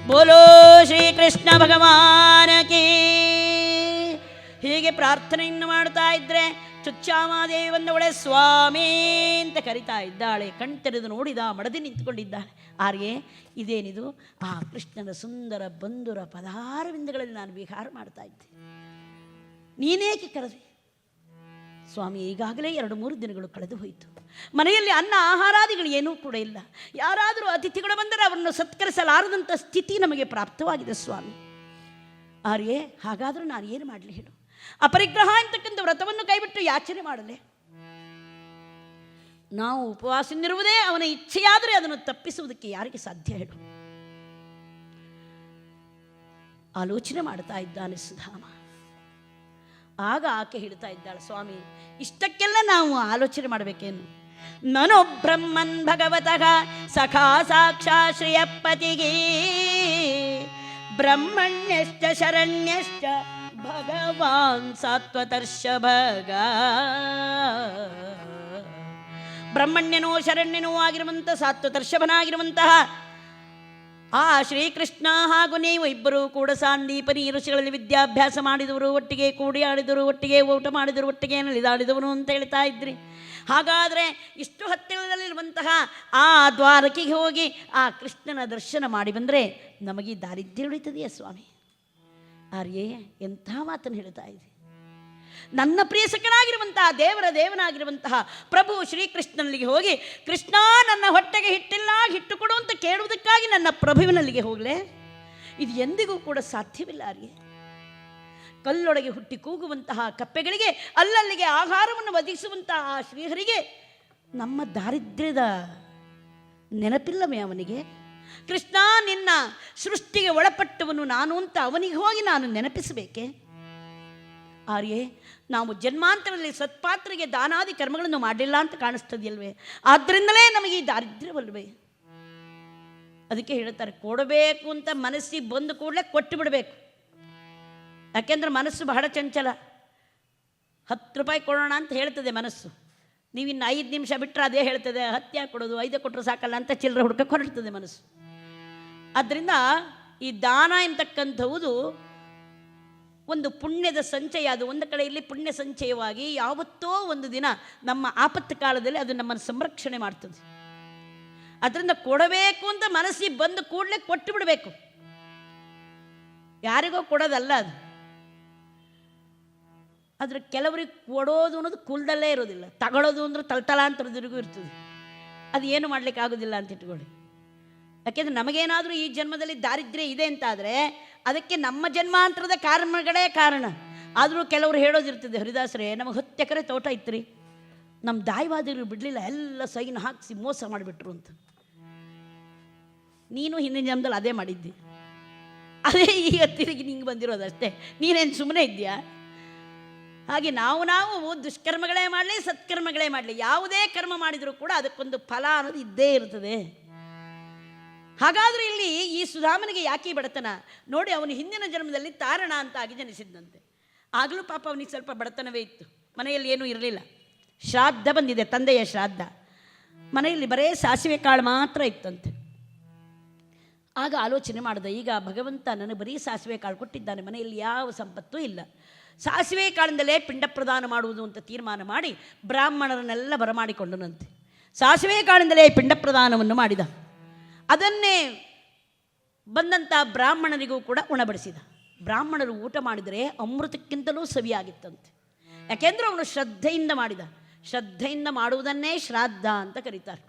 ಬೋಲೋ ಶ್ರೀಕೃಷ್ಣ ಭಗವಾನ ಕೀ. ಹೀಗೆ ಪ್ರಾರ್ಥನೆಯನ್ನು ಮಾಡ್ತಾ ಇದ್ರೆ ಚುಚ್ಚಾಮಾದೇವಿ ಬಂದವಳೆ ಸ್ವಾಮಿ ಅಂತ ಕರಿತಾ ಇದ್ದಾಳೆ. ಕಣ್ತೆರೆದು ನೋಡಿದ, ಮಡದಿ ನಿಂತುಕೊಂಡಿದ್ದಾಳೆ. ಆರ್ಯೆ ಇದೇನಿದು? ಆ ಕೃಷ್ಣನ ಸುಂದರ ಬಂಧುರ ಪದಾರವಿಂದಗಳಲ್ಲಿ ನಾನು ವಿಹಾರ ಮಾಡ್ತಾ ಇದ್ದೆ, ನೀನೇಕೆ ಕರೆದೆ? ಸ್ವಾಮಿ, ಈಗಾಗಲೇ 2-3 ದಿನಗಳು ಕಳೆದು ಹೋಯಿತು. ಮನೆಯಲ್ಲಿ ಅನ್ನ ಆಹಾರಾದಿಗಳು ಏನೂ ಕೂಡ ಇಲ್ಲ. ಯಾರಾದರೂ ಅತಿಥಿಗಳು ಬಂದರೆ ಅವರನ್ನು ಸತ್ಕರಿಸಲಾರದಂಥ ಸ್ಥಿತಿ ನಮಗೆ ಪ್ರಾಪ್ತವಾಗಿದೆ ಸ್ವಾಮಿ. ಆರ್ಯೆ, ಹಾಗಾದರೂ ನಾನು ಏನು ಮಾಡಲಿ ಹೇಳು? ಅಪರಿಗ್ರಹ ಅಂತಕ್ಕಂಥ ವ್ರತವನ್ನು ಕೈಬಿಟ್ಟು ಯಾಚನೆ ಮಾಡಲೆ? ನಾವು ಉಪವಾಸನಿರುವುದೇ ಅವನ ಇಚ್ಛೆಯಾದರೆ ಅದನ್ನು ತಪ್ಪಿಸುವುದಕ್ಕೆ ಯಾರಿಗೆ ಸಾಧ್ಯ ಹೇಳು? ಆಲೋಚನೆ ಮಾಡ್ತಾ ಇದ್ದಾನೆ ಸುಧಾಮ. ಆಗ ಆಕೆ ಹೇಳ್ತಾ ಇದ್ದಾಳೆ, ಸ್ವಾಮಿ, ಇಷ್ಟಕ್ಕೆಲ್ಲ ನಾವು ಆಲೋಚನೆ ಮಾಡಬೇಕೇನು? ನನು ಬ್ರಹ್ಮನ್ ಭಗವತಃ ಸಖಾ ಸಾಕ್ಷಾ ಶ್ರೇಯಪತಿಗೆ ಬ್ರಹ್ಮಣ್ಯಶ್ಚ ಶರಣ್ಯಶ್ಚ ಭಗವಾನ್ ಸಾತ್ವತರ್ಷಭಗ. ಬ್ರಹ್ಮಣ್ಯನೋ ಶರಣ್ಯನೋ ಆಗಿರುವಂಥ ಸಾತ್ವತರ್ಷಭನಾಗಿರುವಂತಹ ಆ ಶ್ರೀಕೃಷ್ಣ ಹಾಗೂ ನೀವು ಇಬ್ಬರು ಕೂಡ ಸಾಂದೀಪನಿ ಋಷಿಗಳಲ್ಲಿ ವಿದ್ಯಾಭ್ಯಾಸ ಮಾಡಿದವರು, ಒಟ್ಟಿಗೆ ಕೂಡಿ ಆಡಿದರು, ಒಟ್ಟಿಗೆ ಊಟ ಮಾಡಿದರು, ಒಟ್ಟಿಗೆ ನಲಿದಾಡಿದವರು ಅಂತ ಹೇಳ್ತಾ ಇದ್ರಿ. ಹಾಗಾದರೆ ಇಷ್ಟು ಹತ್ತಿರದಲ್ಲಿರುವಂತಹ ಆ ದ್ವಾರಕೆಗೆ ಹೋಗಿ ಆ ಕೃಷ್ಣನ ದರ್ಶನ ಮಾಡಿ ಬಂದರೆ ನಮಗೆ ದಾರಿದ್ರ್ಯ ಉಳಿತದೆಯಾ ಸ್ವಾಮಿ? ಆರ್ಯೇ, ಎಂಥ ಮಾತನ್ನು ಹೇಳ್ತಾ ಇದೆ. ನನ್ನ ಪ್ರಿಯಸಕನಾಗಿರುವಂತಹ ದೇವರ ದೇವನಾಗಿರುವಂತಹ ಪ್ರಭು ಶ್ರೀಕೃಷ್ಣನಲ್ಲಿಗೆ ಹೋಗಿ, ಕೃಷ್ಣ ನನ್ನ ಹೊಟ್ಟೆಗೆ ಹಿಟ್ಟಿಲ್ಲ, ಹಿಟ್ಟು ಕೊಡು ಅಂತ ಕೇಳುವುದಕ್ಕಾಗಿ ನನ್ನ ಪ್ರಭುವಿನಲ್ಲಿಗೆ ಹೋಗಲೇ? ಇದು ಎಂದಿಗೂ ಕೂಡ ಸಾಧ್ಯವಿಲ್ಲ ಆರ್ಯೆ. ಕಲ್ಲೊಳಗೆ ಹುಟ್ಟಿ ಕೂಗುವಂತಹ ಕಪ್ಪೆಗಳಿಗೆ ಅಲ್ಲಲ್ಲಿಗೆ ಆಹಾರವನ್ನು ಒದಗಿಸುವಂತಹ ಆ ಶ್ರೀಹರಿಗೆ ನಮ್ಮ ದಾರಿದ್ರ್ಯದ ನೆನಪಿಲ್ಲವೇ ಅವನಿಗೆ? ಕೃಷ್ಣ, ನಿನ್ನ ಸೃಷ್ಟಿಗೆ ಒಳಪಟ್ಟವನು ನಾನು ಅಂತ ಅವನಿಗೆ ಹೋಗಿ ನಾನು ನೆನಪಿಸಬೇಕೆ? ಆರ್ಯೆ, ನಾವು ಜನ್ಮಾಂತರದಲ್ಲಿ ಸತ್ಪಾತ್ರೆಗೆ ದಾನಾದಿ ಕರ್ಮಗಳನ್ನು ಮಾಡಲಿಲ್ಲ ಅಂತ ಕಾಣಿಸ್ತದೆಯಲ್ವೇ? ಆದ್ದರಿಂದಲೇ ನಮಗೆ ಈ ದಾರಿದ್ರ್ಯವಲ್ವೇ? ಅದಕ್ಕೆ ಹೇಳ್ತಾರೆ, ಕೊಡಬೇಕು ಅಂತ ಮನಸ್ಸಿಗೆ ಬಂದು ಕೂಡಲೇ ಕೊಟ್ಟು ಬಿಡಬೇಕು. ಯಾಕೆಂದ್ರೆ ಮನಸ್ಸು ಬಹಳ ಚಂಚಲ. 10 ರೂಪಾಯಿ ಕೊಡೋಣ ಅಂತ ಹೇಳ್ತದೆ ಮನಸ್ಸು. ನೀವಿನ್ನು 5 ನಿಮಿಷ ಬಿಟ್ಟರೆ ಅದೇ ಹೇಳ್ತದೆ, 10 ಯಾಕೆ ಕೊಡೋದು, 5 ಕೊಟ್ಟರು ಸಾಕಲ್ಲ ಅಂತ ಚಿಲ್ಲರೆ ಹುಡ್ಕಕ್ಕೆ ಹೊರಡ್ತದೆ ಮನಸ್ಸು. ಆದ್ದರಿಂದ ಈ ದಾನ ಎಂತಕ್ಕಂಥವುದು ಒಂದು ಪುಣ್ಯದ ಸಂಚಯ. ಅದು ಒಂದು ಕಡೆಯಲ್ಲಿ ಪುಣ್ಯ ಸಂಚಯವಾಗಿ ಯಾವತ್ತೋ ಒಂದು ದಿನ ನಮ್ಮ ಆಪತ್ತು ಕಾಲದಲ್ಲಿ ಅದು ನಮ್ಮನ್ನು ಸಂರಕ್ಷಣೆ ಮಾಡ್ತದೆ. ಅದರಿಂದ ಕೊಡಬೇಕು ಅಂತ ಮನಸ್ಸಿಗೆ ಬಂದು ಕೂಡಲೇ ಕೊಟ್ಟು ಬಿಡಬೇಕು. ಯಾರಿಗೋ ಕೊಡೋದಲ್ಲ ಅದು. ಆದರೆ ಕೆಲವರಿಗೆ ಕೊಡೋದು ಅನ್ನೋದು ಕುಲದಲ್ಲೇ ಇರೋದಿಲ್ಲ. ತಗೊಳ್ಳೋದು ಅಂದ್ರೆ ತಳತಲಾಂತರದಿರಿಗೂ ಇರ್ತದೆ. ಅದು ಏನು ಮಾಡಲಿಕ್ಕೆ ಆಗೋದಿಲ್ಲ ಅಂತ ಇಟ್ಕೊಳ್ಳಿ. ಯಾಕೆಂದರೆ ನಮಗೇನಾದರೂ ಈ ಜನ್ಮದಲ್ಲಿ ದಾರಿದ್ರ್ಯ ಇದೆ ಅಂತಾದರೆ ಅದಕ್ಕೆ ನಮ್ಮ ಜನ್ಮಾಂತರದ ಕರ್ಮಗಳೇ ಕಾರಣ. ಆದರೂ ಕೆಲವರು ಹೇಳೋದಿರ್ತದೆ, ಹರಿದಾಸರೇ, ನಮಗೆ 10 ಎಕರೆ ತೋಟ ಇತ್ತು ರೀ, ನಮ್ಮ ದಾಯವಾದಿಗಳು ಬಿಡಲಿಲ್ಲ, ಎಲ್ಲ ಸೈನ್ ಹಾಕಿಸಿ ಮೋಸ ಮಾಡಿಬಿಟ್ರು ಅಂತ. ನೀನು ಹಿಂದಿನ ಜನ್ಮದಲ್ಲಿ ಅದೇ ಮಾಡಿದ್ದಿ, ಅದೇ ಈಗ ತಿರುಗಿ ನಿಂಗೆ ಬಂದಿರೋದಷ್ಟೇ. ನೀನೇನು ಸುಮ್ಮನೆ ಇದೆಯಾ? ಹಾಗೆ ನಾವು ದುಷ್ಕರ್ಮಗಳೇ ಮಾಡಲಿ ಸತ್ಕರ್ಮಗಳೇ ಮಾಡಲಿ, ಯಾವುದೇ ಕರ್ಮ ಮಾಡಿದರೂ ಕೂಡ ಅದಕ್ಕೊಂದು ಫಲ ಅನ್ನೋದು ಇದ್ದೇ ಇರ್ತದೆ. ಹಾಗಾದರೆ ಇಲ್ಲಿ ಈ ಸುಧಾಮನಿಗೆ ಯಾಕೆ ಬಡತನ ನೋಡಿ? ಅವನು ಹಿಂದಿನ ಜನ್ಮದಲ್ಲಿ ತಾರಣ ಅಂತ ಆಗಿ ಜನಿಸಿದ್ದಂತೆ. ಆಗಲೂ ಪಾಪ ಅವನಿಗೆ ಸ್ವಲ್ಪ ಬಡತನವೇ ಇತ್ತು. ಮನೆಯಲ್ಲಿ ಏನೂ ಇರಲಿಲ್ಲ. ಶ್ರಾದ್ದ ಬಂದಿದೆ, ತಂದೆಯ ಶ್ರಾದ್ದ. ಮನೆಯಲ್ಲಿ ಬರೇ ಸಾಸಿವೆ ಕಾಳು ಮಾತ್ರ ಇತ್ತಂತೆ. ಆಗ ಆಲೋಚನೆ ಮಾಡಿದೆ, ಈಗ ಭಗವಂತ ನನಗೆ ಬರೀ ಸಾಸಿವೆ ಕಾಳು ಕೊಟ್ಟಿದ್ದಾನೆ, ಮನೆಯಲ್ಲಿ ಯಾವ ಸಂಪತ್ತೂ ಇಲ್ಲ, ಸಾಸಿವೆ ಕಾಳಿಂದಲೇ ಪಿಂಡ ಪ್ರದಾನ ಮಾಡುವುದು ಅಂತ ತೀರ್ಮಾನ ಮಾಡಿ ಬ್ರಾಹ್ಮಣರನ್ನೆಲ್ಲ ಬರಮಾಡಿಕೊಂಡನಂತೆ. ಸಾಸಿವೆ ಕಾಳಿಂದಲೇ ಪಿಂಡ ಪ್ರದಾನವನ್ನು ಮಾಡಿದ. ಅದನ್ನೇ ಬಂದಂಥ ಬ್ರಾಹ್ಮಣರಿಗೂ ಕೂಡ ಉಣಬಡಿಸಿದ. ಬ್ರಾಹ್ಮಣರು ಊಟ ಮಾಡಿದರೆ ಅಮೃತಕ್ಕಿಂತಲೂ ಸವಿಯಾಗಿತ್ತಂತೆ. ಯಾಕೆಂದರೆ ಅವನು ಶ್ರದ್ಧೆಯಿಂದ ಮಾಡಿದ. ಶ್ರದ್ಧೆಯಿಂದ ಮಾಡುವುದನ್ನೇ ಶ್ರಾದ್ದ ಅಂತ ಕರೀತಾರೆ.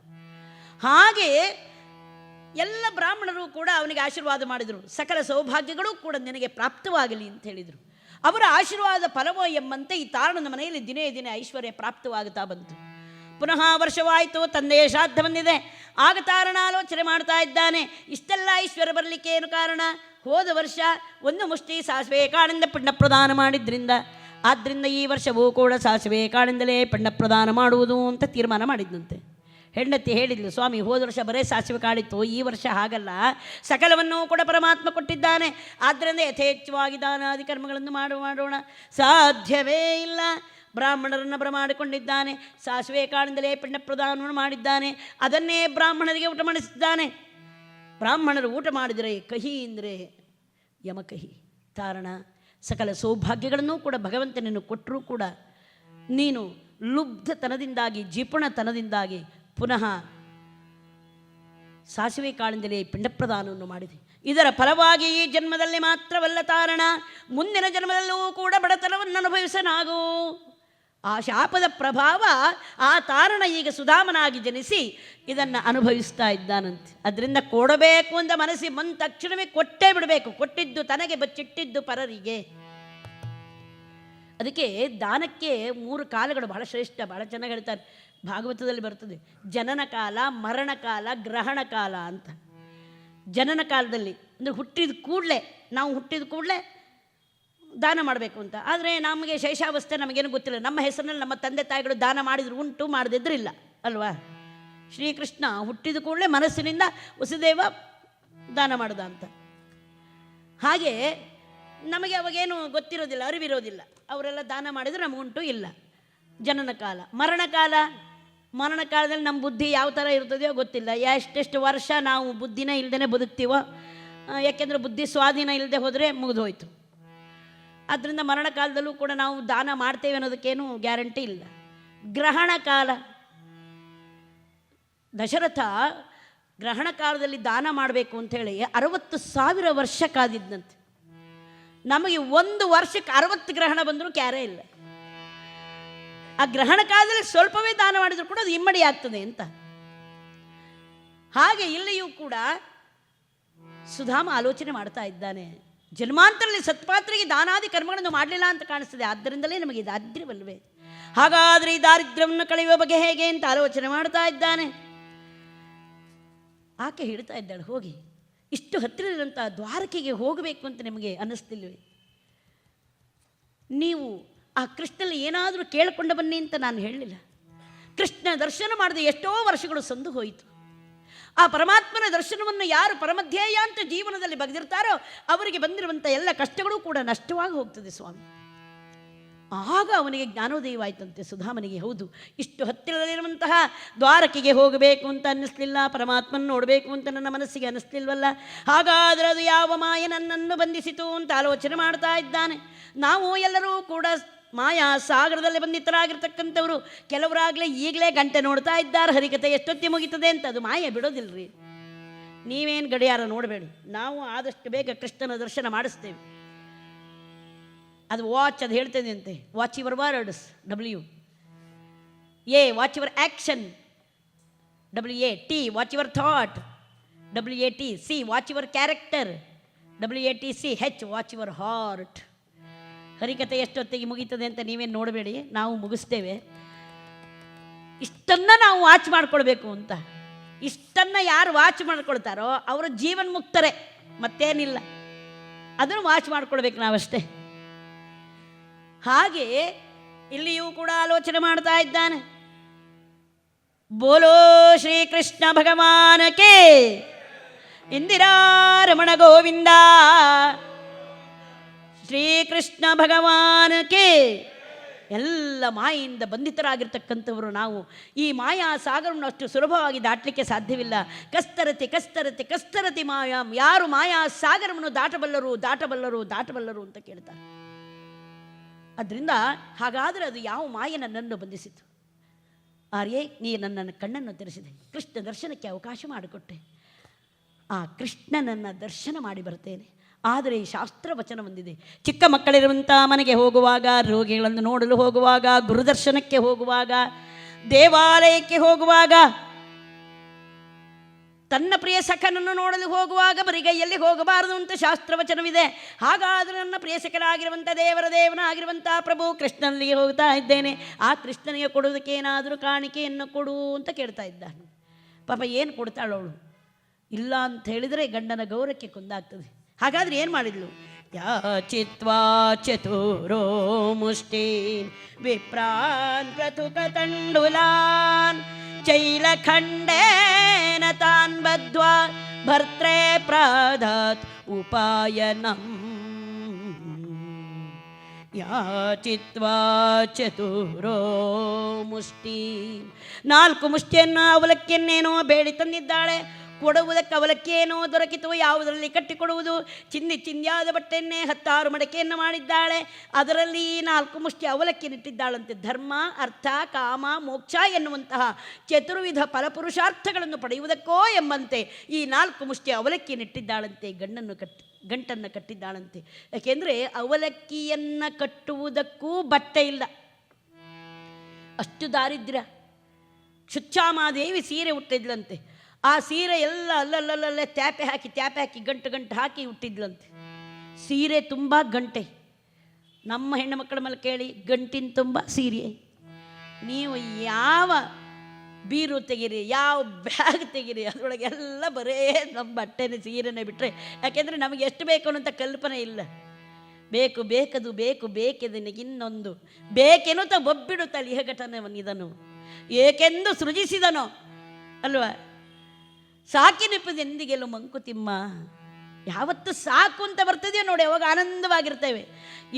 ಹಾಗೆ ಎಲ್ಲ ಬ್ರಾಹ್ಮಣರು ಕೂಡ ಅವನಿಗೆ ಆಶೀರ್ವಾದ ಮಾಡಿದರು. ಸಕಲ ಸೌಭಾಗ್ಯಗಳು ಕೂಡ ನಿನಗೆ ಪ್ರಾಪ್ತವಾಗಲಿ ಅಂತ ಹೇಳಿದರು. ಅವರ ಆಶೀರ್ವಾದ ಫಲವೋ ಎಂಬಂತೆ ಈ ತಾರಣನ ಮನೆಯಲ್ಲಿ ದಿನೇ ದಿನೇ ಐಶ್ವರ್ಯ ಪ್ರಾಪ್ತವಾಗುತ್ತಾ ಬಂತು. ಪುನಃ ವರ್ಷವಾಯಿತು, ತಂದೆಯ ಶ್ರಾದ್ದ ಬಂದಿದೆ. ಆಗ ತಾರಣ ಆಲೋಚನೆ ಮಾಡ್ತಾ ಇದ್ದಾನೆ, ಇಷ್ಟೆಲ್ಲ ಐಶ್ವರ್ಯ ಬರಲಿಕ್ಕೆ ಏನು ಕಾರಣ? ಹೋದ ವರ್ಷ 1 ಮುಷ್ಟಿ ಸಾಸಿವೆ ಕಾಳಿಂದ ಪಿಂಡ ಪ್ರದಾನ ಮಾಡಿದ್ರಿಂದ, ಆದ್ದರಿಂದ ಈ ವರ್ಷವೂ ಕೂಡ ಸಾಸಿವೆ ಕಾಳಿಂದಲೇ ಪಿಂಡ ಪ್ರದಾನ ಮಾಡುವುದು ಅಂತ ತೀರ್ಮಾನ ಮಾಡಿದ್ದಂತೆ. ಹೆಂಡತಿ ಹೇಳಿದ್ಲು, ಸ್ವಾಮಿ ಹೋದ ವರ್ಷ ಬರೇ ಸಾಸಿವೆ ಕಾಳಿತ್ತು, ಈ ವರ್ಷ ಹಾಗಲ್ಲ, ಸಕಲವನ್ನೂ ಕೂಡ ಪರಮಾತ್ಮ ಕೊಟ್ಟಿದ್ದಾನೆ, ಆದ್ದರಿಂದ ಯಥೇಚ್ಛವಾಗಿ ದಾನಾದಿ ಕರ್ಮಗಳನ್ನು ಮಾಡೋಣ. ಸಾಧ್ಯವೇ ಇಲ್ಲ. ಬ್ರಾಹ್ಮಣರನ್ನು ಬರಮಾಡಿಕೊಂಡಿದ್ದಾನೆ, ಸಾಸಿವೆ ಕಾಳಿಂದಲೇ ಪಿಂಡ ಪ್ರದಾನವನ್ನು ಮಾಡಿದ್ದಾನೆ, ಅದನ್ನೇ ಬ್ರಾಹ್ಮಣರಿಗೆ ಊಟ ಮಾಡಿಸಿದ್ದಾನೆ. ಬ್ರಾಹ್ಮಣರು ಊಟ ಮಾಡಿದರೆ ಕಹಿ ಅಂದರೆ ಯಮಕಹಿ. ಕಾರಣ ಸಕಲ ಸೌಭಾಗ್ಯಗಳನ್ನೂ ಕೂಡ ಭಗವಂತನನ್ನು ಕೊಟ್ಟರೂ ಕೂಡ ನೀನು ಲುಬ್ಧತನದಿಂದಾಗಿ, ಜಿಪುಣತನದಿಂದಾಗಿ ಪುನಃ ಸಾಸಿವೆ ಕಾಳಿಂದಲೇ ಪಿಂಡ ಪ್ರದಾನವನ್ನು ಮಾಡಿದೆ. ಇದರ ಫಲವಾಗಿ ಈ ಜನ್ಮದಲ್ಲಿ ಮಾತ್ರವಲ್ಲ ತಾರಣ, ಮುಂದಿನ ಜನ್ಮದಲ್ಲೂ ಕೂಡ ಬಡತನವನ್ನು ಅನುಭವಿಸನಾಗು. ಆ ಶಾಪದ ಪ್ರಭಾವ ಆ ತಾರಣ ಈಗ ಸುಧಾಮನಾಗಿ ಜನಿಸಿ ಇದನ್ನು ಅನುಭವಿಸ್ತಾ ಇದ್ದಾನಂತೆ. ಅದರಿಂದ ಕೊಡಬೇಕು ಅಂತ ಮನಸ್ಸಿಗೆ ಬಂದ ತಕ್ಷಣವೇ ಕೊಟ್ಟೇ ಬಿಡಬೇಕು. ಕೊಟ್ಟಿದ್ದು ತನಗೆ, ಬಚ್ಚಿಟ್ಟಿದ್ದು ಪರರಿಗೆ. ಅದಕ್ಕೆ ದಾನಕ್ಕೆ 3 ಕಾಲಗಳು ಬಹಳ ಶ್ರೇಷ್ಠ. ಬಹಳ ಚೆನ್ನಾಗಿ ಹೇಳ್ತಾರೆ, ಭಾಗವತದಲ್ಲಿ ಬರ್ತದೆ. ಜನನ ಕಾಲ, ಮರಣ ಕಾಲ, ಗ್ರಹಣ ಕಾಲ ಅಂತ. ಜನನ ಕಾಲದಲ್ಲಿ ಅಂದರೆ ಹುಟ್ಟಿದ ಕೂಡಲೇ, ನಾವು ಹುಟ್ಟಿದ ಕೂಡಲೇ ದಾನ ಮಾಡಬೇಕು ಅಂತ. ಆದರೆ ನಮಗೆ ಶೈಶಾವಸ್ಥೆ, ನಮಗೇನು ಗೊತ್ತಿಲ್ಲ. ನಮ್ಮ ಹೆಸರಿನಲ್ಲಿ ನಮ್ಮ ತಂದೆ ತಾಯಿಗಳು ದಾನ ಮಾಡಿದ್ರು ಉಂಟು, ಮಾಡದಿದ್ರೂ ಇಲ್ಲ ಅಲ್ವಾ? ಶ್ರೀಕೃಷ್ಣ ಹುಟ್ಟಿದ ಕೂಡಲೇ ಮನಸ್ಸಿನಿಂದ ವಸುದೇವ ದಾನ ಮಾಡ್ದ ಅಂತ. ಹಾಗೆ ನಮಗೆ ಅವಾಗೇನು ಗೊತ್ತಿರೋದಿಲ್ಲ, ಅರಿವಿರೋದಿಲ್ಲ. ಅವರೆಲ್ಲ ದಾನ ಮಾಡಿದರೆ ನಮಗುಂಟು ಇಲ್ಲ. ಜನನ ಕಾಲ. ಮರಣ ಕಾಲದಲ್ಲಿ ನಮ್ಮ ಬುದ್ಧಿ ಯಾವ ಥರ ಇರ್ತದೆಯೋ ಗೊತ್ತಿಲ್ಲ. ಎಷ್ಟೆಷ್ಟು ವರ್ಷ ನಾವು ಬುದ್ಧಿನ ಇಲ್ಲದೇ ಬದುಕ್ತೀವೋ, ಯಾಕೆಂದರೆ ಬುದ್ಧಿ ಸ್ವಾಧೀನ ಇಲ್ಲದೆ ಹೋದರೆ ಮುಗಿದೋಯ್ತು. ಆದ್ದರಿಂದ ಮರಣ ಕಾಲದಲ್ಲೂ ಕೂಡ ನಾವು ದಾನ ಮಾಡ್ತೇವೆ ಅನ್ನೋದಕ್ಕೇನು ಗ್ಯಾರಂಟಿ ಇಲ್ಲ. ಗ್ರಹಣ ಕಾಲ. ದಶರಥ ಗ್ರಹಣ ಕಾಲದಲ್ಲಿ ದಾನ ಮಾಡಬೇಕು ಅಂಥೇಳಿ 60,000 ವರ್ಷ ಕಾದಿದ್ದಂತೆ. ನಮಗೆ 1 ವರ್ಷಕ್ಕೆ 60 ಗ್ರಹಣ ಬಂದರೂ ಕ್ಯಾರೇ ಇಲ್ಲ. ಆ ಗ್ರಹಣ ಕಾಲದಲ್ಲಿ ಸ್ವಲ್ಪವೇ ದಾನ ಮಾಡಿದರೂ ಕೂಡ ಅದು ಇಮ್ಮಡಿ ಆಗ್ತದೆ ಅಂತ. ಹಾಗೆ ಇಲ್ಲಿಯೂ ಕೂಡ ಸುಧಾಮ ಆಲೋಚನೆ ಮಾಡ್ತಾ ಇದ್ದಾನೆ. ಜನ್ಮಾಂತರದಲ್ಲಿ ಸತ್ಪಾತ್ರಿಗೆ ದಾನಾದಿ ಕರ್ಮಗಳನ್ನು ಮಾಡಲಿಲ್ಲ ಅಂತ ಕಾಣಿಸ್ತದೆ, ಆದ್ದರಿಂದಲೇ ನಮಗೆ ದಾರಿದ್ರ್ಯವಲ್ವೇ? ಹಾಗಾದರೆ ಈ ದಾರಿದ್ರ್ಯವನ್ನು ಕಳೆಯುವ ಬಗ್ಗೆ ಹೇಗೆ ಅಂತ ಆಲೋಚನೆ ಮಾಡ್ತಾ ಇದ್ದಾನೆ. ಆಕೆ ಹೇಳ್ತಾ ಇದ್ದಾಳೆ, ಹೋಗಿ ಇಷ್ಟು ಹತ್ತಿರದಂಥ ದ್ವಾರಕೆಗೆ ಹೋಗಬೇಕು ಅಂತ ನಿಮಗೆ ಅನ್ನಿಸ್ತಿಲ್ವೇ? ನೀವು ಆ ಕೃಷ್ಣಲ್ಲಿ ಏನಾದರೂ ಕೇಳಿಕೊಂಡು ಬನ್ನಿ ಅಂತ ನಾನು ಹೇಳಲಿಲ್ಲ. ಕೃಷ್ಣ ದರ್ಶನ ಮಾಡದೆ ಎಷ್ಟೋ ವರ್ಷಗಳು ಸಂದು ಹೋಯಿತು. ಆ ಪರಮಾತ್ಮನ ದರ್ಶನವನ್ನು ಯಾರು ಪರಮಧ್ಯೇಯ ಅಂತ ಜೀವನದಲ್ಲಿ ಬಗೆದಿರ್ತಾರೋ ಅವರಿಗೆ ಬಂದಿರುವಂಥ ಎಲ್ಲ ಕಷ್ಟಗಳು ಕೂಡ ನಷ್ಟವಾಗಿ ಹೋಗ್ತದೆ ಸ್ವಾಮಿ. ಆಗ ಅವನಿಗೆ ಜ್ಞಾನೋದಯವಾಯಿತಂತೆ ಸುಧಾಮನಿಗೆ. ಹೌದು, ಇಷ್ಟು ಹತ್ತಿರದಲ್ಲಿರುವಂತಹ ದ್ವಾರಕೆಗೆ ಹೋಗಬೇಕು ಅಂತ ಅನ್ನಿಸ್ಲಿಲ್ಲ, ಪರಮಾತ್ಮನ ನೋಡಬೇಕು ಅಂತ ನನ್ನ ಮನಸ್ಸಿಗೆ ಅನ್ನಿಸ್ಲಿಲ್ವಲ್ಲ, ಹಾಗಾದರೆ ಅದು ಯಾವ ಮಾಯ ನನ್ನನ್ನು ಬಂಧಿಸಿತು ಅಂತ ಆಲೋಚನೆ ಮಾಡ್ತಾ ಇದ್ದಾನೆ. ನಾವು ಎಲ್ಲರೂ ಕೂಡ ಮಾಯಾ ಸಾಗರದಲ್ಲಿ ಬಂಧಿತರಾಗಿರ್ತಕ್ಕಂಥವ್ರು. ಕೆಲವರಾಗಲೇ ಈಗಲೇ ಗಂಟೆ ನೋಡ್ತಾ ಇದ್ದಾರೆ, ಹರಿಕತೆ ಎಷ್ಟೊತ್ತಿ ಮುಗಿತದೆ ಅಂತ. ಅದು ಮಾಯ ಬಿಡೋದಿಲ್ಲರಿ. ನೀವೇನು ಗಡಿಯಾರ ನೋಡಬೇಡಿ, ನಾವು ಆದಷ್ಟು ಬೇಗ ಕೃಷ್ಣನ ದರ್ಶನ ಮಾಡಿಸ್ತೇವೆ. ಅದು ವಾಚ್, ಅದು ಹೇಳ್ತದೆ ಅಂತೆ, watch your words, WA watch your action, WAT watch your thought, WATC watch your character, WATC watch your heart. ಹರಿಕತೆ ಎಷ್ಟೊತ್ತಿಗೆ ಮುಗೀತದೆ ಅಂತ ನೀವೇನು ನೋಡಬೇಡಿ, ನಾವು ಮುಗಿಸ್ತೇವೆ. ಇಷ್ಟನ್ನು ನಾವು ವಾಚ್ ಮಾಡ್ಕೊಳ್ಬೇಕು ಅಂತ. ಇಷ್ಟನ್ನು ಯಾರು ವಾಚ್ ಮಾಡ್ಕೊಳ್ತಾರೋ ಅವರ ಜೀವನ್ ಮುಕ್ತರೆ, ಮತ್ತೇನಿಲ್ಲ. ಅದನ್ನು ವಾಚ್ ಮಾಡ್ಕೊಳ್ಬೇಕು ನಾವಷ್ಟೇ. ಹಾಗೆ ಇಲ್ಲಿಯೂ ಕೂಡ ಆಲೋಚನೆ ಮಾಡ್ತಾ ಇದ್ದಾನೆ. ಬೋಲೋ ಶ್ರೀಕೃಷ್ಣ ಭಗವಾನಕ್ಕೆ, ಇಂದಿರಾ ರಮಣ ಗೋವಿಂದ, ಶ್ರೀಕೃಷ್ಣ ಭಗವಾನಕ್ಕೆ. ಎಲ್ಲ ಮಾಯೆಯಿಂದ ಬಂಧಿತರಾಗಿರ್ತಕ್ಕಂಥವರು ನಾವು. ಈ ಮಾಯಾ ಸಾಗರವನ್ನು ಅಷ್ಟು ಸುಲಭವಾಗಿ ದಾಟಲಿಕ್ಕೆ ಸಾಧ್ಯವಿಲ್ಲ. ಕಸ್ತರತಿ ಕಸ್ತರತಿ ಕಸ್ತರತಿ ಮಾಯಾಂ. ಯಾರು ಮಾಯಾ ಸಾಗರವನ್ನು ದಾಟಬಲ್ಲರು ಅಂತ ಕೇಳ್ತಾರೆ. ಅದರಿಂದ ಹಾಗಾದರೆ ಅದು ಯಾವ ಮಾಯೆ ನನ್ನನ್ನು ಬಂಧಿಸಿತು? ಆರ್ಯೇ, ನೀ ನನ್ನ ಕಣ್ಣನ್ನು ತೆರೆಸಿದೆ, ಕೃಷ್ಣ ದರ್ಶನಕ್ಕೆ ಅವಕಾಶ ಮಾಡಿಕೊಟ್ಟೆ. ಆ ಕೃಷ್ಣನನ್ನು ದರ್ಶನ ಮಾಡಿ ಬರ್ತೇನೆ. ಆದರೆ ಈ ಶಾಸ್ತ್ರ ವಚನ ಬಂದಿದೆ. ಚಿಕ್ಕ ಮಕ್ಕಳಿರುವಂಥ ಮನೆಗೆ ಹೋಗುವಾಗ, ರೋಗಿಗಳನ್ನು ನೋಡಲು ಹೋಗುವಾಗ, ಗುರುದರ್ಶನಕ್ಕೆ ಹೋಗುವಾಗ, ದೇವಾಲಯಕ್ಕೆ ಹೋಗುವಾಗ, ತನ್ನ ಪ್ರಿಯ ಸಖನನ್ನು ನೋಡಲು ಹೋಗುವಾಗ ಬರಿಗೈಯಲ್ಲಿ ಹೋಗಬಾರದು ಅಂತ ಶಾಸ್ತ್ರವಚನವಿದೆ. ಹಾಗಾದರೆ ನನ್ನ ಪ್ರಿಯ ಸಖನಾಗಿರುವಂಥ ದೇವನಾಗಿರುವಂಥ ಪ್ರಭು ಕೃಷ್ಣನಿಗೆ ಹೋಗ್ತಾ ಇದ್ದೇನೆ, ಆ ಕೃಷ್ಣನಿಗೆ ಕೊಡೋದಕ್ಕೆ ಏನಾದರೂ ಕಾಣಿಕೆಯನ್ನು ಕೊಡು ಅಂತ ಕೇಳ್ತಾ ಇದ್ದಾನೆ. ಪಾಪ ಏನು ಕೊಡ್ತಾಳವಳು? ಇಲ್ಲ ಅಂತ ಹೇಳಿದರೆ ಗಂಡನ ಗೌರವಕ್ಕೆ ಕುಂದಾಗ್ತದೆ. ಹಾಗಾದರೆ ಏನು ಮಾಡಿದ್ಲು? ಯಾಚಿತ್ವಾ ಚತುರೋ ಮುಷ್ಟೀನ್ ವಿಪ್ರಾನ್ ಪ್ರತುಕತಂಡುಲಾನ್ ಚೈಲಖಂಡೇನ ತಾನ್ ಬದ್ಧ್ವಾ ಭರ್ತ್ರೇ ಪ್ರಾದಾತ್ ಉಪಾಯನಂ. ಯಾಚಿತ್ವಾ ಚತುರೋ ಮುಷ್ಟಿ, 4 ಮುಷ್ಟಿಯನ್ನು ಅವಲಕ್ಕಿಯನ್ನೇನೋ ಬೇಡಿ ತಂದಿದ್ದಾಳೆ. ಕೊಡುವುದಕ್ಕೆ ಅವಲಕ್ಕಿಯೇನೋ ದೊರಕಿತು, ಯಾವುದರಲ್ಲಿ ಕಟ್ಟಿಕೊಡುವುದು? ಚಿಂದಿಯಾದ ಬಟ್ಟೆಯನ್ನೇ 10 ಮಡಕೆಯನ್ನು ಮಾಡಿದ್ದಾಳೆ. ಅದರಲ್ಲಿ 4 ಮುಷ್ಟಿ ಅವಲಕ್ಕಿನಿಟ್ಟಿದ್ದಾಳಂತೆ. ಧರ್ಮ, ಅರ್ಥ, ಕಾಮ, ಮೋಕ್ಷ ಎನ್ನುವಂತಹ ಚತುರ್ವಿಧ ಫಲಪುರುಷಾರ್ಥಗಳನ್ನು ಪಡೆಯುವುದಕ್ಕೋ ಎಂಬಂತೆ ಈ 4 ಮುಷ್ಟಿ ಅವಲಕ್ಕಿನಿಟ್ಟಿದ್ದಾಳಂತೆ. ಗಂಟನ್ನು ಕಟ್ಟಿದ್ದಾಳಂತೆ. ಯಾಕೆಂದರೆ ಅವಲಕ್ಕಿಯನ್ನು ಕಟ್ಟುವುದಕ್ಕೂ ಬಟ್ಟೆ ಇಲ್ಲ, ಅಷ್ಟು ದಾರಿದ್ರ್ಯ. ಶುಚ್ಚಾಮಾದೇವಿ ಸೀರೆ ಹುಟ್ಟಿದ್ಲಂತೆ. ಆ ಸೀರೆ ಎಲ್ಲ ಅಲ್ಲಲ್ಲಲ್ಲೇ ತ್ಯಾಪೆ ಹಾಕಿ ಗಂಟು ಹಾಕಿ ಹುಟ್ಟಿದ್ಲಂತೆ. ಸೀರೆ ತುಂಬ ಗಂಟೆ. ನಮ್ಮ ಹೆಣ್ಣು ಮಕ್ಕಳ ಮೇಲೆ ಕೇಳಿ, ಗಂಟಿನ ತುಂಬ ಸೀರೆ. ನೀವು ಯಾವ ಬೀರು ತೆಗೀರಿ, ಯಾವ ಬ್ಯಾಗ್ ತೆಗೀರಿ, ಅದರೊಳಗೆಲ್ಲ ಬರೇ ನಮ್ಮ ಬಟ್ಟೆನೇ ಸೀರೆನೇ ಬಿಟ್ಟರೆ. ಯಾಕೆಂದರೆ ನಮಗೆ ಎಷ್ಟು ಬೇಕು ಅನ್ನೋಂಥ ಕಲ್ಪನೆ ಇಲ್ಲ. ಬೇಕಿದೆ ಇನ್ನೊಂದು ಬೇಕೆನ್ನುತ್ತಾ ಒಬ್ಬಿಡುತ್ತಲ್ಲಿ ಇಹಘಟನವನ್ನಿದನು ಏಕೆಂದು ಸೃಜಿಸಿದನೋ ಅಲ್ವಾ? ಸಾಕಿನಿಪ್ಪದೆಂದಿಗೆಲ್ಲೂ ಮಂಕುತಿಮ್ಮ. ಯಾವತ್ತು ಸಾಕು ಅಂತ ಬರ್ತದೆಯೋ ನೋಡಿ, ಅವಾಗ ಆನಂದವಾಗಿರ್ತೇವೆ.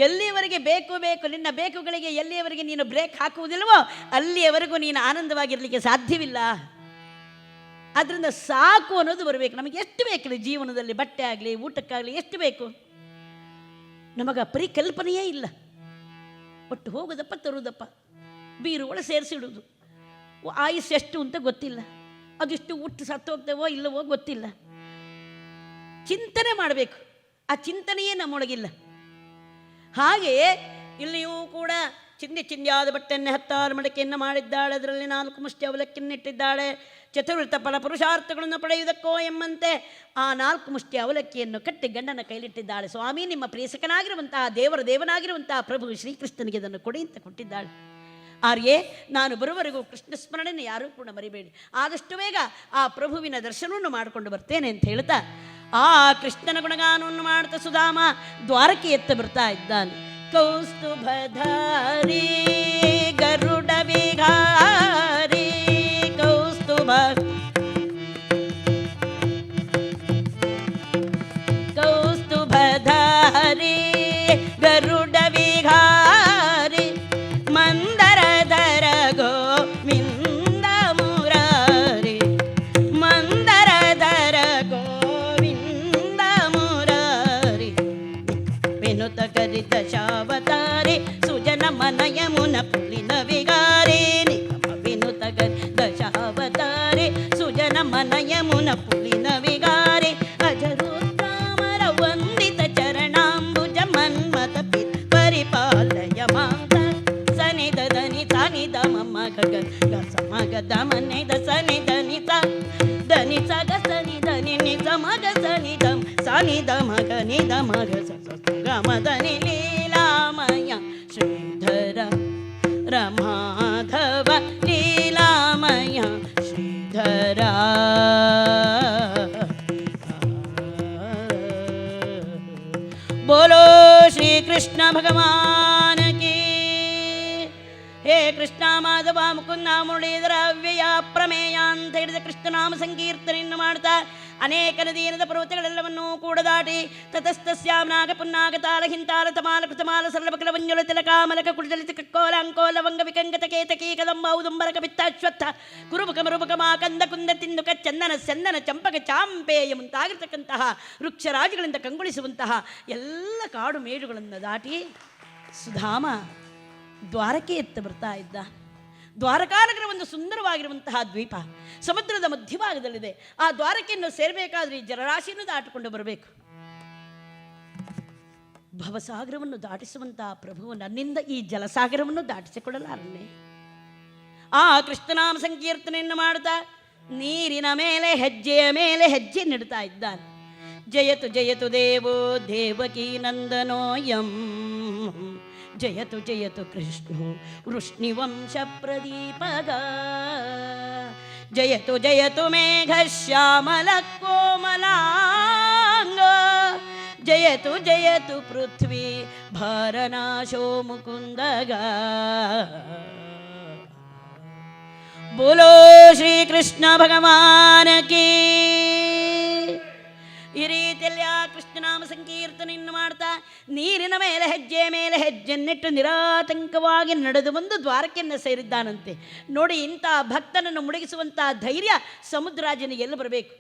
ಎಲ್ಲಿಯವರೆಗೆ ಬೇಕು ನಿನ್ನ ಬೇಕುಗಳಿಗೆ ಎಲ್ಲಿಯವರೆಗೆ ನೀನು ಬ್ರೇಕ್ ಹಾಕುವುದಿಲ್ವೋ ಅಲ್ಲಿಯವರೆಗೂ ನೀನು ಆನಂದವಾಗಿರಲಿಕ್ಕೆ ಸಾಧ್ಯವಿಲ್ಲ. ಆದ್ದರಿಂದ ಸಾಕು ಅನ್ನೋದು ಬರಬೇಕು. ನಮಗೆ ಎಷ್ಟು ಬೇಕಿಲ್ಲ ಜೀವನದಲ್ಲಿ, ಬಟ್ಟೆ ಆಗಲಿ ಊಟಕ್ಕಾಗಲಿ ಎಷ್ಟು ಬೇಕು, ನಮಗೆ ಪರಿಕಲ್ಪನೆಯೇ ಇಲ್ಲ. ಒಟ್ಟು ಹೋಗೋದಪ್ಪ ತರುವುದಪ್ಪ, ಬೀರು ಒಳ ಸೇರಿಸಿಡುವುದು. ಆಯುಸ್ ಎಷ್ಟು ಅಂತ ಗೊತ್ತಿಲ್ಲ, ಅದಿಷ್ಟು ಹುಟ್ಟು ಸತ್ತು ಹೋಗ್ತೇವೋ ಇಲ್ಲವೋ ಗೊತ್ತಿಲ್ಲ. ಚಿಂತನೆ ಮಾಡಬೇಕು, ಆ ಚಿಂತನೆಯೇ ನಮ್ಮೊಳಗಿಲ್ಲ. ಹಾಗೆಯೇ ಇಲ್ಲಿಯೂ ಕೂಡ ಚಿಂದಿಯಾದ ಬಟ್ಟೆಯನ್ನೇ 10 ಮಡಕೆಯನ್ನು ಮಾಡಿದ್ದಾಳೆ. ಅದರಲ್ಲಿ 4 ಮುಷ್ಟಿ ಅವಲಕ್ಕಿಯನ್ನಿಟ್ಟಿದ್ದಾಳೆ. ಚತುರ್ಥ ಫಲ ಪುರುಷಾರ್ಥಗಳನ್ನು ಪಡೆಯುವುದಕ್ಕೋ ಎಂಬಂತೆ ಆ 4 ಮುಷ್ಟಿ ಅವಲಕ್ಕಿಯನ್ನು ಕಟ್ಟಿ ಗಂಡನ ಕೈಲಿಟ್ಟಿದ್ದಾಳೆ. ಸ್ವಾಮಿ, ನಿಮ್ಮ ಪ್ರಿಯಸಕನಾಗಿರುವಂತಹ ದೇವನಾಗಿರುವಂತಹ ಪ್ರಭು ಶ್ರೀಕೃಷ್ಣನಿಗೆ ಅದನ್ನು ಕೊಡಿ ಅಂತ ಕೊಟ್ಟಿದ್ದಾಳೆ. ಆರ್ಯೆ, ನಾನು ಬರುವವರೆಗೂ ಕೃಷ್ಣ ಸ್ಮರಣೆಯನ್ನು ಯಾರೂ ಕೂಡ ಮರಿಬೇಡಿ. ಆದಷ್ಟು ಬೇಗ ಆ ಪ್ರಭುವಿನ ದರ್ಶನವನ್ನು ಮಾಡಿಕೊಂಡು ಬರ್ತೇನೆ ಅಂತ ಹೇಳ್ತಾ ಆ ಕೃಷ್ಣನ ಗುಣಗಾನವನ್ನು ಮಾಡ್ತಾ ಸುಧಾಮ ದ್ವಾರಕೆಯತ್ತ ಬರ್ತಾ ಇದ್ದಾನೆ. ಕೌಸ್ತುಭಧಾರಿ ಗರುಡ ವಿಹಾರಿ ಕೌಸ್ತುಭಧಾರಿ ಗರುಡ ವಿಹಾರಿ ಮಂದರಧರ ಗೋವಿಂದ ಮುರಾರಿ ಮಂದರಧರ ಗೋವಿಂದ ಮುರಾರಿ ವಿನುತ ಕರಿತ ಶಾವತಾರಿ ಸುಜನ ಮನಯ ಮುನ ಪುಲಿನ ವಿಗಾರಿ ನಿಗಮ ವಿನುತ ಕರಿತ ಶಾವತಾರಿ ಸುಜನ ಮನಯ ಮುನ ಪುಲಿನ ವಿಗಾರಿ ಅಜರುದ್ರಾಮರ ವಂದಿತ ಚರಣಾಂಬುಜ ಮನ್ಮತ ಪರಿಪಾಲಯ ಮಾತ ಸನಿದ ಧನಿ ಸನಿದ ಮಮ ಗಗ ಗಸಮಗ ದಮನೆ ದಸನಿ ಧನಿ ಸ ಧನಿ ಸಗ ಸನಿ ಧನಿ ನಿ ಸಮಗ ಸನಿ ದಮ ಸನಿ ದಮಗ ನಿ ದಮಗ ಸ ಗಮ ಧನಿ ಲೀಲಾಮಯ ಶ್ರೀಧರ ರಮಾಧವ ಲೀಲಾಮಯ ಶ್ರೀಧರ. बोलो श्री कृष्ण भगवान की. हे कृष्ण माधव मुकुंद ಮುರಳೀಧರ ಅವ್ಯಯ ಪ್ರಮೇಯ ಅಂತ ಹೇಳಿದ ಕೃಷ್ಣನಾಮ ಸಂಕೀರ್ತನೆಯನ್ನು ಮಾಡ್ತಾ ಅನೇಕ ನದಿಯನದ ಪರ್ವತಗಳೆಲ್ಲವನ್ನೂ ಕೂಡ ದಾಟಿ ತತಸ್ತಸ್ಯಾಂ ನಾಗ ಪುನ್ನಾಗ ತಾಲ ಹಿಂತಾಲ ತಮಾಲ ಕೃತಮಾಲ ಸರಳಬಕಲ ವಂಜುಲ ತಿಲಕಾಮಲಕ ಕುಡಿದಲಿತ ಕಕ್ಕೋಲ ಅಂಕೋಲ ವಂಗ ವಿಕಂಗತ ಕೇತಕೀ ಕದಂಬ ಔದುಂಬರಕ ಬಿತ್ತಾಶ್ವತ್ಥ ಕುರುಬಕ ಮರುಬಕ ಮಾಕಂದ ಕುಂದ ತಿಂದುಕ ಚಂದನ ಚಂದನ ಚಂಪಕ ಚಾಂಪೇಯ ಮುಂತಾಗಿರ್ತಕ್ಕಂತಹ ವೃಕ್ಷರಾಜಿಗಳಿಂದ ಕಂಗೊಳಿಸುವಂತಹ ಎಲ್ಲ ಕಾಡು ಮೇಡುಗಳನ್ನು ದಾಟಿ ಸುಧಾಮ ದ್ವಾರಕೆಯತ್ತ ಬರ್ತಾ ಇದ್ದ. ದ್ವಾರಕಾನಗರ ಒಂದು ಸುಂದರವಾಗಿರುವಂತಹ ದ್ವೀಪ ಸಮುದ್ರದ ಮಧ್ಯಭಾಗದಲ್ಲಿದೆ. ಆ ದ್ವಾರಕೆಯನ್ನು ಸೇರಬೇಕಾದ್ರೆ ಈ ಜಲರಾಶಿಯನ್ನು ದಾಟಿಕೊಂಡು ಬರಬೇಕು. ಭವಸಾಗರವನ್ನು ದಾಟಿಸುವಂತಹ ಪ್ರಭು ನನ್ನಿಂದ ಈ ಜಲಸಾಗರವನ್ನು ದಾಟಿಸಿಕೊಡಲಾರನ್ನೇ. ಆ ಕೃಷ್ಣನಾಮ ಸಂಕೀರ್ತನೆಯನ್ನು ಮಾಡ್ತಾ ನೀರಿನ ಮೇಲೆ ಹೆಜ್ಜೆಯ ಮೇಲೆ ಹೆಜ್ಜೆ ನೀಡ್ತಾ ಇದ್ದಾನೆ. ಜಯತು ಜಯತು ದೇವೋ ದೇವಕೀ ನಂದನೋಯಂ, ಜಯತು ಜಯತು ಕೃಷ್ಣೋ ವೃಷ್ಣಿವಂಶ ಪ್ರದೀಪಗ, ಜಯತು ಜಯತು ಮೇಘ ಶ್ಯಾಮಲ ಕೋಮಲಾಂಗ, ಜಯತು ಜಯತು ಪೃಥ್ವಿ ಭಾರನಾಶೋ ಮುಕುಂದಗ. ಬೋಲೋ ಶ್ರೀಕೃಷ್ಣ ಭಗವಾನ ಕೀ. ಈ ರೀತಿಯಲ್ಲಿ ಆ ಕೃಷ್ಣನಾಮ ಸಂಕೀರ್ತನೆಯನ್ನು ಮಾಡ್ತಾ ನೀರಿನ ಮೇಲೆ ಹೆಜ್ಜೆಯನ್ನಿಟ್ಟು ನಿರಾತಂಕವಾಗಿ ನಡೆದು ಬಂದು ದ್ವಾರಕೆಯನ್ನು ಸೇರಿದ್ದಾನಂತೆ. ನೋಡಿ, ಇಂಥ ಭಕ್ತನನ್ನು ಮುಳುಗಿಸುವಂಥ ಧೈರ್ಯ ಸಮುದ್ರಾಜನಿಗೆ ಎಲ್ಲಿ ಬರಬೇಕು?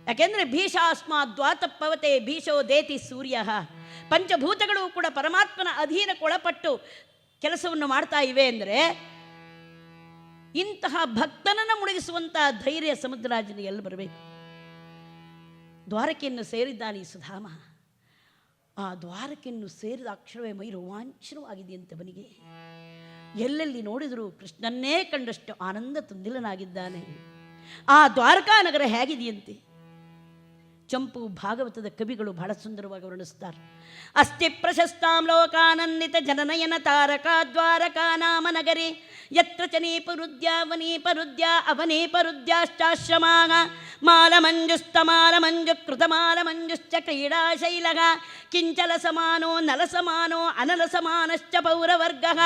ಯಾಕೆಂದರೆ ಭೀಷಾಸ್ಮಾತ್ ದ್ವಾತಪ್ಪವತೆ ಭೀಷೋ ದೇತಿ ಸೂರ್ಯ. ಪಂಚಭೂತಗಳು ಕೂಡ ಪರಮಾತ್ಮನ ಅಧೀನಕ್ಕೊಳಪಟ್ಟು ಕೆಲಸವನ್ನು ಮಾಡ್ತಾ ಇವೆ ಅಂದರೆ ಇಂತಹ ಭಕ್ತನನ್ನು ಮುಳುಗಿಸುವಂಥ ಧೈರ್ಯ ಸಮುದ್ರಾಜನಿಗೆ ಎಲ್ಲಿ ಬರಬೇಕು? ದ್ವಾರಕೆಯನ್ನು ಸೇರಿದ್ದಾನೆ ಈ ಸುಧಾಮ. ಆ ದ್ವಾರಕೆಯನ್ನು ಸೇರಿದ ಅಕ್ಷರವೇ ಮೈ ರೋಮಾಂಚನವಾಗಿದೆಯಂತೆ ಅವನಿಗೆ. ಎಲ್ಲೆಲ್ಲಿ ನೋಡಿದರೂ ಕೃಷ್ಣನ್ನೇ ಕಂಡಷ್ಟು ಆನಂದ ತುಂದಿಲನಾಗಿದ್ದಾನೆ. ಆ ದ್ವಾರಕಾ ನಗರ ಹೇಗಿದೆಯಂತೆ? ಚಂಪು ಭಾಗವತದ ಕವಿಗಳು ಬಹಳ ಸುಂದರವಾಗಿ ವರ್ಣಿಸ್ತಾರೆ. ಅಸ್ತಿ ಪ್ರಶಸ್ತಾಂ ಲೋಕಾನಂದಿತ ಜನನಯನ ತಾರಕಾ ದ್ವಾರಕಾ ನಾಮ ನಗರಿ, ಯತ್ರ ಚ ನೀಪರುದ್ಯ ಅವನೀಪರುದ್ಯಾಶ್ಚಾಶ್ರಮಾಃ, ಮಾಲಮಂಜುಸ್ತಮಾಲಮಂಜು ಕೃತಮಾಲಮಂಜುಶ್ಚ ಕ್ರೀಡಾಶೈಲಃ, ಕಿಂಚಲ ಸಮಾನೋ ನಲಸಮಾನೋ ಅನಲಸಮಾನಶ್ಚ ಪೌರವರ್ಗಃ,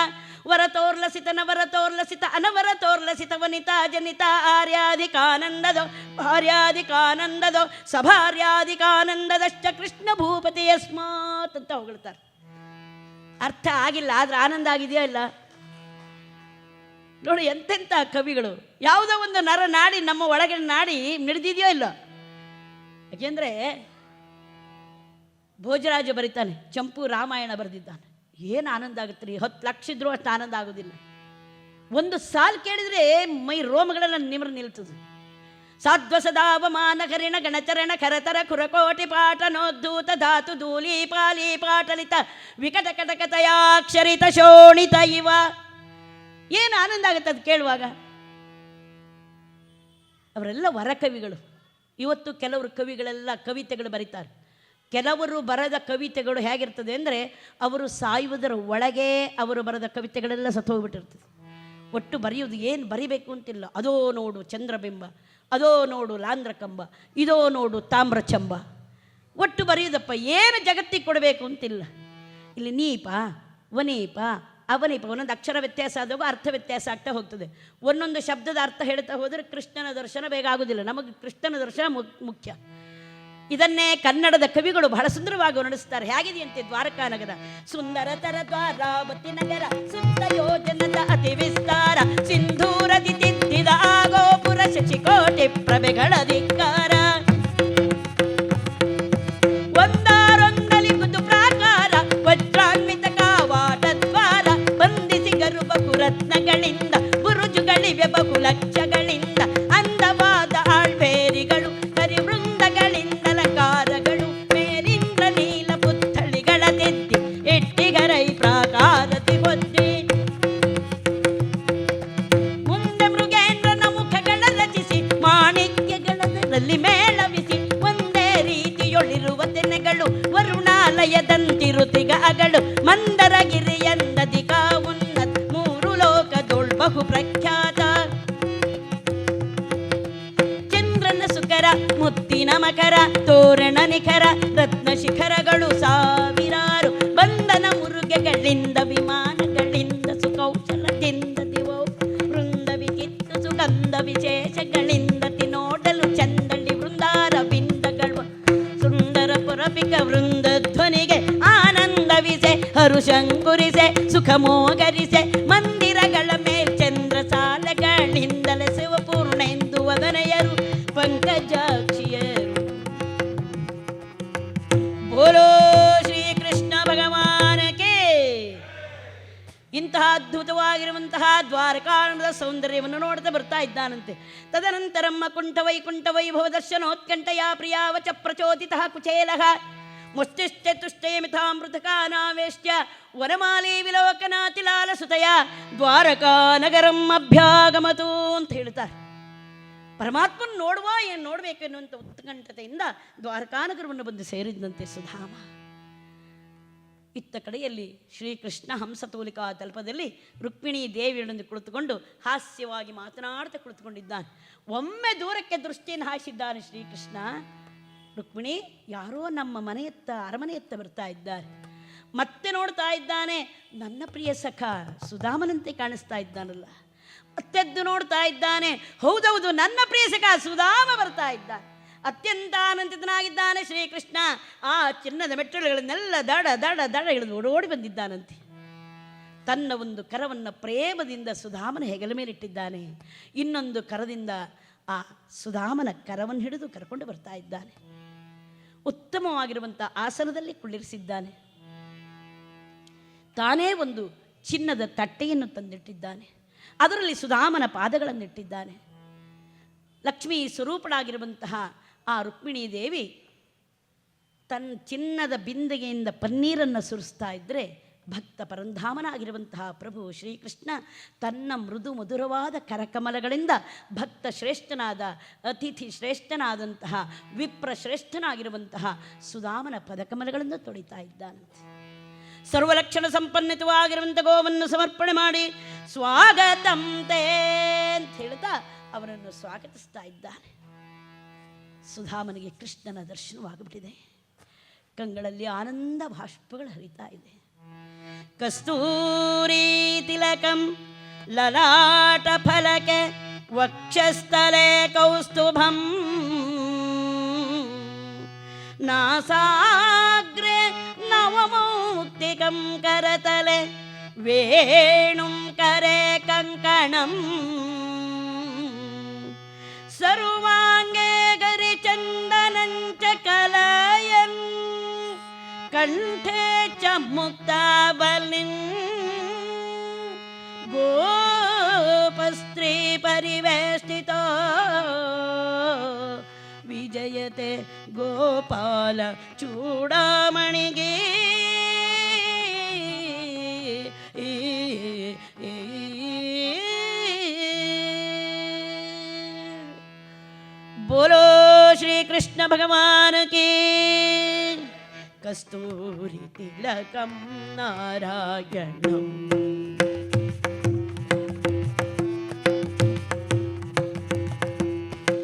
ವರತೋರ್ಲಸಿತ ನವರತೋರ್ಲಸಿತ ಅನವರತೋರ್ಲಸಿತ ವನಿತಾ ಜನಿತಾ ಆರ್ಯಾಧಿಕಾನಂದದೋ ಭಾರ್ಯಾಧಿಕಾನಂದದೋ ಸಭಾರ್ಯಾಧಿಕಾನಂದದಶ್ಚ ಕೃಷ್ಣ ಭೂಪತಿ ಯಸ್ಮಾತ್ ಅಂತ ಹೊಗಳ್ತಾರೆ. ಅರ್ಥ ಆಗಿಲ್ಲ, ಆದ್ರೆ ಆನಂದ ಆಗಿದೆಯಾ ಇಲ್ಲ ನೋಡಿ. ಎಂತೆಂಥ ಕವಿಗಳು, ಯಾವುದೋ ಒಂದು ನರ ನಾಡಿ ನಮ್ಮ ಒಳಗಿನ ನಾಡಿ ಮಿಡಿದಿದೆಯೋ ಇಲ್ಲ. ಯಾಕೆಂದರೆ ಭೋಜರಾಜ ಬರೀತಾನೆ, ಚಂಪು ರಾಮಾಯಣ ಬರೆದಿದ್ದಾನೆ. ಏನು ಆನಂದ ಆಗುತ್ತೆ ರೀ, 10 ಲಕ್ಷ ಇದ್ರೂ ಅಷ್ಟು ಆನಂದ ಆಗೋದಿಲ್ಲ. ಒಂದು ಸಾಲು ಕೇಳಿದರೆ ಮೈ ರೋಮಗಳೆಲ್ಲ ನಿಲ್ತದೆ. ಸಾಧ್ವಸದಾವಮಾನ ಕರಿಣ ಗಣಚರಣ ಖರತರ ಖುರಕೋಟಿ ಪಾಠನೋದ್ಧೂತ ಧಾತು ಧೂಲಿ ಪಾಲಿ ಪಾಟಲಿತ ವಿಕಟ ಕಟಕತಯಾಕ್ಷರಿತ ಶೋಣಿತ ಇವ. ಏನು ಆನಂದ ಆಗುತ್ತೆ ಅದು ಕೇಳುವಾಗ. ಅವರೆಲ್ಲ ವರಕವಿಗಳು. ಇವತ್ತು ಕೆಲವರು ಕವಿಗಳೆಲ್ಲ ಕವಿತೆಗಳು ಬರೀತಾರೆ. ಕೆಲವರು ಬರೆದ ಕವಿತೆಗಳು ಹೇಗಿರ್ತದೆ ಅಂದರೆ ಅವರು ಸಾಯುವುದರ ಒಳಗೆ ಅವರು ಬರೆದ ಕವಿತೆಗಳೆಲ್ಲ ಸತ್ತೋಗ್ಬಿಟ್ಟಿರ್ತದೆ. ಒಟ್ಟು ಬರೆಯುವುದು ಏನು ಬರಿಬೇಕು ಅಂತಿಲ್ಲ. ಅದೋ ನೋಡು ಚಂದ್ರಬಿಂಬ, ಅದೋ ನೋಡು ಲಾಂಧ್ರಕಂಬ, ಇದೋ ನೋಡು ತಾಮ್ರಚಂಬ, ಒಟ್ಟು ಬರೆಯುವುದಪ್ಪ. ಏನು ಜಗತ್ತಿಗೆ ಕೊಡಬೇಕು ಅಂತಿಲ್ಲ. ಇಲ್ಲಿ ನೀಪ ವನೀಪ ಅವನೀಪ ಒಂದೊಂದು ಅಕ್ಷರ ವ್ಯತ್ಯಾಸ ಆದಾಗ ಅರ್ಥ ವ್ಯತ್ಯಾಸ ಆಗ್ತಾ ಹೋಗ್ತದೆ. ಒಂದೊಂದು ಶಬ್ದದ ಅರ್ಥ ಹೇಳ್ತಾ ಹೋದರೆ ಕೃಷ್ಣನ ದರ್ಶನ ಬೇಗ ಆಗೋದಿಲ್ಲ. ನಮಗೆ ಕೃಷ್ಣನ ದರ್ಶನ ಮುಖ್ಯ. ಇದನ್ನೇ ಕನ್ನಡದ ಕವಿಗಳು ಬಹಳ ಸುಂದರವಾಗಿ ವರ್ಣಿಸ್ತಾರೆ. ಹೇಗಿದೆಯಂತೆ ದ್ವಾರಕಾ ನಗರ? ಸುಂದರತರ ದ್ವಾರಾವತಿ ನಗರ ಸುತ್ತ ಯೋಜನದ ಅತಿ ವಿಸ್ತಾರ, ಸಿಂಧೂರದಿ ತಿದ್ದಿದ ಗೋಪುರ ಶಶಿಕೋಟಿ ಪ್ರಭೆಗಳ ಧಿಕ್ಕಾರ, ಒಂದಾರೊಂದಲಿ ಗುದು ಪ್ರಾಕಾರ ವಜ್ರಾನ್ವಿತ ಕಾವಾಟ ದ್ವಾರ, ಬಂಧಿಸಿ ಗರುಬಕು ರತ್ನಗಳಿಂದ ಬುರುಜುಗಳಿವೆ ಬಹು ಲಕ್ಷಗಳಿಂದ, ಅಂದವಾದ ಆಳ್ಬೇರಿಗಳು ಕರಿವೃಂದಗಳಿಂದಲಕಾರಗಳು, ಮೇಲಿಂದ ನೀಲ ಪುತ್ಥಳಿಗಳ ತೆದ್ದಿ ಎಟ್ಟಿಗರೈ ಪ್ರಾಕಾರದಿ ಹೊದ್ದಿ, ಮುಂದೆ ಮೃಗೇಂದ್ರನ ಮುಖಗಳ ರಚಿಸಿ ಮಾಣಿಕ್ಯಗಳಲ್ಲಿ ಮೇಳವಿಸಿ, ಒಂದೇ ರೀತಿಯೊಳಿರುವ ತೆನೆಗಳು ವರುಣಾಲಯದಂತಿರುತಿಗ ಅಗಳು, ಮಂದರಗಿರಿಯಂದದಿ ಕಾವುನ್ನತ್ ಮೂರು ಲೋಕದೊಳ್ ಬಹು ಪ್ರಖ್ಯಾತ, ಚಂದ್ರನ ಸುಕರ ಮುತ್ತಿನ ಮಕರ ತೋರಣ ನಿಖರ ರತ್ನ ಶಿಖರಗಳು ಸಾವಿರಾರು, ಬಂಧನ ಮುರುಗೆಗಳಿಂದ ವಿಮಾನಗಳಿಂದ ಸುಕೌಶಲದಿಂದ ದಿವೋ ವೃಂದ ವಿಚಿತ್ರ ಸುಗಂಧ ವಿಶೇಷಗಳಿಂದ ತಿನೋಡಲು ಚಂದಳಿ ವೃಂದಾರ ಬಿಂದಗಳು, ಸುಂದರ ಪುರಪಿಕ ವೃಂದ ಧ್ವನಿಗೆ ಆನಂದವಿಸೆ ಹರುಶಂಕುರಿಸೆ ಸುಖ ಮೋಗರಿಸೆ, ಮಂದಿರಗಳ ಮೇಲ್ ಚಂದ್ರ ಸಾಲಗಳಿಂದಲೇ ಶಿವಪೂರ್ಣೆಂದು ವದನೆಯರು ಪಂಕಜಾಕ್ಷಿಯರು. ಬೋಲೋ ಶ್ರೀಕೃಷ್ಣ ಭಗವಾನಕ್ಕೆ. ಇಂತಹ ಅದ್ಭುತವಾಗಿರುವಂತಹ ದ್ವಾರಕಾಣದ ಸೌಂದರ್ಯವನ್ನು ನೋಡ್ತಾ ಬರ್ತಾ ಇದ್ದಾನಂತೆ. ತದನಂತರ ಕುಂಠ ವೈಕುಂಠ ವೈಭವ ದರ್ಶನೋತ್ಕಂಠಯ ಪ್ರಿಯಾವಚ ಪ್ರಚೋದಿತ ಕುಚೇಲಃ, ಮುಷ್ಟಿಶ್ಚತುಷ್ಟೇ ಮಿಥಾಮೃತಕಾನಾವೇಶ್ಯ ವನಮಾಲಿ ವಿಲೋಕನಾತಿಲಾಲ ಸುತಯ ದ್ವಾರಕಾ ನಗರಂ ಅಭ್ಯಾಗಮತು ಅಂತ ಹೇಳ್ತಾರೆ. ಪರಮಾತ್ಮನ ನೋಡಬೇಕು ಎನ್ನುವಂಥ ಉತ್ಕಂಠತೆಯಿಂದ ದ್ವಾರಕಾನಗರವನ್ನು ಬಂದು ಸೇರಿದಂತೆ ಸುಧಾಮ. ಇತ್ತ ಕಡೆಯಲ್ಲಿ ಶ್ರೀಕೃಷ್ಣ ಹಂಸತೂಲಿಕಾ ತಲ್ಪದಲ್ಲಿ ರುಕ್ಮಿಣಿ ದೇವಿಯೊಂದಿಗೆ ಕುಳಿತುಕೊಂಡು ಹಾಸ್ಯವಾಗಿ ಮಾತನಾಡ್ತಾ ಕುಳಿತುಕೊಂಡಿದ್ದಾನೆ. ಒಮ್ಮೆ ದೂರಕ್ಕೆ ದೃಷ್ಟಿಯನ್ನು ಹಾಯಿಸಿದ್ದಾನೆ ಶ್ರೀಕೃಷ್ಣ. ರುಕ್ಮಿಣಿ, ಯಾರೋ ನಮ್ಮ ಮನೆಯತ್ತ ಅರಮನೆಯತ್ತ ಬರ್ತಾ ಇದ್ದಾರೆ. ಮತ್ತೆ ನೋಡ್ತಾ ಇದ್ದಾನೆ, ನನ್ನ ಪ್ರಿಯ ಸಖ ಸುಧಾಮನಂತೆ ಕಾಣಿಸ್ತಾ ಇದ್ದಾನಲ್ಲ. ಮತ್ತೆದ್ದು ನೋಡ್ತಾ ಇದ್ದಾನೆ, ಹೌದೌದು ನನ್ನ ಪ್ರಿಯ ಸಖ ಸುಧಾಮ ಬರ್ತಾ ಇದ್ದಾನೆ. ಅತ್ಯಂತ ಆನಂದಿತನಾಗಿದ್ದಾನೆ ಶ್ರೀಕೃಷ್ಣ. ಆ ಚಿನ್ನದ ಮೆಟ್ಟಲುಗಳನ್ನೆಲ್ಲ ದಡ ದಡ ದಡ ಇಳಿದು ಓಡೋಡಿ ಬಂದಿದ್ದಾನಂತೆ. ತನ್ನ ಒಂದು ಕರವನ್ನು ಪ್ರೇಮದಿಂದ ಸುಧಾಮನ ಹೆಗಲ ಮೇಲಿಟ್ಟಿದ್ದಾನೆ. ಇನ್ನೊಂದು ಕರದಿಂದ ಆ ಸುಧಾಮನ ಕರವನ್ನು ಹಿಡಿದು ಕರ್ಕೊಂಡು ಬರ್ತಾ ಇದ್ದಾನೆ. ಉತ್ತಮವಾಗಿರುವಂಥ ಆಸನದಲ್ಲಿ ಕುಳ್ಳಿರಿಸಿದ್ದಾನೆ. ತಾನೇ ಒಂದು ಚಿನ್ನದ ತಟ್ಟೆಯನ್ನು ತಂದಿಟ್ಟಿದ್ದಾನೆ. ಅದರಲ್ಲಿ ಸುಧಾಮನ ಪಾದಗಳನ್ನಿಟ್ಟಿದ್ದಾನೆ. ಲಕ್ಷ್ಮೀ ಸ್ವರೂಪಳಾಗಿರುವಂತಹ ಆ ರುಕ್ಮಿಣೀ ದೇವಿ ತನ್ನ ಚಿನ್ನದ ಬಿಂದಿಗೆಯಿಂದ ಪನ್ನೀರನ್ನು ಸುರಿಸ್ತಾ ಇದ್ದರೆ, ಭಕ್ತ ಪರಂಧಾಮನಾಗಿರುವಂತಹ ಪ್ರಭು ಶ್ರೀಕೃಷ್ಣ ತನ್ನ ಮೃದು ಮಧುರವಾದ ಕರಕಮಲಗಳಿಂದ ಭಕ್ತ ಶ್ರೇಷ್ಠನಾದ, ಅತಿಥಿ ಶ್ರೇಷ್ಠನಾದಂತಹ, ವಿಪ್ರ ಶ್ರೇಷ್ಠನಾಗಿರುವಂತಹ ಸುಧಾಮನ ಪದಕಮಲಗಳನ್ನು ತೊಳಿತಾ ಇದ್ದಾನಂತೆ. ಸರ್ವಲಕ್ಷಣ ಸಂಪನ್ನಿತವಾಗಿರುವಂಥ ಗೋವನ್ನು ಸಮರ್ಪಣೆ ಮಾಡಿ ಸ್ವಾಗತಂ ತೇ ಅಂತ ಹೇಳ್ತಾ ಅವನನ್ನು ಸ್ವಾಗತಿಸ್ತಾ ಇದ್ದಾನೆ. ಸುಧಾಮನಿಗೆ ಕೃಷ್ಣನ ದರ್ಶನವಾಗ್ಬಿಟ್ಟಿದೆ. ಕಂಗಳಲ್ಲಿ ಆನಂದ ಬಾಷ್ಪಗಳು ಹರಿತಾ ಇದೆ. ಕಸ್ತೂರಿ ತಿಲಕಂ ಲಲಾಟ ಫಲಕೆ ವಕ್ಷಸ್ಥಲೆ ಕೌಸ್ತುಭಂ ನಾಸಾಗ್ರೆ ನವಮೌಕ್ತಿಕಂ ಕರತಲೆ ವೇಣುಂ ಕರೆ ಕಂಕಣಂ ಸರ್ವಾಂಗೇ ಗರಿಚಂದನಂಚ ಕಲಯನ್ ಕಂಠೆ ಚ ಮುಕ್ತಾಬಲಿನ್ ಗೋಪಸ್ತ್ರೀ ಪರಿವೇಷ್ಟಿತೋ ವಿಜಯತೆ ಗೋಪಾಲ ಚೂಡಾಮಣಿಗೆ बोलो श्री कृष्ण भगवान की। कस्तूरी तिलकम नारायणम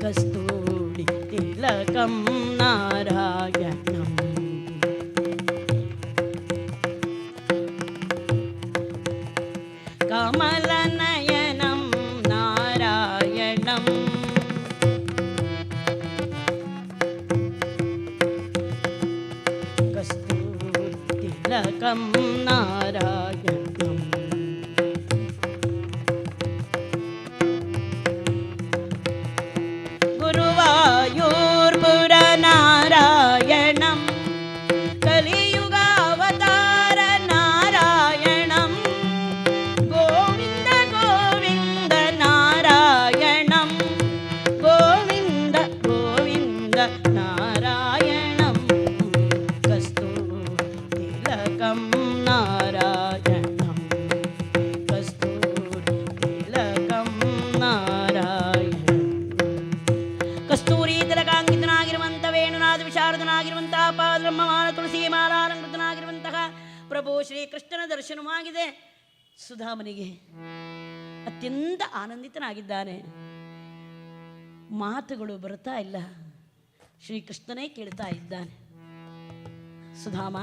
कस्तूरी तिलकम नारायणम कमलनयनम नारायणम तिलकं नारायणं गुरुवायूर्पुर नारायणं कलियुगावतार नारायणं गोविन्द गोविन्द नारायणं गोविन्द गोविन्द नारायणं तिलकं नारायणं कस्तूरी तिलकं नारायणं कस्तूरी तिलकांकितनागिरुವಂತ ವೇಣುನಾದ ವಿಶಾರದನಾಗಿರುವಂತ ಪಾದಬ್ರಹ್ಮಮಾನ ತುಳಸಿ ಮಾಲಾಲಂಕೃತನಾಗಿರುವಂತಹ ಪ್ರಭು ಶ್ರೀಕೃಷ್ಣನ ದರ್ಶನವಾಗಿದೆ. ಸುಧಾಮನಿಗೆ ಅತ್ಯಂತ ಆನಂದಿತನಾಗಿದ್ದಾನೆ. ಮಾತುಗಳು ಬರ್ತಾ ಇಲ್ಲ, ಶ್ರೀಕೃಷ್ಣನೇ ಕೇಳ್ತಾ ಇದ್ದಾನೆ. ಸುಧಾಮ,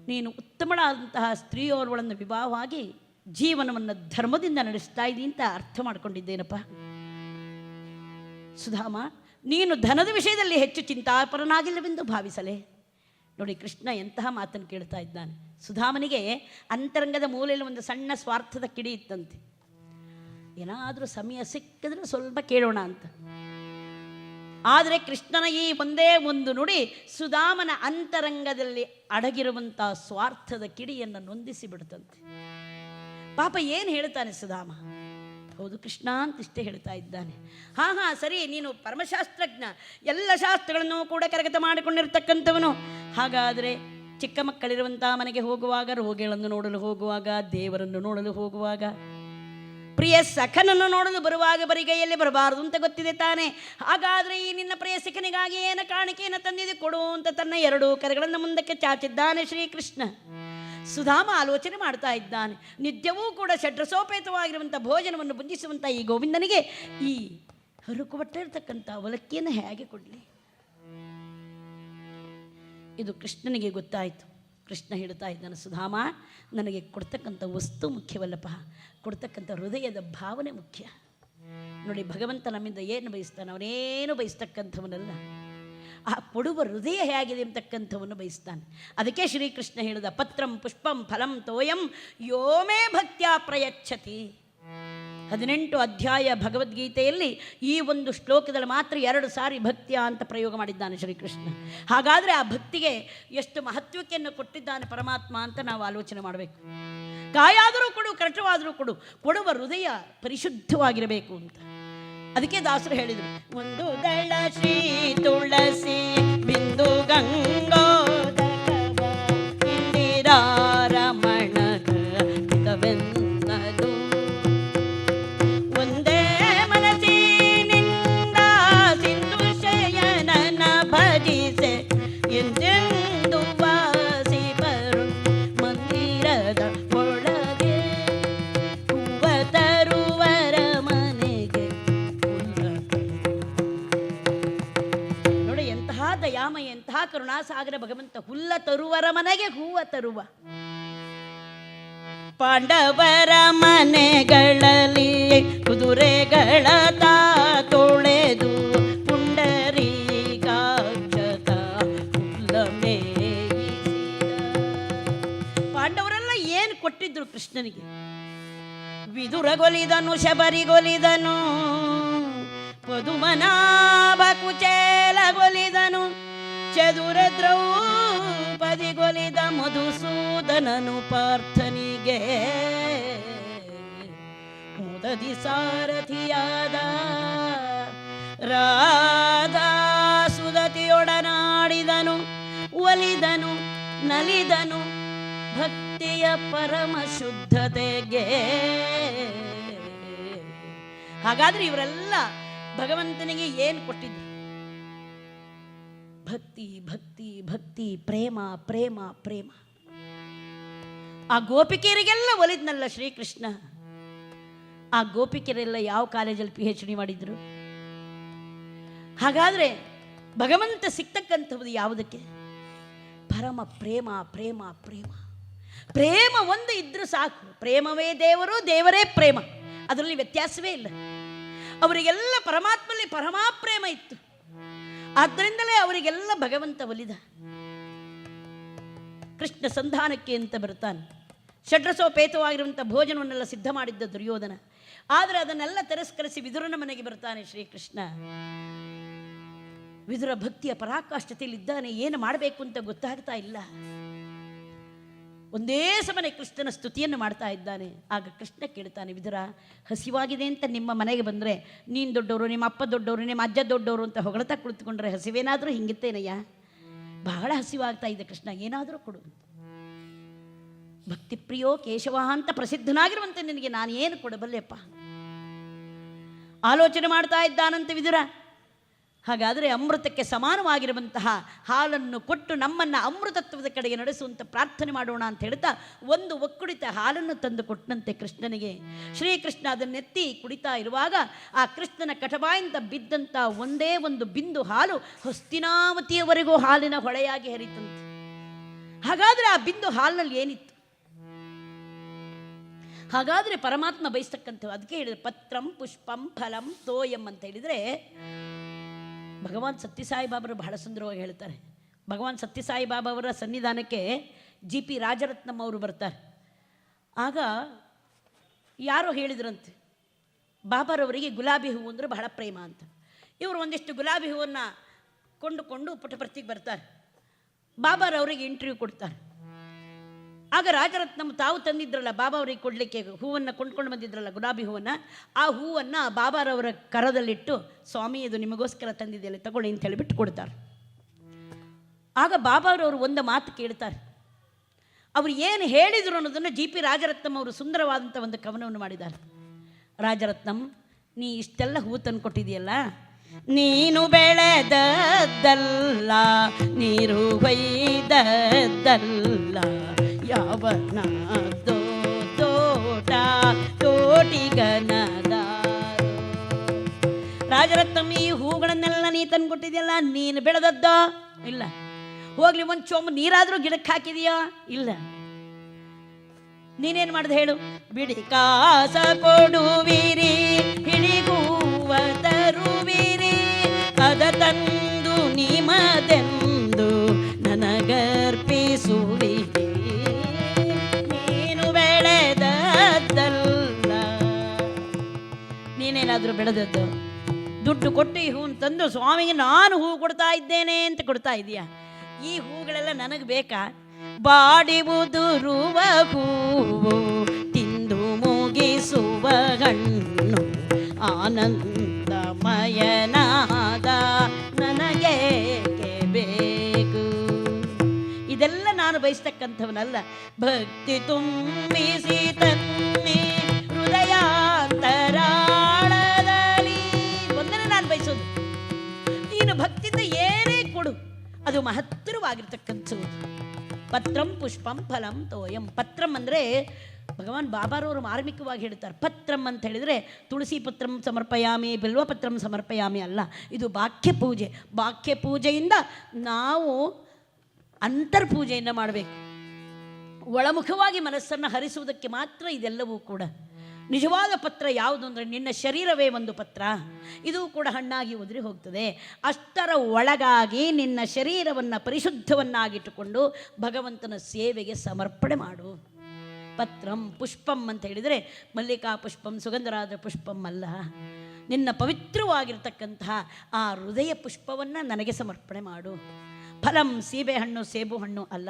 ನೀನು ಉತ್ತಮಳಾದಂತಹ ಸ್ತ್ರೀಯೋರ್ವಳನ್ನು ವಿವಾಹವಾಗಿ ಜೀವನವನ್ನು ಧರ್ಮದಿಂದ ನಡೆಸ್ತಾ ಇದ್ದೀ ಅಂತ ಅರ್ಥ ಮಾಡ್ಕೊಂಡಿದ್ದೇನಪ್ಪ. ಸುಧಾಮ, ನೀನು ಧನದ ವಿಷಯದಲ್ಲಿ ಹೆಚ್ಚು ಚಿಂತಾಪರನಾಗಿಲ್ಲವೆಂದು ಭಾವಿಸಲೇ. ನೋಡಿ, ಕೃಷ್ಣ ಎಂತಹ ಮಾತನ್ನು ಕೇಳ್ತಾ ಇದ್ದಾನೆ. ಸುಧಾಮನಿಗೆ ಅಂತರಂಗದ ಮೂಲೆಯಲ್ಲಿ ಒಂದು ಸಣ್ಣ ಸ್ವಾರ್ಥದ ಕಿಡಿ ಇತ್ತಂತೆ. ಏನಾದರೂ ಸಮಯ ಸಿಕ್ಕಿದ್ರೆ ಸ್ವಲ್ಪ ಕೇಳೋಣ ಅಂತ. ಆದರೆ ಕೃಷ್ಣನ ಈ ಒಂದೇ ಒಂದು ನುಡಿ ಸುಧಾಮನ ಅಂತರಂಗದಲ್ಲಿ ಅಡಗಿರುವಂಥ ಸ್ವಾರ್ಥದ ಕಿಡಿಯನ್ನು ನೊಂದಿಸಿ ಬಿಡ್ತಂತೆ. ಪಾಪ ಏನು ಹೇಳ್ತಾನೆ ಸುಧಾಮ. ಹೌದು ಕೃಷ್ಣ ಅಂತಿಷ್ಟೇ ಹೇಳ್ತಾ ಇದ್ದಾನೆ. ಹಾಂ ಸರಿ, ನೀನು ಪರಮಶಾಸ್ತ್ರಜ್ಞ, ಎಲ್ಲ ಶಾಸ್ತ್ರಗಳನ್ನು ಕೂಡ ಕರಗತ ಮಾಡಿಕೊಂಡಿರ್ತಕ್ಕಂಥವನು. ಹಾಗಾದರೆ ಚಿಕ್ಕ ಮಕ್ಕಳಿರುವಂಥ ಮನೆಗೆ ಹೋಗುವಾಗ, ರೋಗಿಗಳನ್ನು ನೋಡಲು ಹೋಗುವಾಗ, ದೇವರನ್ನು ನೋಡಲು ಹೋಗುವಾಗ, ಪ್ರಿಯ ಸಖನನ್ನು ನೋಡಲು ಬರುವಾಗ ಬರಿಗೈಯಲ್ಲಿ ಬರಬಾರದು ಅಂತ ಗೊತ್ತಿದೆ ತಾನೆ. ಹಾಗಾದರೆ ಈ ನಿನ್ನ ಪ್ರಿಯ ಸಖನಿಗಾಗಿ ಏನು ಕಾಣಿಕೆಯನ್ನು ತಂದಿದೆ ಕೊಡು ಅಂತ ತನ್ನ 2 ಕರಗಳನ್ನು ಮುಂದಕ್ಕೆ ಚಾಚಿದ್ದಾನೆ ಶ್ರೀಕೃಷ್ಣ. ಸುಧಾಮ ಆಲೋಚನೆ ಮಾಡ್ತಾ ಇದ್ದಾನೆ. ನಿತ್ಯವೂ ಕೂಡ ಷಡ್ರಸೋಪೇತವಾಗಿರುವಂಥ ಭೋಜನವನ್ನು ಬುಂಜಿಸುವಂಥ ಈ ಗೋವಿಂದನಿಗೆ ಈ ಹರುಕುಬಟ್ಟಿರ್ತಕ್ಕಂಥ ಅವಲಕ್ಕಿಯನ್ನು ಹೇಗೆ ಕೊಡಲಿ? ಇದು ಕೃಷ್ಣನಿಗೆ ಗೊತ್ತಾಯಿತು. ಕೃಷ್ಣ ಹೇಳ್ತಾ ಇದ್ದಾನೆ, ಸುಧಾಮ, ನನಗೆ ಕೊಡ್ತಕ್ಕಂಥ ವಸ್ತು ಮುಖ್ಯವಲ್ಲಪ್ಪ, ಕೊಡ್ತಕ್ಕಂಥ ಹೃದಯದ ಭಾವನೆ ಮುಖ್ಯ. ನೋಡಿ, ಭಗವಂತ ನಮ್ಮಿಂದ ಏನು ಬಯಸ್ತಾನೆ? ಅವನೇನು ಬಯಸ್ತಕ್ಕಂಥವನಲ್ಲ, ಆ ಕೊಡುವ ಹೃದಯ ಹೇಗಿದೆ ಅಂತಕ್ಕಂಥವನ್ನು ಬಯಸ್ತಾನೆ. ಅದಕ್ಕೆ ಶ್ರೀಕೃಷ್ಣ ಹೇಳಿದ, ಪತ್ರಂ ಪುಷ್ಪಂ ಫಲಂ ತೋಯಂ ಯೋಮೇ ಭಕ್ತ್ಯಾ ಪ್ರಯಚ್ಛತಿ. 18 ಅಧ್ಯಾಯ ಭಗವದ್ಗೀತೆಯಲ್ಲಿ ಈ ಒಂದು ಶ್ಲೋಕದಲ್ಲಿ ಮಾತ್ರ 2 ಸಾರಿ ಭಕ್ತಿಯ ಅಂತ ಪ್ರಯೋಗ ಮಾಡಿದ್ದಾನೆ ಶ್ರೀಕೃಷ್ಣ. ಹಾಗಾದರೆ ಆ ಭಕ್ತಿಗೆ ಎಷ್ಟು ಮಹತ್ವಕ್ಕೆಯನ್ನು ಕೊಟ್ಟಿದ್ದಾನೆ ಪರಮಾತ್ಮ ಅಂತ ನಾವು ಆಲೋಚನೆ ಮಾಡಬೇಕು. ಕಾಯಾದರೂ ಕೊಡು, ಕರಟವಾದರೂ ಕೊಡು, ಕೊಡುವ ಹೃದಯ ಪರಿಶುದ್ಧವಾಗಿರಬೇಕು ಅಂತ. ಅದಕ್ಕೆ ದಾಸರು ಹೇಳಿದರು, ಒಂದು ದಳ ಶ್ರೀ ತುಳಸಿ ಬಿಂದು ಗಂಗೋದಕವ ಇಂದಿರಾರಮಣದ ಹಿತವೆನ್ನದು. ಒಂದೇ ಮನಸ್ಸಿನಿಂದ ಸಿಂಧು ಶಯನನ ಭಜಿಸೆ ಎಂದೆಂದು ವಾಸಿ ಬರು ಮಂದಿರದ ಒಳಗೆ ಹೂವ ತರುವರ ಮನೆಗೆ. ನೋಡಿ, ಎಂತಹ ದಯಾಮಯ, ಎಂತಹ ಕರುಣಾಸಾಗರ ಭಗವಂತ. ಹುಲ್ಲ ತರುವರ ಮನೆಗೆ ಹೂವ ತರುವ. ಪಾಂಡವರ ಮನೆಗಳಲ್ಲಿ ಕುದುರೆಗಳ ತೊಳೆದು ಪುಂಡರೀಕಾಕ್ಷದ ಹುಲ್ಲ ಮೇಯಿಸಿದ. ಪಾಂಡವರೆಲ್ಲ ಏನು ಕೊಟ್ಟಿದ್ರು ಕೃಷ್ಣನಿಗೆ? ವಿದುರಗೊಲಿದನು, ಶಬರಿಗೊಲಿದನು, ಪದುಮನಾಭ ಕುಚೇಲಗೊಲಿದನು, ಚದುರ ದ್ರೌಪದಿಗೊಲಿದ ಮಧುಸೂದನನು ಪಾರ್ಥನಿಗೆ ಮುದದಿ ಸಾರಥಿಯಾದ ರಾಧಾ ಸುದತಿಯೊಡನಾಡಿದನು, ಒಲಿದನು, ನಲಿದನು ಭಕ್ತಿಯ ಪರಮ ಶುದ್ಧತೆಗೆ. ಹಾಗಾದ್ರೆ ಇವರೆಲ್ಲ ಭಗವಂತನಿಗೆ ಏನು ಕೊಟ್ಟಿದ್ರು? ಭಕ್ತಿ ಭಕ್ತಿ ಭಕ್ತಿ, ಪ್ರೇಮ ಪ್ರೇಮ ಪ್ರೇಮ. ಆ ಗೋಪಿಕೆಯರಿಗೆಲ್ಲ ಒಲಿದ್ನಲ್ಲ ಶ್ರೀಕೃಷ್ಣ. ಆ ಗೋಪಿಕೆಯರೆಲ್ಲ ಯಾವ ಕಾಲೇಜಲ್ಲಿ PhD ಮಾಡಿದ್ರು? ಹಾಗಾದ್ರೆ ಭಗವಂತ ಸಿಗ್ತಕ್ಕಂಥದ್ದು ಯಾವುದಕ್ಕೆ? ಪರಮ ಪ್ರೇಮ ಪ್ರೇಮ ಪ್ರೇಮ. ಪ್ರೇಮ ಒಂದು ಇದ್ರೂ ಸಾಕು. ಪ್ರೇಮವೇ ದೇವರು, ದೇವರೇ ಪ್ರೇಮ, ಅದರಲ್ಲಿ ವ್ಯತ್ಯಾಸವೇ ಇಲ್ಲ. ಅವರಿಗೆಲ್ಲ ಪರಮಾತ್ಮಲ್ಲಿ ಪರಮಾಪ್ರೇಮ ಇತ್ತು. ಆದ್ದರಿಂದಲೇ ಅವರಿಗೆಲ್ಲ ಭಗವಂತ ಒಲಿದ. ಕೃಷ್ಣ ಸಂಧಾನಕ್ಕೆ ಅಂತ ಬರ್ತಾನೆ. ಷಡ್ರಸೋಪೇತವಾಗಿರುವಂಥ ಭೋಜನವನ್ನೆಲ್ಲ ಸಿದ್ಧ ಮಾಡಿದ್ದ ದುರ್ಯೋಧನ. ಆದರೆ ಅದನ್ನೆಲ್ಲ ತಿರಸ್ಕರಿಸಿ ವಿದುರನ ಮನೆಗೆ ಬರ್ತಾನೆ ಶ್ರೀಕೃಷ್ಣ. ವಿದುರ ಭಕ್ತಿಯ ಪರಾಕಾಷ್ಠತೆಯಲ್ಲಿದ್ದಾನೆ. ಏನು ಮಾಡಬೇಕು ಅಂತ ಗೊತ್ತಾಗ್ತಾ ಇಲ್ಲ. ಒಂದೇ ಸಮನೆ ಕೃಷ್ಣನ ಸ್ತುತಿಯನ್ನು ಮಾಡ್ತಾ ಇದ್ದಾನೆ. ಆಗ ಕೃಷ್ಣ ಕೇಳ್ತಾನೆ, ವಿದುರ, ಹಸಿವಾಗಿದೆ ಅಂತ ನಿಮ್ಮ ಮನೆಗೆ ಬಂದರೆ ನೀನು ದೊಡ್ಡವರು, ನಿಮ್ಮ ಅಪ್ಪ ದೊಡ್ಡವರು, ನಿಮ್ಮ ಅಜ್ಜ ದೊಡ್ಡವರು ಅಂತ ಹೊಗಳ್ತಾ ಕುಳಿತುಕೊಂಡ್ರೆ ಹಸಿವೇನಾದರೂ ಹಿಂಗಿತ್ತೇನಯ್ಯ? ಬಹಳ ಹಸಿವಾಗ್ತಾ ಇದೆ ಕೃಷ್ಣ, ಏನಾದರೂ ಕೊಡು. ಭಕ್ತಿಪ್ರಿಯೋ ಕೇಶವ ಅಂತ ಪ್ರಸಿದ್ಧನಾಗಿರುವಂತೆ ನಿನಗೆ ನಾನು ಏನು ಕೊಡಬಲ್ಲೆಪ್ಪ? ಆಲೋಚನೆ ಮಾಡ್ತಾ ಇದ್ದಾನಂತೆ ವಿದುರ. ಹಾಗಾದರೆ ಅಮೃತಕ್ಕೆ ಸಮಾನವಾಗಿರುವಂತಹ ಹಾಲನ್ನು ಕೊಟ್ಟು ನಮ್ಮನ್ನು ಅಮೃತತ್ವದ ಕಡೆಗೆ ನಡೆಸುವಂಥ ಪ್ರಾರ್ಥನೆ ಮಾಡೋಣ ಅಂತ ಹೇಳ್ತಾ ಒಂದು ಒಕ್ಕುಡಿತ ಹಾಲನ್ನು ತಂದು ಕೊಟ್ಟನಂತೆ ಕೃಷ್ಣನಿಗೆ. ಶ್ರೀಕೃಷ್ಣ ಅದನ್ನೆತ್ತಿ ಕುಡಿತಾ ಇರುವಾಗ ಆ ಕೃಷ್ಣನ ಕಟಬಾಯಿಂದ ಬಿದ್ದಂಥ ಒಂದೇ ಒಂದು ಬಿಂದು ಹಾಲು ಹಸ್ತಿನಾವತಿಯವರೆಗೂ ಹಾಲಿನ ಹೊಳೆಯಾಗಿ ಹರಿತಂತೆ. ಹಾಗಾದರೆ ಆ ಬಿಂದು ಹಾಲಿನಲ್ಲಿ ಏನಿತ್ತು? ಹಾಗಾದರೆ ಪರಮಾತ್ಮ ಬಯಸ್ತಕ್ಕಂಥವು. ಅದಕ್ಕೆ ಹೇಳಿದ್ರೆ ಪತ್ರಂ ಪುಷ್ಪಂ ಫಲಂ ತೋಯಂ ಅಂತ ಹೇಳಿದರೆ ಭಗವಾನ್ ಸತ್ಯಸಾಯಿ ಬಾಬರು ಬಹಳ ಸುಂದರವಾಗಿ ಹೇಳ್ತಾರೆ. ಭಗವಾನ್ ಸತ್ಯಸಾಯಿ ಬಾಬಾ ಅವರ ಸನ್ನಿಧಾನಕ್ಕೆ GP ರಾಜರತ್ನಂ ಅವರು ಬರ್ತಾರೆ. ಆಗ ಯಾರೋ ಹೇಳಿದ್ರಂತೆ, ಬಾಬಾರವರಿಗೆ ಗುಲಾಬಿ ಹೂವು ಅಂದರೆ ಬಹಳ ಪ್ರೇಮ ಅಂತ. ಇವರು ಒಂದಿಷ್ಟು ಗುಲಾಬಿ ಹೂವನ್ನು ಕೊಂಡುಕೊಂಡು ಪುಟಪರ್ತಿಗೆ ಬರ್ತಾರೆ. ಬಾಬಾರವರಿಗೆ ಇಂಟರ್ವ್ಯೂ ಕೊಡ್ತಾರೆ. ಆಗ ರಾಜರತ್ನಂ ತಾವು ತಂದಿದ್ರಲ್ಲ ಬಾಬಾ ಅವರಿಗೆ ಕೊಡಲಿಕ್ಕೆ ಹೂವನ್ನು ಕೊಂಡ್ಕೊಂಡು ಬಂದಿದ್ರಲ್ಲ, ಗುಲಾಬಿ ಹೂವನ್ನು, ಆ ಹೂವನ್ನು ಬಾಬಾರವರ ಕರದಲ್ಲಿಟ್ಟು, ಸ್ವಾಮಿ ಇದು ನಿಮಗೋಸ್ಕರ ತಂದಿದೆಯಲ್ಲ ತಗೊಳ್ಳಿ ಅಂತ ಹೇಳಿಬಿಟ್ಟು ಕೊಡ್ತಾರೆ. ಆಗ ಬಾಬಾರವರು ಒಂದು ಮಾತು ಕೇಳ್ತಾರೆ. ಅವರು ಏನು ಹೇಳಿದರು ಅನ್ನೋದನ್ನು ಜಿ ಪಿ ರಾಜರತ್ನಂ ಅವರು ಸುಂದರವಾದಂಥ ಒಂದು ಕವನವನ್ನು ಮಾಡಿದ್ದಾರೆ. ರಾಜರತ್ನಂ, ನೀ ಇಷ್ಟೆಲ್ಲ ಹೂ ತಂದು ಕೊಟ್ಟಿದೆಯಲ್ಲ, ನೀನು ಬೆಳೆದದ್ದಲ್ಲ, ನೀರು ಹೊಯ್ದದ್ದಲ್ಲ, ಯಾವನದೋ ತೋಟ ತೋಟಿಗನದ. ರಾಜರತ್ನಂ, ಈ ಹೂಗಳನ್ನೆಲ್ಲ ನೀ ತಂದು ಕೊಟ್ಟಿದೆಯಲ್ಲ, ನೀನು ಬೆಳೆದದ್ದೋ? ಇಲ್ಲ. ಹೋಗ್ಲಿ, ಒಂದು ಚೊಂಬು ನೀರಾದರೂ ಗಿಡಕ್ಕೆ ಹಾಕಿದೆಯೋ? ಇಲ್ಲ. ನೀನೇನು ಮಾಡಿದೆ ಹೇಳು? ಬಿಡಿ ಕಾಸ ಕೊಡುವಿರಿ, ಹಿಡಿಗೂವ ತರುವಿರಿ, ಅದ ತಂದು ನಿಮದೆಂದು ನನಗರ್ಪಿಸುವಿರಿ, ನೀನು ಬೆಳೆದದ್ದಲ್ಲ. ನೀನೇನಾದರೂ ಬೆಳೆದದ್ದು? ದುಡ್ಡು ಕೊಟ್ಟು ಈ ಹೂವನ್ನು ತಂದು ಸ್ವಾಮಿಗೆ ನಾನು ಹೂ ಕೊಡ್ತಾ ಇದ್ದೇನೆ ಅಂತ ಕೊಡ್ತಾ ಇದೀಯಾ? ಈ ಹೂಗಳೆಲ್ಲ ನನಗೆ ಬೇಕಾ? ಬಾಡಿ ಉದುರುವ ಹೂವು, ತಿಂದು ಮುಗಿಸುವ ಹಣ್ಣು, ಆನಂದಮಯನಾದ ನನಗೆ ಬೇಕು. ಇದೆಲ್ಲ ನಾನು ಬಯಸ್ತಕ್ಕಂಥವನಲ್ಲ. ಭಕ್ತಿ ತುಂಬಿಸಿ ತನ್ನಿ ಹೃದಯಾಂತರಾಳದಲ್ಲಿ ಒಂದನ್ನು ನಾನು ಬಯಸೋದು. ನೀನು ಭಕ್ತಿಯಿಂದ ಏನೇ ಕೊಡು, ಅದು ಮಹತ್ತರವಾಗಿರ್ತಕ್ಕಂಥದ್ದು. ಪತ್ರಂ ಪುಷ್ಪಂ ಫಲಂ ತೋಯಂ. ಪತ್ರಂ ಅಂದರೆ ಭಗವಾನ್ ಬಾಬಾರವರು ಮಾರ್ಮಿಕವಾಗಿ ಹೇಳ್ತಾರೆ. ಪತ್ರಂ ಅಂತ ಹೇಳಿದರೆ ತುಳಸಿ ಪತ್ರಂ ಸಮರ್ಪಯಾಮಿ, ಬಿಲ್ವ ಪತ್ರಂ ಸಮರ್ಪಯಾಮಿ ಅಲ್ಲ. ಇದು ಬಾಕ್ಯ ಪೂಜೆ. ಬಾಕ್ಯ ಪೂಜೆಯಿಂದ ನಾವು ಅಂತರ್ಪೂಜೆಯನ್ನು ಮಾಡಬೇಕು. ಒಳಮುಖವಾಗಿ ಮನಸ್ಸನ್ನು ಹರಿಸುವುದಕ್ಕೆ ಮಾತ್ರ ಇದೆಲ್ಲವೂ ಕೂಡ. ನಿಜವಾದ ಪತ್ರ ಯಾವುದು ಅಂದರೆ ನಿನ್ನ ಶರೀರವೇ ಒಂದು ಪತ್ರ. ಇದು ಕೂಡ ಹಣ್ಣಾಗಿ ಉದುರಿ ಹೋಗ್ತದೆ. ಅಷ್ಟರ ಒಳಗಾಗಿ ನಿನ್ನ ಶರೀರವನ್ನು ಪರಿಶುದ್ಧವನ್ನಾಗಿಟ್ಟುಕೊಂಡು ಭಗವಂತನ ಸೇವೆಗೆ ಸಮರ್ಪಣೆ ಮಾಡು. ಪತ್ರಂ ಪುಷ್ಪಂ ಅಂತ ಹೇಳಿದರೆ ಮಲ್ಲಿಕಾ ಪುಷ್ಪಂ, ಸುಗಂಧರಾಜ ಪುಷ್ಪಂ ಅಲ್ಲ. ನಿನ್ನ ಪವಿತ್ರವಾಗಿರ್ತಕ್ಕಂತಹ ಆ ಹೃದಯ ಪುಷ್ಪವನ್ನು ನನಗೆ ಸಮರ್ಪಣೆ ಮಾಡು. ಫಲಂ ಸೀಬೆಹಣ್ಣು ಸೇಬು ಹಣ್ಣು ಅಲ್ಲ.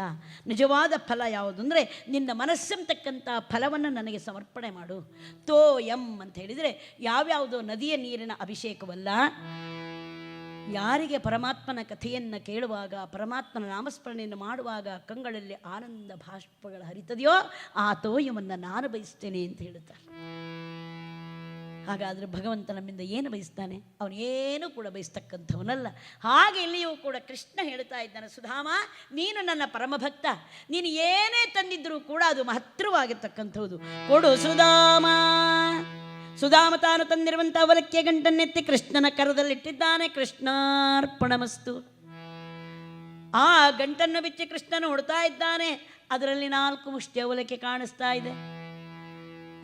ನಿಜವಾದ ಫಲ ಯಾವುದು ಅಂದರೆ ನಿನ್ನ ಮನಸ್ಸಂತಕ್ಕಂಥ ಫಲವನ್ನು ನನಗೆ ಸಮರ್ಪಣೆ ಮಾಡು. ತೋಯಂ ಅಂತ ಹೇಳಿದರೆ ಯಾವ್ಯಾವುದೋ ನದಿಯ ನೀರಿನ ಅಭಿಷೇಕವಲ್ಲ. ಯಾರಿಗೆ ಪರಮಾತ್ಮನ ಕಥೆಯನ್ನು ಕೇಳುವಾಗ, ಪರಮಾತ್ಮನ ನಾಮಸ್ಮರಣೆಯನ್ನು ಮಾಡುವಾಗ ಕಂಗಳಲ್ಲಿ ಆನಂದ ಭಾಷ್ಪಗಳು ಹರಿತದೆಯೋ ಆ ತೋಯವನ್ನು ನಾನು ಬಯಸ್ತೇನೆ ಅಂತ ಹೇಳುತ್ತಾರೆ. ಹಾಗಾದರೆ ಭಗವಂತ ನಮ್ಮಿಂದ ಏನು ಬಯಸ್ತಾನೆ? ಅವನು ಏನೂ ಕೂಡ ಬಯಸ್ತಕ್ಕಂಥವನಲ್ಲ. ಹಾಗೆ ಇಲ್ಲಿಯೂ ಕೂಡ ಕೃಷ್ಣ ಹೇಳ್ತಾ ಇದ್ದಾನೆ, ಸುಧಾಮ ನೀನು ನನ್ನ ಪರಮಭಕ್ತ, ನೀನು ಏನೇ ತಂದಿದ್ದರೂ ಕೂಡ ಅದು ಮಹತ್ತರವಾಗಿರ್ತಕ್ಕಂಥದ್ದು. ಕೊಡು ಸುಧಾಮ. ಸುಧಾಮ ತಾನು ತಂದಿರುವಂಥ ಅವಲಕ್ಕಿಯ ಗಂಟನ್ನೆತ್ತಿ ಕೃಷ್ಣನ ಕರದಲ್ಲಿಟ್ಟಿದ್ದಾನೆ. ಕೃಷ್ಣಾರ್ಪಣಮಸ್ತು. ಆ ಗಂಟನ್ನು ಬಿಚ್ಚಿ ಕೃಷ್ಣನು ಹೊಡ್ತಾ ಇದ್ದಾನೆ. ಅದರಲ್ಲಿ 4 ಮುಷ್ಟಿ ಅವಲಕ್ಕಿ ಕಾಣಿಸ್ತಾ ಇದೆ.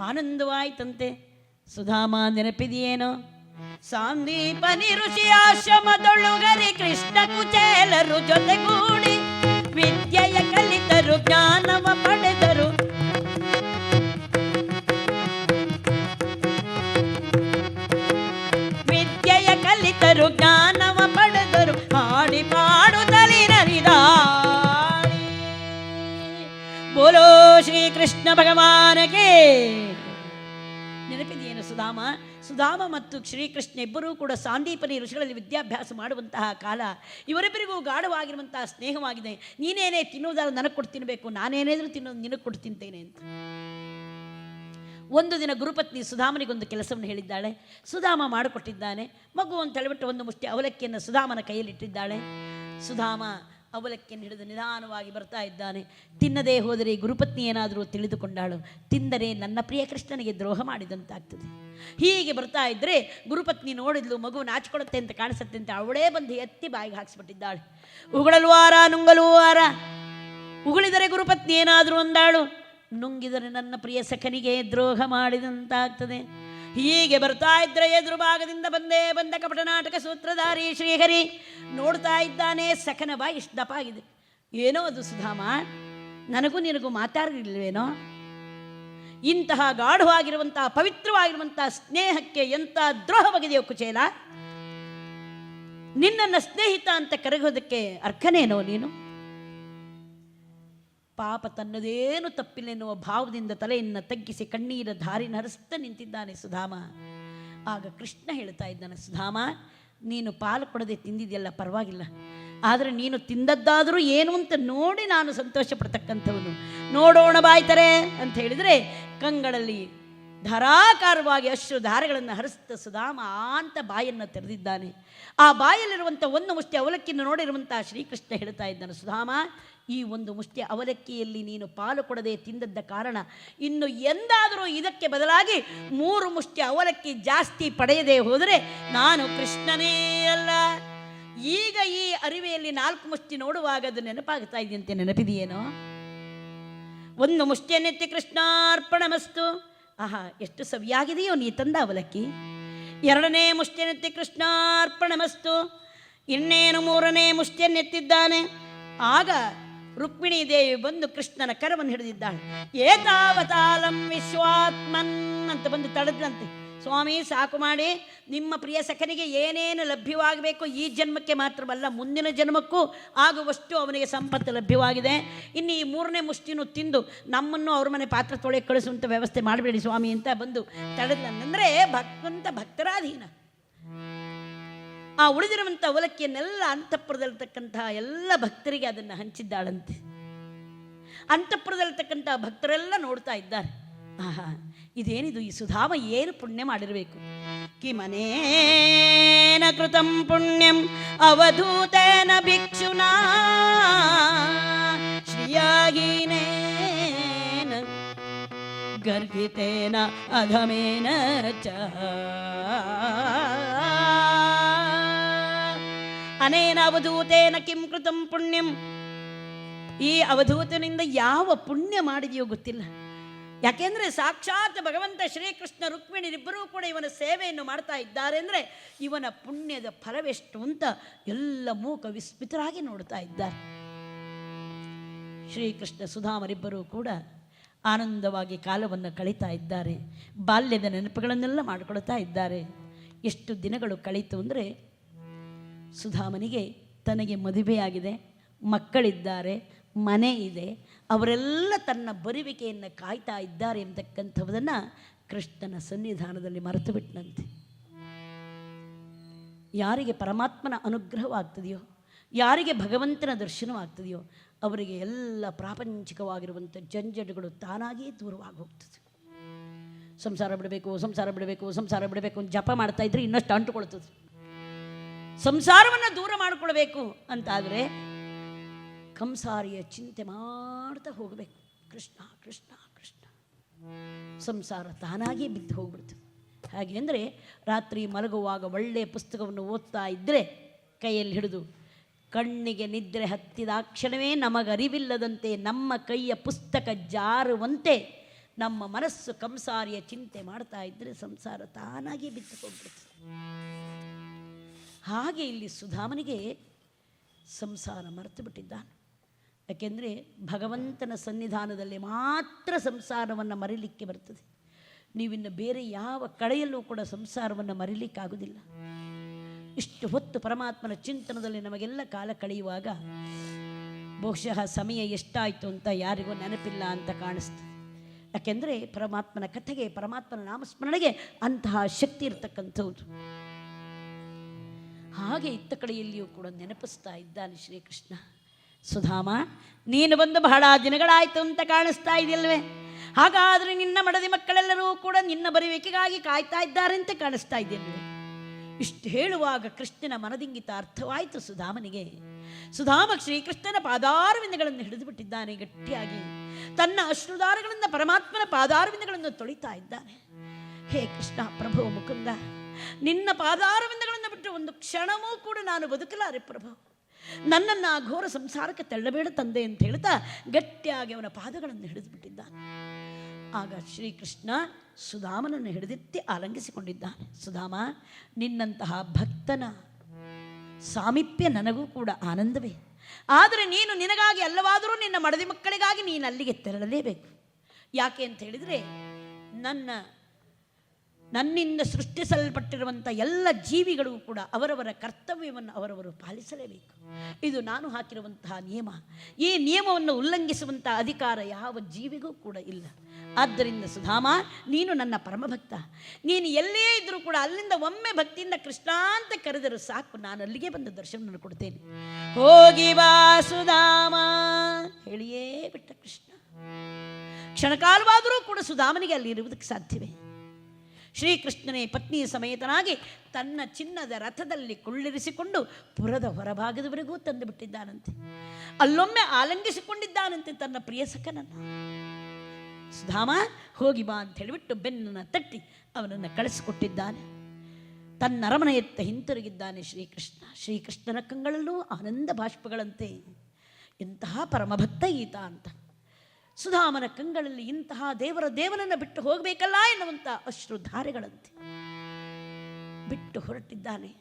ಆನಂದವಾಯ್ತಂತೆ. ಸುಧಾಮ ನೆನಪಿದೆಯೇನೋ? ಸಾಂದೀಪನಿ ಋಷಿ ಆಶ್ರಮದೊಳುಗರಿ ಕೃಷ್ಣ ಕುಚೇಲರು ಜೊತೆಗೂಡಿ ವಿದ್ಯೆಯ ಕಲಿತರು, ಜ್ಞಾನವ ಪಡೆದರು. ವಿದ್ಯೆಯ ಕಲಿತರು, ಜ್ಞಾನವ ಪಡೆದರು, ಹಾಡಿ ಪಾಡುತ್ತಲಿ ನರಿದಾಡಿ. ಬೋಲೋ ಶ್ರೀ ಕೃಷ್ಣ ಭಗವಾನಗೆ. ನೆನಪಿದೆಯೇನು ಸುಧಾಮ? ಸುಧಾಮ ಮತ್ತು ಶ್ರೀಕೃಷ್ಣ ಇಬ್ಬರೂ ಕೂಡ ಸಾಂದೀಪನಿ ಋಷಿಗಳಲ್ಲಿ ವಿದ್ಯಾಭ್ಯಾಸ ಮಾಡುವಂತಹ ಕಾಲ. ಇವರಿಬ್ಬರಿಗೂ ಗಾಢವಾಗಿರುವಂತಹ ಸ್ನೇಹವಾಗಿದೆ. ನೀನೇನೇ ತಿನ್ನುವುದಾದ್ರೆ ನನಗೆ ಕೊಟ್ಟು ತಿನ್ನಬೇಕು, ನಾನೇನೇದರೂ ತಿನ್ನೋದು ನಿನಗೆ ಕೊಟ್ಟು ತಿಂತೇನೆ ಅಂತ. ಒಂದು ದಿನ ಗುರುಪತ್ನಿ ಸುಧಾಮನಿಗೊಂದು ಕೆಲಸವನ್ನು ಹೇಳಿದ್ದಾಳೆ. ಸುಧಾಮ ಮಾಡಿಕೊಟ್ಟಿದ್ದಾನೆ. ಮಗು ಅಂತ ಹೇಳಿಬಿಟ್ಟು ಒಂದು ಮುಷ್ಟಿ ಅವಲಕ್ಕಿಯನ್ನು ಸುಧಾಮನ ಕೈಯಲ್ಲಿಟ್ಟಿದ್ದಾಳೆ. ಸುಧಾಮ ಅವಲಕ್ಕಿಯನ್ನು ಹಿಡಿದು ನಿಧಾನವಾಗಿ ಬರ್ತಾ ಇದ್ದಾನೆ. ತಿನ್ನದೇ ಹೋದರೆ ಗುರುಪತ್ನಿ ಏನಾದರೂ ತಿಳಿದುಕೊಂಡಾಳು, ತಿಂದರೆ ನನ್ನ ಪ್ರಿಯ ಕೃಷ್ಣನಿಗೆ ದ್ರೋಹ ಮಾಡಿದಂತಾಗ್ತದೆ. ಹೀಗೆ ಬರ್ತಾ ಇದ್ದರೆ ಗುರುಪತ್ನಿ ನೋಡಿದ್ಲು, ಮಗು ನಾಚಿಕೊಳ್ಳುತ್ತೆ ಅಂತ ಕಾಣಿಸುತ್ತೆ ಅಂತ ಅವಳೇ ಬಂದು ಎತ್ತಿ ಬಾಯಿಗೆ ಹಾಕಿಸ್ಬಿಟ್ಟಿದ್ದಾಳೆ. ಉಗುಳಲ್ವಾರ ನುಂಗಲುವಾರ. ಉಗುಳಿದರೆ ಗುರುಪತ್ನಿ ಏನಾದರೂ ಅಂದಾಳು, ನುಂಗಿದರೆ ನನ್ನ ಪ್ರಿಯ ಸಖನಿಗೆ ದ್ರೋಹ ಮಾಡಿದಂತಾಗ್ತದೆ. ಹೀಗೆ ಬರ್ತಾ ಇದ್ರೆ ಎದುರು ಭಾಗದಿಂದ ಬಂದ ಕಪಟ ನಾಟಕ ಸೂತ್ರಧಾರಿ ಶ್ರೀಹರಿ ನೋಡ್ತಾ ಇದ್ದಾನೆ. ಸಖನ ಬಾಯಿ ಇಷ್ಟು ದಪ್ಪ ಆಗಿದೆ. ಏನೋ ಅದು ಸುಧಾಮ, ನನಗೂ ನಿನಗೂ ಮಾತಾಡಿಲ್ವೇನೋ? ಇಂತಹ ಗಾಢವಾಗಿರುವಂತಹ ಪವಿತ್ರವಾಗಿರುವಂತಹ ಸ್ನೇಹಕ್ಕೆ ಎಂಥ ದ್ರೋಹ ಬಗೆದೆಯೋ ಕುಚೇಲ. ನಿನ್ನನ್ನು ಸ್ನೇಹಿತ ಅಂತ ಕರೆಗೋದಕ್ಕೆ ಅರ್ಹನೇನೋ ನೀನು? ಪಾಪ ತನ್ನದೇನು ತಪ್ಪಿಲ್ಲ ಎನ್ನುವ ಭಾವದಿಂದ ತಲೆಯನ್ನು ತಗ್ಗಿಸಿ ಕಣ್ಣೀರ ಧಾರಿನ ಹರಿಸ್ತಾ ನಿಂತಿದ್ದಾನೆ ಸುಧಾಮ. ಆಗ ಕೃಷ್ಣ ಹೇಳ್ತಾ ಇದ್ದಾನೆ, ಸುಧಾಮ, ನೀನು ಪಾಲು ಕೊಡದೆ ತಿಂದಿದೆಯಲ್ಲ ಪರವಾಗಿಲ್ಲ, ಆದರೆ ನೀನು ತಿಂದದ್ದಾದರೂ ಏನು ಅಂತ ನೋಡಿ ನಾನು ಸಂತೋಷ ಪಡ್ತಕ್ಕಂಥವನು. ನೋಡೋಣ ಬಾಯ್ತಾರೆ ಅಂತ ಹೇಳಿದರೆ ಕಂಗಳಲ್ಲಿ ಧಾರಾಕಾರವಾಗಿ ಅಶ್ರು ಧಾರೆಗಳನ್ನು ಹರಿಸ್ತ ಸುಧಾಮ ಅಂತ ಬಾಯನ್ನು ತೆರೆದಿದ್ದಾನೆ. ಆ ಬಾಯಲ್ಲಿರುವಂಥ ಒಂದು ಮುಷ್ಟಿ ಅವಲಕ್ಕಿಯನ್ನು ನೋಡಿರುವಂಥ ಶ್ರೀಕೃಷ್ಣ ಹೇಳ್ತಾ ಇದ್ದಾನೆ, ಸುಧಾಮ, ಈ ಒಂದು ಮುಷ್ಟಿ ಅವಲಕ್ಕಿಯಲ್ಲಿ ನೀನು ಪಾಲು ಕೊಡದೆ ತಿಂದದ್ದ ಕಾರಣ ಇನ್ನು ಎಂದಾದರೂ ಇದಕ್ಕೆ ಬದಲಾಗಿ 3 ಮುಷ್ಟಿ ಅವಲಕ್ಕಿ ಜಾಸ್ತಿ ಪಡೆಯದೆ ಹೋದರೆ ನಾನು ಕೃಷ್ಣನೇ ಅಲ್ಲ. ಈಗ ಈ ಅರಿವೆಯಲ್ಲಿ 4 ಮುಷ್ಟಿ ನೋಡುವಾಗ ಅದು ನೆನಪಾಗ್ತಾ ಇದೆಯಂತೆ, ನೆನಪಿದೆಯೇನೋ? 1 ಮುಷ್ಟಿಯನ್ನೆತ್ತಿ ಕೃಷ್ಣಾರ್ಪಣಮಸ್ತು. ಆಹಾ, ಎಷ್ಟು ಸವಿಯಾಗಿದೆಯೋ ನೀ ತಂದ ಅವಲಕ್ಕಿ. 2ನೇ ಮುಷ್ಟಿಯನ್ನೆತ್ತಿ ಕೃಷ್ಣಾರ್ಪಣಮಸ್ತು. ಇನ್ನೇನು 3ನೇ ಮುಷ್ಟಿಯನ್ನೆತ್ತಿದ್ದಾನೆ. ಆಗ ರುಕ್ಮಿಣೀ ದೇವಿ ಬಂದು ಕೃಷ್ಣನ ಕರವನ್ನು ಹಿಡಿದಿದ್ದಾಳೆ. ಏತಾವತಾಲಂ ವಿಶ್ವಾತ್ಮನ್ ಅಂತ ಬಂದು ತಡೆದಂತೆ, ಸ್ವಾಮಿ ಸಾಕು ಮಾಡಿ, ನಿಮ್ಮ ಪ್ರಿಯ ಸಖನಿಗೆ ಏನೇನು ಲಭ್ಯವಾಗಬೇಕು ಈ ಜನ್ಮಕ್ಕೆ ಮಾತ್ರವಲ್ಲ ಮುಂದಿನ ಜನ್ಮಕ್ಕೂ ಆಗುವಷ್ಟು ಅವನಿಗೆ ಸಂಪತ್ತು ಲಭ್ಯವಾಗಿದೆ. ಇನ್ನು ಈ 3ನೇ ಮುಷ್ಟಿನೂ ತಿಂದು ನಮ್ಮನ್ನು ಅವ್ರ ಮನೆ ಪಾತ್ರ ತೊಳೆಗೆ ಕಳಿಸುವಂಥ ವ್ಯವಸ್ಥೆ ಮಾಡಬೇಡಿ ಸ್ವಾಮಿ ಅಂತ ಬಂದು ತಡೆದಂದರೆ ಭಕ್ತರಾಧೀನ. ಆ ಉಳಿದಿರುವಂಥ ಅವಲಕ್ಕಿಯನ್ನೆಲ್ಲ ಅಂತಃಪುರದಲ್ಲಿರ್ತಕ್ಕಂಥ ಎಲ್ಲ ಭಕ್ತರಿಗೆ ಅದನ್ನು ಹಂಚಿದ್ದಾಳಂತೆ. ಅಂತಃಪುರದಲ್ಲಿರ್ತಕ್ಕಂಥ ಭಕ್ತರೆಲ್ಲ ನೋಡ್ತಾ ಇದ್ದಾರೆ, ಆಹಾ, ಇದೇನಿದು, ಈ ಸುಧಾಮ ಏನು ಪುಣ್ಯ ಮಾಡಿರಬೇಕು. ಕಿಮನೇನ ಕೃತಂ ಪುಣ್ಯಂ ಅವಧೂತೇನ ಭಿಕ್ಷುನಾ ಶ್ರಿಯಾಗೀನೇನ ಗರ್ಭಿತೇನ ಅಧಮೇನ ಚ ಅನೇನ ಅವಧೂತೇನ ಕಿಂ ಕೃತಂ ಪುಣ್ಯಂ. ಈ ಅವಧೂತನಿಂದ ಯಾವ ಪುಣ್ಯ ಮಾಡಿದೆಯೋ ಗೊತ್ತಿಲ್ಲ. ಯಾಕೆಂದರೆ ಸಾಕ್ಷಾತ್ ಭಗವಂತ ಶ್ರೀಕೃಷ್ಣ ರುಕ್ಮಿಣಿರಿಬ್ಬರೂ ಕೂಡ ಇವನ ಸೇವೆಯನ್ನು ಮಾಡ್ತಾ ಇದ್ದಾರೆ ಅಂದರೆ ಇವನ ಪುಣ್ಯದ ಫಲವೆಷ್ಟು ಅಂತ ಎಲ್ಲ ಮೂಕ ವಿಸ್ಮಿತರಾಗಿ ನೋಡ್ತಾ ಇದ್ದಾರೆ. ಶ್ರೀಕೃಷ್ಣ ಸುಧಾಮರಿಬ್ಬರೂ ಕೂಡ ಆನಂದವಾಗಿ ಕಾಲವನ್ನು ಕಳೀತಾ ಇದ್ದಾರೆ. ಬಾಲ್ಯದ ನೆನಪುಗಳನ್ನೆಲ್ಲ ಮಾಡಿಕೊಳ್ತಾ ಇದ್ದಾರೆ. ಎಷ್ಟು ದಿನಗಳು ಕಳೀತು ಅಂದರೆ ಸುಧಾಮನಿಗೆ ತನಗೆ ಮದುವೆಯಾಗಿದೆ, ಮಕ್ಕಳಿದ್ದಾರೆ, ಮನೆ ಇದೆ, ಅವರೆಲ್ಲ ತನ್ನ ಬರುವಿಕೆಯನ್ನು ಕಾಯ್ತಾ ಇದ್ದಾರೆ ಎಂಬತಕ್ಕಂಥದ್ದನ್ನು ಕೃಷ್ಣನ ಸನ್ನಿಧಾನದಲ್ಲಿ ಮರೆತು ಬಿಟ್ಟನಂತೆ. ಯಾರಿಗೆ ಪರಮಾತ್ಮನ ಅನುಗ್ರಹವಾಗ್ತದೆಯೋ, ಯಾರಿಗೆ ಭಗವಂತನ ದರ್ಶನವಾಗ್ತದೆಯೋ ಅವರಿಗೆ ಎಲ್ಲ ಪ್ರಾಪಂಚಿಕವಾಗಿರುವಂಥ ಜಂಜಟಗಳು ತಾನಾಗಿಯೇ ದೂರವಾಗಿ ಹೋಗ್ತದೆ. ಸಂಸಾರ ಬಿಡಬೇಕು, ಸಂಸಾರ ಬಿಡಬೇಕು, ಸಂಸಾರ ಬಿಡಬೇಕು ಅಂತ ಜಪ ಮಾಡ್ತಾ ಇದ್ರೆ ಇನ್ನಷ್ಟು ಅಂಟುಕೊಳ್ತದೆ. ಸಂಸಾರವನ್ನು ದೂರ ಮಾಡಿಕೊಳ್ಬೇಕು ಅಂತಾದರೆ ಕಂಸಾರಿಯ ಚಿಂತೆ ಮಾಡ್ತಾ ಹೋಗಬೇಕು. ಕೃಷ್ಣ ಕೃಷ್ಣ ಕೃಷ್ಣ, ಸಂಸಾರ ತಾನಾಗಿ ಬಿದ್ದು ಹೋಗ್ಬಿಡ್ತದೆ. ಹಾಗೆ ಅಂದರೆ ರಾತ್ರಿ ಮಲಗುವಾಗ ಒಳ್ಳೆಯ ಪುಸ್ತಕವನ್ನು ಓದ್ತಾ ಇದ್ದರೆ ಕೈಯಲ್ಲಿ ಹಿಡಿದು ಕಣ್ಣಿಗೆ ನಿದ್ರೆ ಹತ್ತಿದ ಕ್ಷಣವೇ ನಮಗರಿವಿಲ್ಲದಂತೆ ನಮ್ಮ ಕೈಯ ಪುಸ್ತಕ ಜಾರುವಂತೆ ನಮ್ಮ ಮನಸ್ಸು ಕಂಸಾರಿಯ ಚಿಂತೆ ಮಾಡ್ತಾ ಇದ್ದರೆ ಸಂಸಾರ ತಾನಾಗಿ ಬಿದ್ದು ಹೋಗ್ಬಿಡ್ತದೆ. ಹಾಗೆ ಇಲ್ಲಿ ಸುಧಾಮನಿಗೆ ಸಂಸಾರ ಮರೆತು ಬಿಟ್ಟಿದ್ದಾನೆ. ಯಾಕೆಂದರೆ ಭಗವಂತನ ಸನ್ನಿಧಾನದಲ್ಲಿ ಮಾತ್ರ ಸಂಸಾರವನ್ನು ಮರೀಲಿಕ್ಕೆ ಬರ್ತದೆ. ನೀವಿನ್ನು ಬೇರೆ ಯಾವ ಕಡೆಯಲ್ಲೂ ಕೂಡ ಸಂಸಾರವನ್ನು ಮರೀಲಿಕ್ಕಾಗೋದಿಲ್ಲ. ಇಷ್ಟು ಹೊತ್ತು ಪರಮಾತ್ಮನ ಚಿಂತನದಲ್ಲಿ ನಮಗೆಲ್ಲ ಕಾಲ ಕಳೆಯುವಾಗ ಬಹುಶಃ ಸಮಯ ಎಷ್ಟಾಯಿತು ಅಂತ ಯಾರಿಗೂ ನೆನಪಿಲ್ಲ ಅಂತ ಕಾಣಿಸ್ತದೆ. ಯಾಕೆಂದರೆ ಪರಮಾತ್ಮನ ಕಥೆಗೆ, ಪರಮಾತ್ಮನ ನಾಮಸ್ಮರಣೆಗೆ ಅಂತಹ ಶಕ್ತಿ ಇರತಕ್ಕಂಥದ್ದು. ಹಾಗೆ ಇತ್ತ ಕಡೆಯಲ್ಲಿಯೂ ಕೂಡ ನೆನಪಿಸ್ತಾ ಇದ್ದಾನೆ ಶ್ರೀಕೃಷ್ಣ. ಸುಧಾಮ, ನೀನು ಬಂದು ಬಹಳ ದಿನಗಳಾಯಿತು ಅಂತ ಕಾಣಿಸ್ತಾ ಇದೆಯಲ್ವೇ? ಹಾಗಾದರೆ ನಿನ್ನ ಮಡದಿ ಮಕ್ಕಳೆಲ್ಲರೂ ಕೂಡ ನಿನ್ನ ಬರುವಿಕೆಗಾಗಿ ಕಾಯ್ತಾ ಇದ್ದಾರೆ ಅಂತ ಕಾಣಿಸ್ತಾ ಇದೆಯಲ್ವೇ? ಇಷ್ಟು ಹೇಳುವಾಗ ಕೃಷ್ಣನ ಮನದಿಂಗಿತ ಅರ್ಥವಾಯಿತು ಸುಧಾಮನಿಗೆ. ಸುಧಾಮ ಶ್ರೀಕೃಷ್ಣನ ಪಾದಾರವಿಂದಗಳನ್ನು ಹಿಡಿದು ಬಿಟ್ಟಿದ್ದಾನೆ ಗಟ್ಟಿಯಾಗಿ. ತನ್ನ ಅಶ್ರುಧಾರಗಳಿಂದ ಪರಮಾತ್ಮನ ಪಾದಾರವಿಂದಗಳನ್ನು ತೊಳಿತಾ ಇದ್ದಾನೆ. ಹೇ ಕೃಷ್ಣ ಪ್ರಭು ಮುಕುಂದ, ನಿನ್ನ ಪಾದಾರವಿಂದಗಳನ್ನು ಬಿಟ್ಟು ಒಂದು ಕ್ಷಣವೂ ಕೂಡ ನಾನು ಬದುಕಲಾರೆ ಪ್ರಭು. ನನ್ನನ್ನು ಆ ಘೋರ ಸಂಸಾರಕ್ಕೆ ತಳ್ಳಬೇಡ ತಂದೆ ಅಂತ ಹೇಳ್ತಾ ಗಟ್ಟಿಯಾಗಿ ಅವನ ಪಾದಗಳನ್ನು ಹಿಡಿದು ಬಿಟ್ಟಿದ್ದಾನೆ. ಆಗ ಶ್ರೀಕೃಷ್ಣ ಸುಧಾಮನನ್ನು ಹಿಡಿದೆತ್ತಿ ಆಲಂಗಿಸಿಕೊಂಡಿದ್ದಾನೆ. ಸುಧಾಮ, ನಿನ್ನಂತಹ ಭಕ್ತನ ಸಾಮೀಪ್ಯ ನನಗೂ ಕೂಡ ಆನಂದವೇ. ಆದರೆ ನೀನು ನಿನಗಾಗಿ ಅಲ್ಲವಾದರೂ ನಿನ್ನ ಮಡದಿ ಮಕ್ಕಳಿಗಾಗಿ ನೀನು ಅಲ್ಲಿಗೆ ತೆರಳಲೇಬೇಕು. ಯಾಕೆ ಅಂತ ಹೇಳಿದರೆ ನನ್ನ ನನ್ನಿಂದ ಸೃಷ್ಟಿಸಲ್ಪಟ್ಟಿರುವಂಥ ಎಲ್ಲ ಜೀವಿಗಳು ಕೂಡ ಅವರವರ ಕರ್ತವ್ಯವನ್ನು ಅವರವರು ಪಾಲಿಸಲೇಬೇಕು. ಇದು ನಾನು ಹಾಕಿರುವಂತಹ ನಿಯಮ. ಈ ನಿಯಮವನ್ನು ಉಲ್ಲಂಘಿಸುವಂಥ ಅಧಿಕಾರ ಯಾವ ಜೀವಿಗೂ ಕೂಡ ಇಲ್ಲ. ಆದ್ದರಿಂದ ಸುಧಾಮ, ನೀನು ನನ್ನ ಪರಮಭಕ್ತ. ನೀನು ಎಲ್ಲೇ ಇದ್ದರೂ ಕೂಡ ಅಲ್ಲಿಂದ ಒಮ್ಮೆ ಭಕ್ತಿಯಿಂದ ಕೃಷ್ಣ ಅಂತ ಕರೆದರೂ ಸಾಕು, ನಾನು ಅಲ್ಲಿಗೆ ಬಂದು ದರ್ಶನವನ್ನು ಕೊಡ್ತೇನೆ. ಹೋಗಿ ಬಾ ಸುಧಾಮ ಹೇಳಿಯೇ ಬಿಟ್ಟ ಕೃಷ್ಣ. ಕ್ಷಣಕಾಲವಾದರೂ ಕೂಡ ಸುಧಾಮನಿಗೆ ಅಲ್ಲಿ ಇರುವುದಕ್ಕೆ ಸಾಧ್ಯವೇ? ಶ್ರೀಕೃಷ್ಣನೇ ಪತ್ನಿ ಸಮೇತನಾಗಿ ತನ್ನ ಚಿನ್ನದ ರಥದಲ್ಲಿ ಕುಳ್ಳಿರಿಸಿಕೊಂಡು ಪುರದ ಹೊರಭಾಗದವರೆಗೂ ತಂದು ಬಿಟ್ಟಿದ್ದಾನಂತೆ. ಅಲ್ಲೊಮ್ಮೆ ಆಲಂಗಿಸಿಕೊಂಡಿದ್ದಾನಂತೆ ತನ್ನ ಪ್ರಿಯ ಸಖನನ್ನು. ಸುಧಾಮ ಹೋಗಿ ಬಾ ಅಂತ ಹೇಳಿಬಿಟ್ಟು ಬೆನ್ನನ್ನು ತಟ್ಟಿ ಅವನನ್ನು ಕಳಿಸಿಕೊಟ್ಟಿದ್ದಾನೆ. ತನ್ನ ಅರಮನೆಯತ್ತ ಹಿಂತಿರುಗಿದ್ದಾನೆ ಶ್ರೀಕೃಷ್ಣ. ಶ್ರೀಕೃಷ್ಣನ ಕಂಗಳಲ್ಲೂ ಆನಂದ ಬಾಷ್ಪಗಳಂತೆ. ಎಂತಹ ಪರಮಭಕ್ತ ಈತ ಅಂತ. ಸುಧಾಮನ ಕಂಗಳಲ್ಲಿ ಇಂತಹ ದೇವನನ್ನು ಬಿಟ್ಟು ಹೋಗಬೇಕಲ್ಲ ಎನ್ನುವಂಥ ಅಶ್ರುಧಾರೆಗಳಂತೆ ಬಿಟ್ಟು ಹೊರಟಿದ್ದಾನೆ.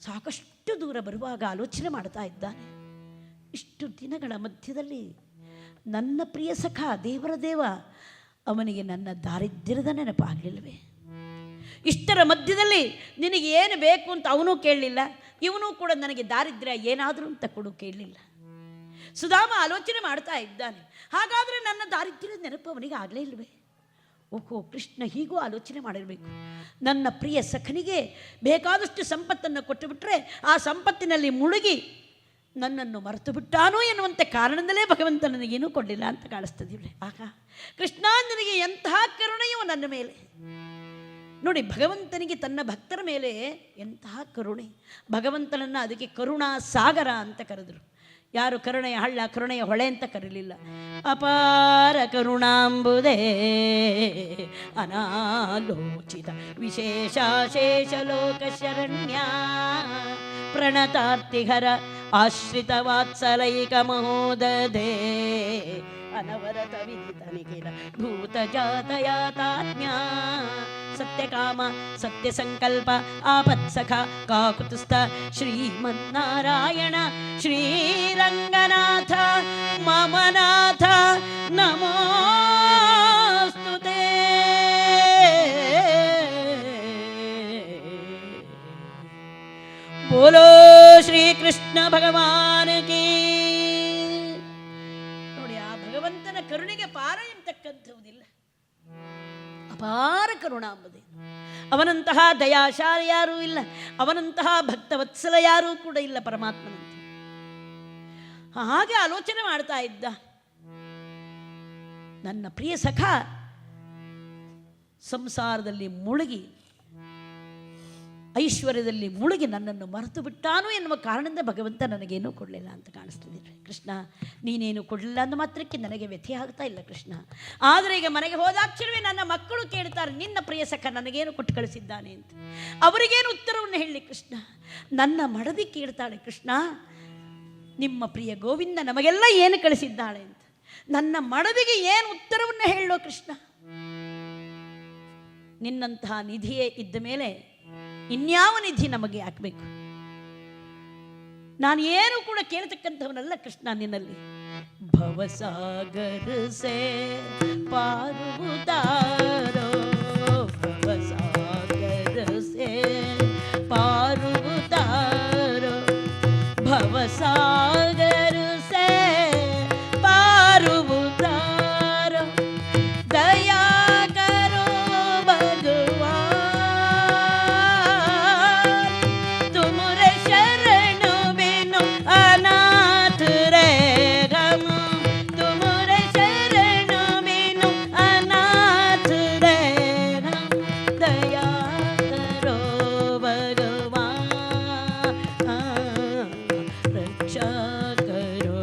ಸಾಕಷ್ಟು ದೂರ ಬರುವಾಗ ಆಲೋಚನೆ ಮಾಡ್ತಾ ಇದ್ದಾನೆ, ಇಷ್ಟು ದಿನಗಳ ಮಧ್ಯದಲ್ಲಿ ನನ್ನ ಪ್ರಿಯ ಸಖ ದೇವ ಅವನಿಗೆ ನನ್ನ ದಾರಿದ್ರ್ಯದ ನೆನಪಾಗಲಿಲ್ಲವೇ? ಇಷ್ಟರ ಮಧ್ಯದಲ್ಲಿ ನಿನಗೆ ಏನು ಬೇಕು ಅಂತ ಅವನೂ ಕೇಳಲಿಲ್ಲ, ಇವನು ಕೂಡ ನನಗೆ ದಾರಿದ್ರ್ಯ ಏನಾದರೂ ಅಂತ ಕೊಡು ಕೇಳಲಿಲ್ಲ. ಸುಧಾಮ ಆಲೋಚನೆ ಮಾಡ್ತಾ ಇದ್ದಾನೆ, ಹಾಗಾದರೆ ನನ್ನ ದಾರಿದ್ರ್ಯದ ನೆನಪು ಅವನಿಗೆ ಆಗಲೇ ಇಲ್ವೇ? ಓಹೋ, ಕೃಷ್ಣ ಹೀಗೂ ಆಲೋಚನೆ ಮಾಡಿರಬೇಕು. ನನ್ನ ಪ್ರಿಯ ಸಖನಿಗೆ ಬೇಕಾದಷ್ಟು ಸಂಪತ್ತನ್ನು ಕೊಟ್ಟು ಬಿಟ್ಟರೆ ಆ ಸಂಪತ್ತಿನಲ್ಲಿ ಮುಳುಗಿ ನನ್ನನ್ನು ಮರೆತು ಬಿಟ್ಟಾನೋ ಎನ್ನುವಂಥ ಕಾರಣದಲ್ಲೇ ಭಗವಂತ ನನಗೇನೂ ಕೊಡಲಿಲ್ಲ ಅಂತ ಕಾಣಿಸ್ತದಿಲ್ಲ. ಆಗ ಕೃಷ್ಣ ನನಗೆ ಎಂತಹ ಕರುಣೆಯೋ ನನ್ನ ಮೇಲೆ. ನೋಡಿ, ಭಗವಂತನಿಗೆ ತನ್ನ ಭಕ್ತರ ಮೇಲೆ ಎಂತಹ ಕರುಣೆ. ಭಗವಂತನನ್ನು ಅದಕ್ಕೆ ಕರುಣಾ ಸಾಗರ ಅಂತ ಕರೆದರು. ಯಾರು ಕರುಣೆಯ ಹಳ್ಳ, ಕರುಣೆಯ ಹೊಳೆ ಅಂತ ಕರೀಲಿಲ್ಲ. ಅಪಾರ ಕರುಣಾಂಬುದೇ ಅನಾಲೋಚಿತ ವಿಶೇಷಾಶೇಷ ಲೋಕ ಶರಣ್ಯ ಪ್ರಣತಾರ್ತಿಹರ ಆಶ್ರಿತ ವಾತ್ಸಲೈಕ ಮಹೋದದೇ ಅನವರತ ವಿದಿತನಿಖಿಲ ಭೂತ ಜಾತಯಾತಾತ್ಮ್ಯ ಸತ್ಯಕಾಮ ಸತ್ಯ ಸಂಕಲ್ಪ ಆಪತ್ಸಖ ಕಾಕುತುಸ್ಥ ಶ್ರೀಮನ್ನಾರಾಯಣ ಶ್ರೀರಂಗನಾಥ ಮಮನಾಥ ನಮೋಸ್ತುತೇ. ಬೋಲೋ ಶ್ರೀಕೃಷ್ಣ ಭಗವಾನ್ ಕೀ. ನೋಡಿ, ಆ ಭಗವಂತನ ಕರುಣೆಗೆ ಪಾರ ಎಂತಕ್ಕಂಥವುದಿಲ್ಲ. ಅಪಾರ ಕರುಣಾಂಬುದೇ. ಅವನಂತಹ ದಯಾಶಾಲ ಯಾರೂ ಇಲ್ಲ, ಅವನಂತಹ ಭಕ್ತವತ್ಸಲ ಯಾರೂ ಕೂಡ ಇಲ್ಲ ಪರಮಾತ್ಮನಂತೆ. ಹಾಗೆ ಆಲೋಚನೆ ಮಾಡ್ತಾ ಇದ್ದ. ನನ್ನ ಪ್ರಿಯ ಸಖ ಸಂಸಾರದಲ್ಲಿ ಮುಳುಗಿ ಐಶ್ವರ್ಯದಲ್ಲಿ ಮುಳುಗಿ ನನ್ನನ್ನು ಮರೆತು ಬಿಟ್ಟಾನು ಎನ್ನುವ ಕಾರಣದಿಂದ ಭಗವಂತ ನನಗೇನೂ ಕೊಡಲಿಲ್ಲ ಅಂತ ಕಾಣಿಸ್ತಿದ್ದೀರಿ. ಕೃಷ್ಣ, ನೀನೇನು ಕೊಡಲಿಲ್ಲ ಅಂದ ಮಾತ್ರಕ್ಕೆ ನನಗೆ ವ್ಯಥೆ ಆಗ್ತಾ ಇಲ್ಲ ಕೃಷ್ಣ. ಆದರೆ ಈಗ ಮನೆಗೆ ಹೋದಾಕ್ಷಣವೇ ನನ್ನ ಮಕ್ಕಳು ಕೇಳ್ತಾರೆ, ನಿನ್ನ ಪ್ರಿಯ ಸಖ ನನಗೇನು ಕೊಟ್ಟು ಕಳಿಸಿದ್ದಾನೆ ಅಂತ. ಅವರಿಗೇನು ಉತ್ತರವನ್ನು ಹೇಳಲಿ ಕೃಷ್ಣ? ನನ್ನ ಮಡದಿ ಕೇಳ್ತಾಳೆ, ಕೃಷ್ಣ ನಿಮ್ಮ ಪ್ರಿಯ ಗೋವಿಂದ ನಮಗೆಲ್ಲ ಏನು ಕಳಿಸಿದ್ದಾಳೆ ಅಂತ. ನನ್ನ ಮಡದಿಗೆ ಏನು ಉತ್ತರವನ್ನು ಹೇಳೋ ಕೃಷ್ಣ? ನಿನ್ನಂತಹ ನಿಧಿಯೇ ಇದ್ದ ಮೇಲೆ ಇನ್ಯಾವ ನಿಧಿ ನಮಗೆ ಹಾಕಬೇಕು? ನಾನು ಏನು ಕೂಡ ಕೇಳತಕ್ಕಂಥವನಲ್ಲ ಕೃಷ್ಣ ನಿನ್ನಲ್ಲಿ. ಭವಸಾಗರ ಸೇ ಪಾರು ಉತಾರೋ, ಭವಸಾಗರ ಸೇ ಪಾರು ಉತಾರೋ, ಭವಸಾಗರ ಸೇ ಪಾರು ಉತಾರೋ, ದಯಾ ಕರೋ ಭಗವಾನ್, ತುಮರೆ ಶರಣ ಬಿನು ಅನಾಥ ರೇ ಗಮ, ತುಮರೆ ಶರಣ ಬಿನು ಅನಾಥ ರೇ ಗಮ, ದಯಾ ಕರೋ ಭಗವಾನ್, ರಕ್ಷಾ ಕರೋ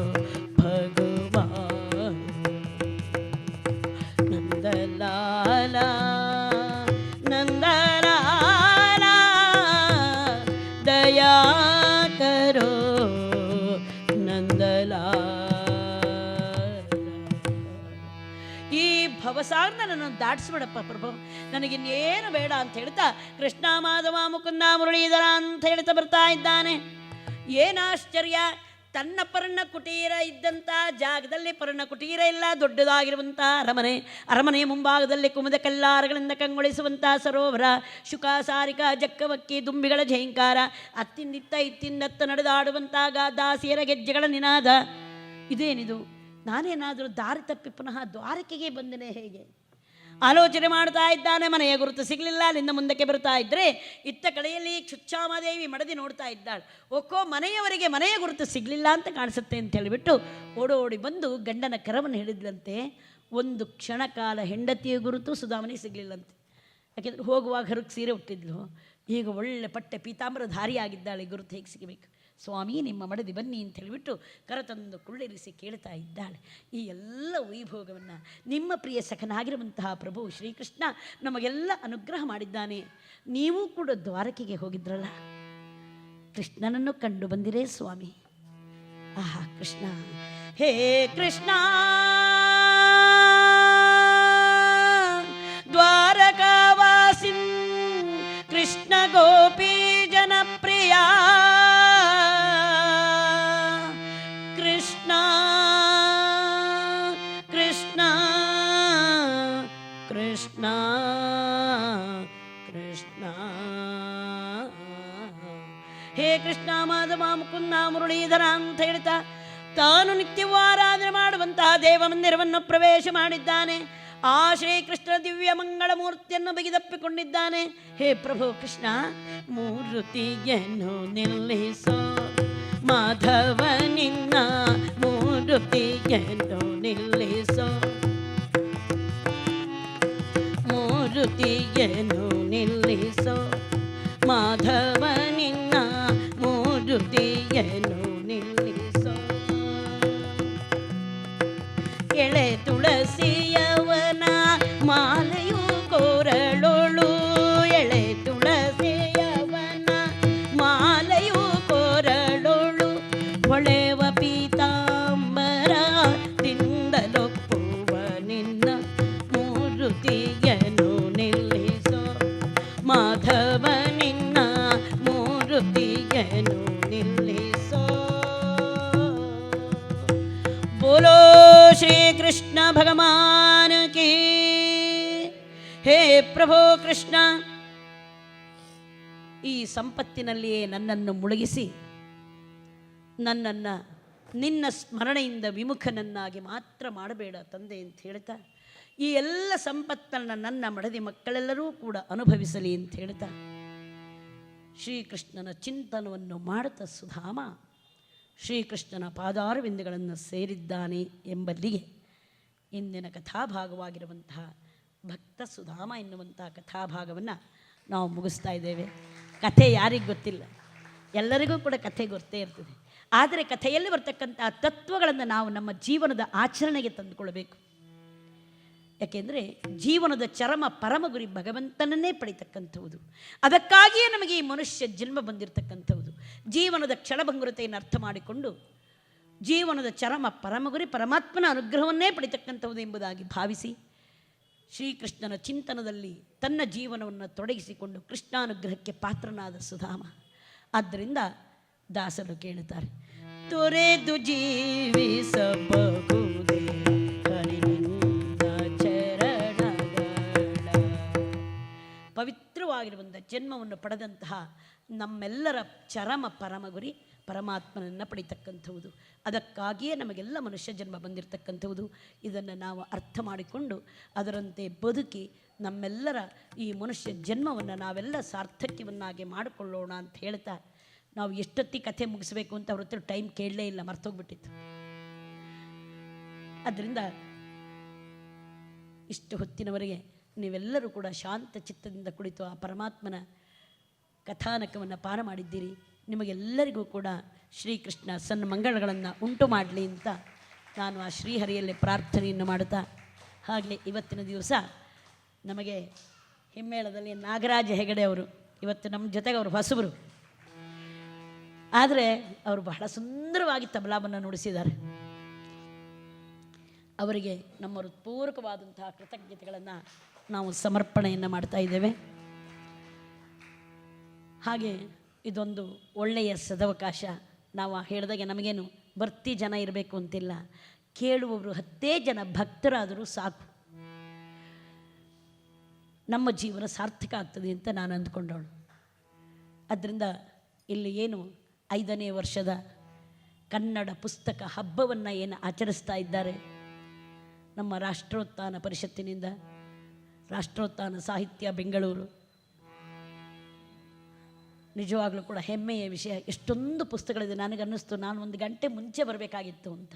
ಭಗವಾನ್. ನಂದಲಾಲ ನಂದಲಾಲ ದಯಾ ಕರೋ ನಂದಲಾಲ. ಈ ಭವಸಾಗರನ ನನ್ನನ್ನು ದಾಟಿಸ್ಬಿಡಪ್ಪ ಪ್ರಭು, ನನಗಿನ್ನೇನು ಬೇಡ ಅಂತ ಹೇಳ್ತಾ ಕೃಷ್ಣ ಮಾಧವ ಮುಕುಂದ ಮುರಳೀಧರ ಅಂತ ಹೇಳ್ತಾ ಬರ್ತಾ ಇದ್ದಾನೆ. ಏನಾಶ್ಚರ್ಯ, ತನ್ನ ಪರ್ಣ ಕುಟೀರ ಇದ್ದಂಥ ಜಾಗದಲ್ಲಿ ಪರ್ಣ ಕುಟೀರ ಇಲ್ಲ, ದೊಡ್ಡದಾಗಿರುವಂಥ ಅರಮನೆಯ ಮುಂಭಾಗದಲ್ಲಿ ಕುಮುದ ಕಲ್ಲಾರಗಳಿಂದ ಕಂಗೊಳಿಸುವಂಥ ಸರೋವರ, ಶುಕ ಸಾರಿಕ ಜಕ್ಕವಕ್ಕಿ ದುಂಬಿಗಳ ಝೇಂಕಾರ, ಅತ್ತಿಂದಿತ್ತ ಇತ್ತಿಂದತ್ತ ನಡೆದಾಡುವಂಥ ದಾಸಿಯರ ಗೆಜ್ಜೆಗಳ ನಿನಾದ. ಇದೇನಿದು? ನಾನೇನಾದರೂ ದಾರಿ ತಪ್ಪಿ ಪುನಃ ದ್ವಾರಕೆಗೆ ಬಂದನೆ ಹೇಗೆ? ಆಲೋಚನೆ ಮಾಡ್ತಾ ಇದ್ದಾನೆ. ಮನೆಯ ಗುರುತು ಸಿಗಲಿಲ್ಲ. ಅಲ್ಲಿಂದ ಮುಂದಕ್ಕೆ ಬರ್ತಾ ಇದ್ದರೆ ಇತ್ತ ಕಡೆಯಲ್ಲಿ ಚುಚ್ಚಾಮಾದೇವಿ ಮಡದಿ ನೋಡ್ತಾ ಇದ್ದಾಳೆ. ಓಕೋ, ಮನೆಯವರಿಗೆ ಮನೆಯ ಗುರುತು ಸಿಗಲಿಲ್ಲ ಅಂತ ಕಾಣಿಸುತ್ತೆ ಅಂತ ಹೇಳಿಬಿಟ್ಟು ಓಡೋಡಿ ಬಂದು ಗಂಡನ ಕರವನ್ನು ಹಿಡಿದ್ಲಂತೆ. ಒಂದು ಕ್ಷಣ ಕಾಲ ಹೆಂಡತಿಯ ಗುರುತು ಸುಧಾಮನಿಗೆ ಸಿಗಲಿಲ್ಲಂತೆ. ಯಾಕೆಂದರೆ ಹೋಗುವಾಗ ಹರಕ್ಕೆ ಸೀರೆ ಹುಟ್ಟಿದ್ಲು, ಈಗ ಒಳ್ಳೆ ಪಟ್ಟೆ ಪೀತಾಂಬರಧಾರಿಯಾಗಿದ್ದಾಳೆ, ಗುರುತು ಹೇಗೆ ಸಿಗಬೇಕು? ಸ್ವಾಮಿ, ನಿಮ್ಮ ಮಡದಿ ಬನ್ನಿ ಅಂತ ಹೇಳಿಬಿಟ್ಟು ಕರತಂದು ಕುಳ್ಳಿರಿಸಿ ಕೇಳ್ತಾ ಇದ್ದಾಳೆ. ಈ ಎಲ್ಲ ವೈಭೋಗವನ್ನು ನಿಮ್ಮ ಪ್ರಿಯ ಸಖನಾಗಿರುವಂತಹ ಪ್ರಭು ಶ್ರೀಕೃಷ್ಣ ನಮಗೆಲ್ಲ ಅನುಗ್ರಹ ಮಾಡಿದ್ದಾನೆ. ನೀವು ಕೂಡ ದ್ವಾರಕೆಗೆ ಹೋಗಿದ್ರಲ್ಲ, ಕೃಷ್ಣನನ್ನು ಕಂಡು ಬಂದಿರೇ ಸ್ವಾಮಿ? ಆಹಾ ಕೃಷ್ಣ, ಹೇ ಕೃಷ್ಣ, ದ್ವಾರಕಾವಾಸಿನ್ ಕೃಷ್ಣ ಗೋಪಿ ಜನಪ್ರಿಯ ಕೃಷ್ಣ ಮಾಧವ ಮುಕುಂದ ಮುರಳೀಧರ ಅಂತ ಹೇಳ್ತಾ ತಾನು ನಿತ್ಯವೂ ಆರಾಧನೆ ಮಾಡುವಂತಹ ದೇವ ಮಂದಿರವನ್ನು ಪ್ರವೇಶ ಮಾಡಿದ್ದಾನೆ. ಆ ಶ್ರೀಕೃಷ್ಣ ದಿವ್ಯ ಮಂಗಳ ಮೂರ್ತಿಯನ್ನು ಬಗೆದಪ್ಪಿಕೊಂಡಿದ್ದಾನೆ. ಹೇ ಪ್ರಭು ಕೃಷ್ಣ, ಮೂರ್ತಿಯನ್ನು ನಿಲ್ಲಿಸೋ ಮಾಧವ, ನಿನ್ನ ಮೂರ್ತಿಯನ್ನು ನಿಲ್ಲಿಸೋ, ಮೂರ್ತಿಯನ್ನು ನಿಲ್ಲಿಸೋ ಮಾಧವ, ನಿನ್ನ ಮೂರ್ತಿಯನ್ನು ನಿಲ್ಲಿಸೋ. ಎಳೆ ತುಳಸಿಯವನ ಮಾಲೆಯು ಕೋರಳೋಳು, ಎಳೆ ತುಳಸಿಯವನ ಮಾಲೆಯು ಕೋರಳೋಳು, ಹೊಳೆವ ಪೀತಾಂಬರ ದಿಂದಲೊಪ್ಪುವ ನಿನ್ನ ಮೂರ್ತಿಯನ್ನು ನಿಲ್ಲಿಸೋ ಮಾಧವ, ನಿನ್ನ ಮೂರ್ತಿಯನ್ನು ನಿಲ್ಲಿಸೋ. ಬೋಲೋ ಶ್ರೀ ಕೃಷ್ಣ ಭಗವಾನ್ ಕಿ. ಹೇ ಪ್ರಭು ಕೃಷ್ಣ, ಈ ಸಂಪತ್ತಿನಲ್ಲಿಯೇ ನನ್ನನ್ನು ಮುಳುಗಿಸಿ ನನ್ನನ್ನು ನಿನ್ನ ಸ್ಮರಣೆಯಿಂದ ವಿಮುಖನನ್ನಾಗಿ ಮಾತ್ರ ಮಾಡಬೇಡ ತಂದೆ ಅಂತ ಹೇಳ್ತಾ, ಈ ಎಲ್ಲ ಸಂಪತ್ತನ್ನು ನನ್ನ ಮಡದಿ ಮಕ್ಕಳೆಲ್ಲರೂ ಕೂಡ ಅನುಭವಿಸಲಿ ಅಂತ ಹೇಳ್ತಾ ಶ್ರೀಕೃಷ್ಣನ ಚಿಂತನವನ್ನು ಮಾಡುತ್ತಾ ಸುಧಾಮ ಶ್ರೀಕೃಷ್ಣನ ಪಾದಾರವಿಂದಗಳನ್ನು ಸೇರಿದ್ದಾನೆ ಎಂಬಲ್ಲಿಗೆ ಇಂದಿನ ಕಥಾಭಾಗವಾಗಿರುವಂತಹ ಭಕ್ತ ಸುಧಾಮ ಎನ್ನುವಂತಹ ಕಥಾಭಾಗವನ್ನು ನಾವು ಮುಗಿಸ್ತಾ ಇದ್ದೇವೆ. ಕಥೆ ಯಾರಿಗೆ ಗೊತ್ತಿಲ್ಲ, ಎಲ್ಲರಿಗೂ ಕೂಡ ಕಥೆ ಗೊತ್ತೇ ಇರ್ತದೆ. ಆದರೆ ಕಥೆಯಲ್ಲಿ ಬರ್ತಕ್ಕಂಥ ತತ್ವಗಳನ್ನು ನಾವು ನಮ್ಮ ಜೀವನದ ಆಚರಣೆಗೆ ತಂದುಕೊಳ್ಬೇಕು. ಯಾಕೆಂದರೆ ಜೀವನದ ಚರಮ ಪರಮ ಗುರಿ ಭಗವಂತನನ್ನೇ ಪಡಿತಕ್ಕಂಥದ್ದು. ಅದಕ್ಕಾಗಿಯೇ ನಮಗೆ ಈ ಮನುಷ್ಯ ಜನ್ಮ ಬಂದಿರತಕ್ಕಂಥದ್ದು. ಜೀವನದ ಕ್ಷಣಭಂಗುರತೆಯನ್ನು ಅರ್ಥ ಮಾಡಿಕೊಂಡು ಜೀವನದ ಚರಮ ಪರಮ ಗುರಿ ಪರಮಾತ್ಮನ ಅನುಗ್ರಹವನ್ನೇ ಪಡಿತಕ್ಕಂಥದ್ದು ಎಂಬುದಾಗಿ ಭಾವಿಸಿ ಶ್ರೀಕೃಷ್ಣನ ಚಿಂತನದಲ್ಲಿ ತನ್ನ ಜೀವನವನ್ನು ತೊಡಗಿಸಿಕೊಂಡು ಕೃಷ್ಣಾನುಗ್ರಹಕ್ಕೆ ಪಾತ್ರನಾದ ಸುಧಾಮ. ಆದ್ದರಿಂದ ದಾಸರು ಕೇಳುತ್ತಾರೆ, ತೊರೆದು ಜೀವಿಸಬಹುದೇ ಪವಿತ್ರವಾಗಿರುವಂಥ ಜನ್ಮವನ್ನು ಪಡೆದಂತಹ ನಮ್ಮೆಲ್ಲರ ಚರಮ ಪರಮ ಗುರಿ ಪರಮಾತ್ಮನನ್ನು ಪಡಿತಕ್ಕಂಥವುದು. ಅದಕ್ಕಾಗಿಯೇ ನಮಗೆಲ್ಲ ಮನುಷ್ಯ ಜನ್ಮ ಬಂದಿರತಕ್ಕಂಥದ್ದು. ಇದನ್ನು ನಾವು ಅರ್ಥ ಮಾಡಿಕೊಂಡು ಅದರಂತೆ ಬದುಕಿ ನಮ್ಮೆಲ್ಲರ ಈ ಮನುಷ್ಯ ಜನ್ಮವನ್ನು ನಾವೆಲ್ಲ ಸಾರ್ಥಕ್ಯವನ್ನಾಗಿ ಮಾಡಿಕೊಳ್ಳೋಣ ಅಂತ ಹೇಳ್ತಾ, ನಾವು ಎಷ್ಟೊತ್ತಿ ಕಥೆ ಮುಗಿಸ್ಬೇಕು ಅಂತ ಅವ್ರ ಹತ್ರ ಟೈಮ್ ಕೇಳಲೇ ಇಲ್ಲ, ಮರ್ತೋಗ್ಬಿಟ್ಟಿತ್ತು. ಆದ್ದರಿಂದ ಇಷ್ಟು ಹೊತ್ತಿನವರೆಗೆ ನೀವೆಲ್ಲರೂ ಕೂಡ ಶಾಂತ ಚಿತ್ತದಿಂದ ಕುಳಿತು ಆ ಪರಮಾತ್ಮನ ಕಥಾನಕವನ್ನು ಪಾನ ಮಾಡಿದ್ದೀರಿ. ನಿಮಗೆಲ್ಲರಿಗೂ ಕೂಡ ಶ್ರೀಕೃಷ್ಣ ಸನ್ಮಂಗಳಗಳನ್ನು ಉಂಟು ಮಾಡಲಿ ಅಂತ ನಾನು ಆ ಶ್ರೀಹರಿಯಲ್ಲಿ ಪ್ರಾರ್ಥನೆಯನ್ನು ಮಾಡುತ್ತಾ, ಹಾಗೆ ಇವತ್ತಿನ ದಿವಸ ನಮಗೆ ಹಿಮ್ಮೇಳದಲ್ಲಿ ನಾಗರಾಜ ಹೆಗಡೆ ಅವರು ಇವತ್ತು ನಮ್ಮ ಜೊತೆಗೆ ಅವರು ಹೊಸಬರು, ಆದರೆ ಅವರು ಬಹಳ ಸುಂದರವಾಗಿ ತಬಲಾವನ್ನು ನುಡಿಸಿದ್ದಾರೆ. ಅವರಿಗೆ ನಮ್ಮ ಹೃತ್ಪೂರ್ವಕವಾದಂತಹ ಕೃತಜ್ಞತೆಗಳನ್ನು ನಾವು ಸಮರ್ಪಣೆಯನ್ನು ಮಾಡ್ತಾ ಇದ್ದೇವೆ. ಹಾಗೆ ಇದೊಂದು ಒಳ್ಳೆಯ ಸದವಕಾಶ. ನಾವು ಹೇಳಿದಾಗೆ ನಮಗೇನು ಬರ್ತಿ ಜನ ಇರಬೇಕು ಅಂತಿಲ್ಲ, ಕೇಳುವವರು 10 ಜನ ಭಕ್ತರಾದರೂ ಸಾಕು, ನಮ್ಮ ಜೀವನ ಸಾರ್ಥಕ ಆಗ್ತದೆ ಅಂತ ನಾನು ಅಂದ್ಕೊಂಡವಳು. ಅದರಿಂದ ಇಲ್ಲಿ ಏನು 5ನೇ ವರ್ಷದ ಕನ್ನಡ ಪುಸ್ತಕ ಹಬ್ಬವನ್ನು ಏನು ಆಚರಿಸ್ತಾ ಇದ್ದಾರೆ ನಮ್ಮ ರಾಷ್ಟ್ರೋತ್ಥಾನ ಪರಿಷತ್ತಿನಿಂದ, ರಾಷ್ಟ್ರೋತ್ಥಾನ ಸಾಹಿತ್ಯ ಬೆಂಗಳೂರು, ನಿಜವಾಗ್ಲೂ ಕೂಡ ಹೆಮ್ಮೆಯ ವಿಷಯ. ಎಷ್ಟೊಂದು ಪುಸ್ತಕಗಳಿದೆ. ನನಗನ್ನಿಸ್ತು ನಾನು 1 ಗಂಟೆ ಮುಂಚೆ ಬರಬೇಕಾಗಿತ್ತು ಅಂತ.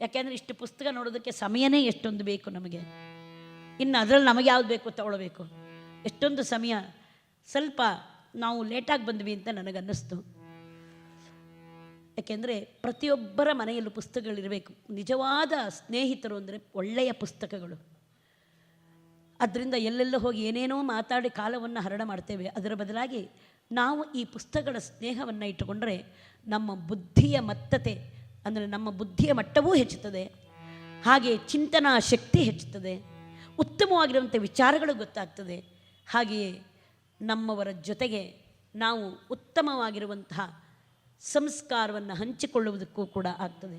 ಯಾಕೆಂದರೆ ಇಷ್ಟು ಪುಸ್ತಕ ನೋಡೋದಕ್ಕೆ ಸಮಯನೇ ಎಷ್ಟೊಂದು ಬೇಕು ನಮಗೆ. ಇನ್ನು ಅದರಲ್ಲಿ ನಮಗೆ ಯಾವ್ದು ಬೇಕು ತಗೊಳ್ಬೇಕು, ಎಷ್ಟೊಂದು ಸಮಯ. ಸ್ವಲ್ಪ ನಾವು ಲೇಟಾಗಿ ಬಂದ್ವಿ ಅಂತ ನನಗನ್ನಿಸ್ತು. ಯಾಕೆಂದರೆ ಪ್ರತಿಯೊಬ್ಬರ ಮನೆಯಲ್ಲೂ ಪುಸ್ತಕಗಳಿರಬೇಕು. ನಿಜವಾದ ಸ್ನೇಹಿತರು ಅಂದರೆ ಒಳ್ಳೆಯ ಪುಸ್ತಕಗಳು. ಅದರಿಂದ ಎಲ್ಲೆಲ್ಲೋ ಹೋಗಿ ಏನೇನೋ ಮಾತಾಡಿ ಕಾಲವನ್ನು ಹರಣ ಮಾಡ್ತೇವೆ. ಅದರ ಬದಲಾಗಿ ನಾವು ಈ ಪುಸ್ತಕಗಳ ಸ್ನೇಹವನ್ನು ಇಟ್ಟುಕೊಂಡರೆ ನಮ್ಮ ಬುದ್ಧಿಯ ಮತ್ತತೆ ಅಂದರೆ ನಮ್ಮ ಬುದ್ಧಿಯ ಮಟ್ಟವೂ ಹೆಚ್ಚುತ್ತದೆ, ಹಾಗೆ ಚಿಂತನಾ ಶಕ್ತಿ ಹೆಚ್ಚುತ್ತದೆ, ಉತ್ತಮವಾಗಿರುವಂಥ ವಿಚಾರಗಳು ಗೊತ್ತಾಗ್ತದೆ. ಹಾಗೆಯೇ ನಮ್ಮವರ ಜೊತೆಗೆ ನಾವು ಉತ್ತಮವಾಗಿರುವಂತಹ ಸಂಸ್ಕಾರವನ್ನು ಹಂಚಿಕೊಳ್ಳುವುದಕ್ಕೂ ಕೂಡ ಆಗ್ತದೆ.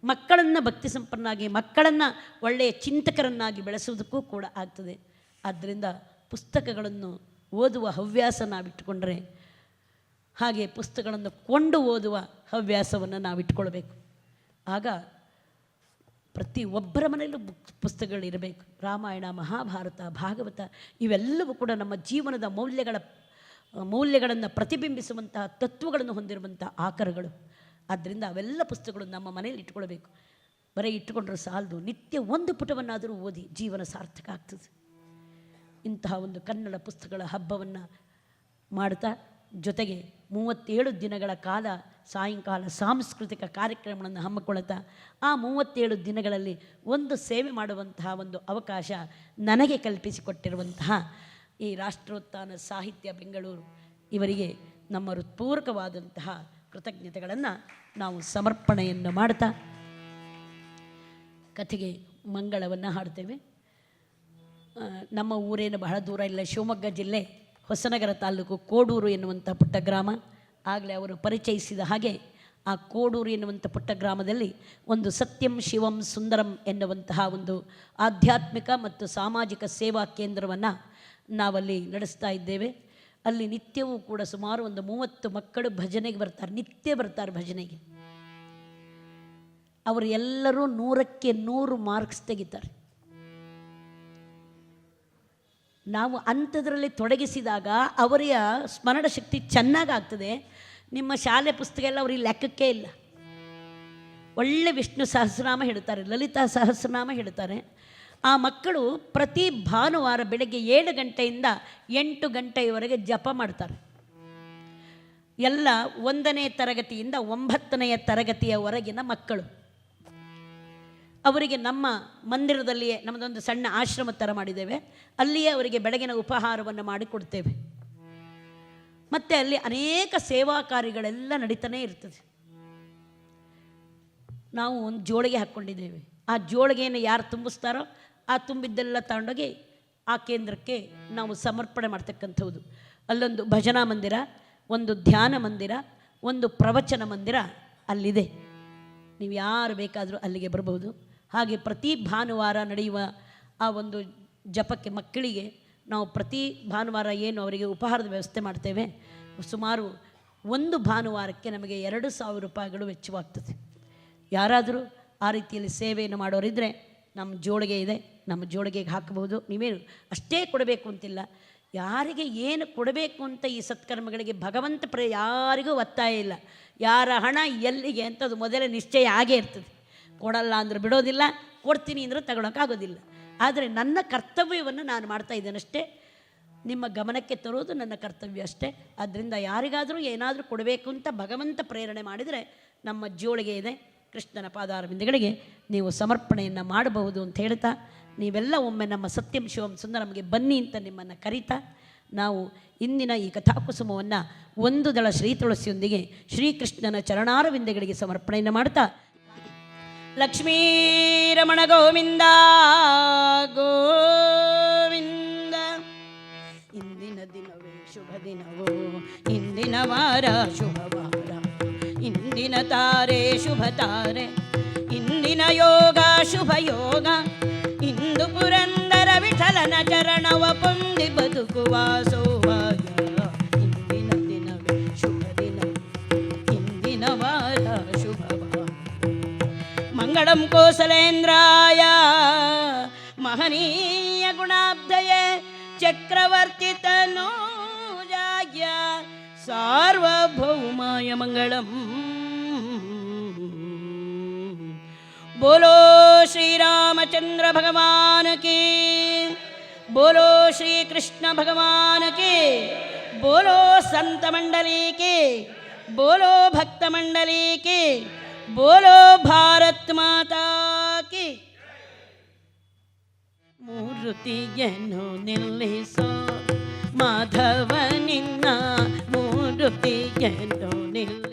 ಮಕ್ಕಳನ್ನು ಭಕ್ತಿ ಸಂಪನ್ನಾಗಿ, ಮಕ್ಕಳನ್ನು ಒಳ್ಳೆಯ ಚಿಂತಕರನ್ನಾಗಿ ಬೆಳೆಸುವುದಕ್ಕೂ ಕೂಡ ಆಗ್ತದೆ. ಆದ್ದರಿಂದ ಪುಸ್ತಕಗಳನ್ನು ಓದುವ ಹವ್ಯಾಸ ನಾವಿಟ್ಟುಕೊಂಡ್ರೆ, ಹಾಗೆ ಪುಸ್ತಕಗಳನ್ನು ಕೊಂಡು ಓದುವ ಹವ್ಯಾಸವನ್ನು ನಾವಿಟ್ಕೊಳ್ಬೇಕು. ಆಗ ಪ್ರತಿಯೊಬ್ಬರ ಮನೆಯಲ್ಲೂ ಪುಸ್ತಕಗಳಿರಬೇಕು. ರಾಮಾಯಣ, ಮಹಾಭಾರತ, ಭಾಗವತ ಇವೆಲ್ಲವೂ ಕೂಡ ನಮ್ಮ ಜೀವನದ ಮೌಲ್ಯಗಳನ್ನು ಪ್ರತಿಬಿಂಬಿಸುವಂತಹ ತತ್ವಗಳನ್ನು ಹೊಂದಿರುವಂಥ ಆಕರಗಳು. ಆದ್ದರಿಂದ ಅವೆಲ್ಲ ಪುಸ್ತಕಗಳು ನಮ್ಮ ಮನೆಯಲ್ಲಿ ಇಟ್ಕೊಳ್ಬೇಕು. ಬರೀ ಇಟ್ಟುಕೊಂಡ್ರೆ ಸಾಲದು, ನಿತ್ಯ 1 ಪುಟವನ್ನಾದರೂ ಓದಿ ಜೀವನ ಸಾರ್ಥಕ ಆಗ್ತದೆ. ಇಂತಹ ಒಂದು ಕನ್ನಡ ಪುಸ್ತಕಗಳ ಹಬ್ಬವನ್ನು ಮಾಡ್ತಾ, ಜೊತೆಗೆ 37 ದಿನಗಳ ಕಾಲ ಸಾಯಂಕಾಲ ಸಾಂಸ್ಕೃತಿಕ ಕಾರ್ಯಕ್ರಮಗಳನ್ನು ಹಮ್ಮಿಕೊಳ್ಳುತ್ತಾ, ಆ 37 ದಿನಗಳಲ್ಲಿ ಒಂದು ಸೇವೆ ಮಾಡುವಂತಹ ಒಂದು ಅವಕಾಶ ನನಗೆ ಕಲ್ಪಿಸಿಕೊಟ್ಟಿರುವಂತಹ ಈ ರಾಷ್ಟ್ರೋತ್ಥಾನ ಸಾಹಿತ್ಯ ಬೆಂಗಳೂರು ಇವರಿಗೆ ನಮ್ಮ ಹೃತ್ಪೂರ್ವಕವಾದಂತಹ ಕೃತಜ್ಞತೆಗಳನ್ನು ನಾವು ಸಮರ್ಪಣೆಯನ್ನು ಮಾಡ್ತಾ ಕಥೆಗೆ ಮಂಗಳವನ್ನು ಹಾಡ್ತೇವೆ. ನಮ್ಮ ಊರೇನು ಬಹಳ ದೂರ ಇಲ್ಲ, ಶಿವಮೊಗ್ಗ ಜಿಲ್ಲೆ ಹೊಸನಗರ ತಾಲೂಕು ಕೋಡೂರು ಎನ್ನುವಂಥ ಪುಟ್ಟ ಗ್ರಾಮ. ಆಗಲೇ ಅವರು ಪರಿಚಯಿಸಿದ ಹಾಗೆ ಆ ಕೋಡೂರು ಎನ್ನುವಂಥ ಪುಟ್ಟ ಗ್ರಾಮದಲ್ಲಿ ಒಂದು ಸತ್ಯಂ ಶಿವಂ ಸುಂದರಂ ಎನ್ನುವಂತಹ ಒಂದು ಆಧ್ಯಾತ್ಮಿಕ ಮತ್ತು ಸಾಮಾಜಿಕ ಸೇವಾ ಕೇಂದ್ರವನ್ನು ನಾವಲ್ಲಿ ನಡೆಸ್ತಾ ಇದ್ದೇವೆ. ಅಲ್ಲಿ ನಿತ್ಯವೂ ಕೂಡ ಸುಮಾರು ಒಂದು 30 ಮಕ್ಕಳು ಭಜನೆಗೆ ಬರ್ತಾರೆ, ನಿತ್ಯ ಬರ್ತಾರೆ ಭಜನೆಗೆ. ಅವರು ಎಲ್ಲರೂ 100ಕ್ಕೆ 100 ಮಾರ್ಕ್ಸ್ ತೆಗಿತಾರೆ. ನಾವು ಅಂಥದ್ರಲ್ಲಿ ತೊಡಗಿಸಿದಾಗ ಅವರ ಸ್ಮರಣ ಶಕ್ತಿ ಚೆನ್ನಾಗಾಗ್ತದೆ. ನಿಮ್ಮ ಶಾಲೆ ಪುಸ್ತಕ ಎಲ್ಲ ಅವ್ರಿಗೆ ಲೆಕ್ಕಕ್ಕೆ ಇಲ್ಲ. ಒಳ್ಳೆ ವಿಷ್ಣು ಸಹಸ್ರನಾಮ ಹೇಳ್ತಾರೆ, ಲಲಿತಾ ಸಹಸ್ರನಾಮ ಹೇಳ್ತಾರೆ. ಆ ಮಕ್ಕಳು ಪ್ರತಿ ಭಾನುವಾರ ಬೆಳಗ್ಗೆ 7 ಗಂಟೆಯಿಂದ 8 ಗಂಟೆಯವರೆಗೆ ಜಪ ಮಾಡ್ತಾರೆ. ಎಲ್ಲ 1ನೇ ತರಗತಿಯಿಂದ 9ನೇ ತರಗತಿಯವರೆಗಿನ ಮಕ್ಕಳು. ಅವರಿಗೆ ನಮ್ಮ ಮಂದಿರದಲ್ಲಿಯೇ ನಮ್ಮದೊಂದು ಸಣ್ಣ ಆಶ್ರಮ ಥರ ಮಾಡಿದ್ದೇವೆ. ಅಲ್ಲಿಯೇ ಅವರಿಗೆ ಬೆಳಗಿನ ಉಪಹಾರವನ್ನು ಮಾಡಿಕೊಡ್ತೇವೆ. ಮತ್ತು ಅಲ್ಲಿ ಅನೇಕ ಸೇವಾ ಕಾರ್ಯಗಳೆಲ್ಲ ನಡೀತಾನೆ ಇರ್ತದೆ. ನಾವು ಒಂದು ಜೋಳಿಗೆ ಹಾಕ್ಕೊಂಡಿದ್ದೇವೆ. ಆ ಜೋಳಿಗೆಯನ್ನು ಯಾರು ತುಂಬಿಸ್ತಾರೋ ಆ ತುಂಬಿದ್ದೆಲ್ಲ ತಗೊಂಡೋಗಿ ಆ ಕೇಂದ್ರಕ್ಕೆ ನಾವು ಸಮರ್ಪಣೆ ಮಾಡ್ತಕ್ಕಂಥದ್ದು. ಅಲ್ಲೊಂದು ಭಜನಾ ಮಂದಿರ, ಒಂದು ಧ್ಯಾನ ಮಂದಿರ, ಒಂದು ಪ್ರವಚನ ಮಂದಿರ ಅಲ್ಲಿದೆ. ನೀವು ಯಾರು ಬೇಕಾದರೂ ಅಲ್ಲಿಗೆ ಬರಬಹುದು. ಹಾಗೆ ಪ್ರತಿ ಭಾನುವಾರ ನಡೆಯುವ ಆ ಒಂದು ಜಪಕ್ಕೆ ಮಕ್ಕಳಿಗೆ ನಾವು ಪ್ರತಿ ಭಾನುವಾರ ಏನು ಅವರಿಗೆ ಉಪಹಾರದ ವ್ಯವಸ್ಥೆ ಮಾಡ್ತೇವೆ. ಸುಮಾರು ಒಂದು ಭಾನುವಾರಕ್ಕೆ ನಮಗೆ 2,000 ರೂಪಾಯಿಗಳು ವೆಚ್ಚವಾಗ್ತದೆ. ಯಾರಾದರೂ ಆ ರೀತಿಯಲ್ಲಿ ಸೇವೆಯನ್ನು ಮಾಡೋರಿದ್ದರೆ ನಮ್ಮ ಜೋಳಿಗೆ ಇದೆ, ನಮ್ಮ ಜೋಳಿಗೆಗೆ ಹಾಕಬಹುದು. ನೀವೇನು ಅಷ್ಟೇ ಕೊಡಬೇಕು ಅಂತಿಲ್ಲ. ಯಾರಿಗೆ ಏನು ಕೊಡಬೇಕು ಅಂತ ಈ ಸತ್ಕರ್ಮಗಳಿಗೆ ಭಗವಂತ ಯಾರಿಗೂ ಒತ್ತಾಯ ಇಲ್ಲ. ಯಾರ ಹಣ ಎಲ್ಲಿಗೆ ಅಂತ ಅದು ಮೊದಲೇ ನಿಶ್ಚಯ ಆಗೇ ಇರ್ತದೆ. ಕೊಡಲ್ಲ ಅಂದ್ರೆ ಬಿಡೋದಿಲ್ಲ, ಕೊಡ್ತೀನಿ ಅಂದರೆ ತಗೊಳಕ್ಕಾಗೋದಿಲ್ಲ. ಆದರೆ ನನ್ನ ಕರ್ತವ್ಯವನ್ನು ನಾನು ಮಾಡ್ತಾ ಇದ್ದೇನಷ್ಟೇ, ನಿಮ್ಮ ಗಮನಕ್ಕೆ ತರೋದು ನನ್ನ ಕರ್ತವ್ಯ ಅಷ್ಟೇ. ಆದ್ದರಿಂದ ಯಾರಿಗಾದರೂ ಏನಾದರೂ ಕೊಡಬೇಕು ಅಂತ ಭಗವಂತ ಪ್ರೇರಣೆ ಮಾಡಿದರೆ ನಮ್ಮ ಜೋಳಿಗೆ ಇದೆ, ಕೃಷ್ಣನ ಪಾದಾರವಿಂದಗಳಿಗೆ ನೀವು ಸಮರ್ಪಣೆಯನ್ನು ಮಾಡಬಹುದು ಅಂತ ಹೇಳ್ತಾ, ನೀವೆಲ್ಲ ಒಮ್ಮೆ ನಮ್ಮ ಸತ್ಯಂ ಶಿವಂ ಸುಂದರಮ್ಗೆ ಬನ್ನಿ ಅಂತ ನಿಮ್ಮನ್ನು ಕರೀತಾ, ನಾವು ಇಂದಿನ ಈ ಕಥಾಕುಸುಮವನ್ನು 1 ದಳ ಶ್ರೀ ತುಳಸಿಯೊಂದಿಗೆ ಶ್ರೀಕೃಷ್ಣನ ಚರಣಾರವಿಂದಗಳಿಗೆ ಸಮರ್ಪಣೆಯನ್ನು ಮಾಡ್ತಾ, ಲಕ್ಷ್ಮೀ ರಮಣ ಗೋವಿಂದ ಗೋವಿಂದ. ಇಂದಿನ ದಿನವೇ ಶುಭ ದಿನವೋ, ಇಂದಿನ ವಾರ ಶುಭವಾರ, ಇಂದಿನ ಇಂದಿನ ತಾರೆ ಶುಭ ತಾರೆ, ಇಂದಿನ ಯೋಗ ಶುಭ ಯೋಗ, ಇಂದು ಪುರಂದರ ವಿಠಲನ ಚರಣವ ಪೊಂದಿ ಬದುಕುವ ಸೌಭಾಗ್ಯ. ಇಂದಿನ ದಿನವೇ ಶುಭ ದಿನ, ಇಂದಿನ ವಾರ ಶುಭವಾರ. ಮಂಗಳಂ ಕೋಸಲೇಂದ್ರಾಯ ಮಹನೀಯ ಗುಣಾಬ್ಧಯೇ ಚಕ್ರವರ್ತಿ ತನೂಜಾಯ ಸಾರ್ವಭೌಮಾಯ ಮಂಗಳಂ. बोलो श्री रामचंद्र भगवान की, बोलो श्री कृष्ण भगवान की, बोलो संत मंडली की, बोलो भक्त मंडली की, बोलो भारत माता की. ಮೂರುತಿಯನ್ನು ನಿಲ್ಲಿಸೋ ಮಾಧವ ನಿನ್ನ ಮೂರುತಿಯನ್ನು ನಿಲ್ಲಿಸೋ.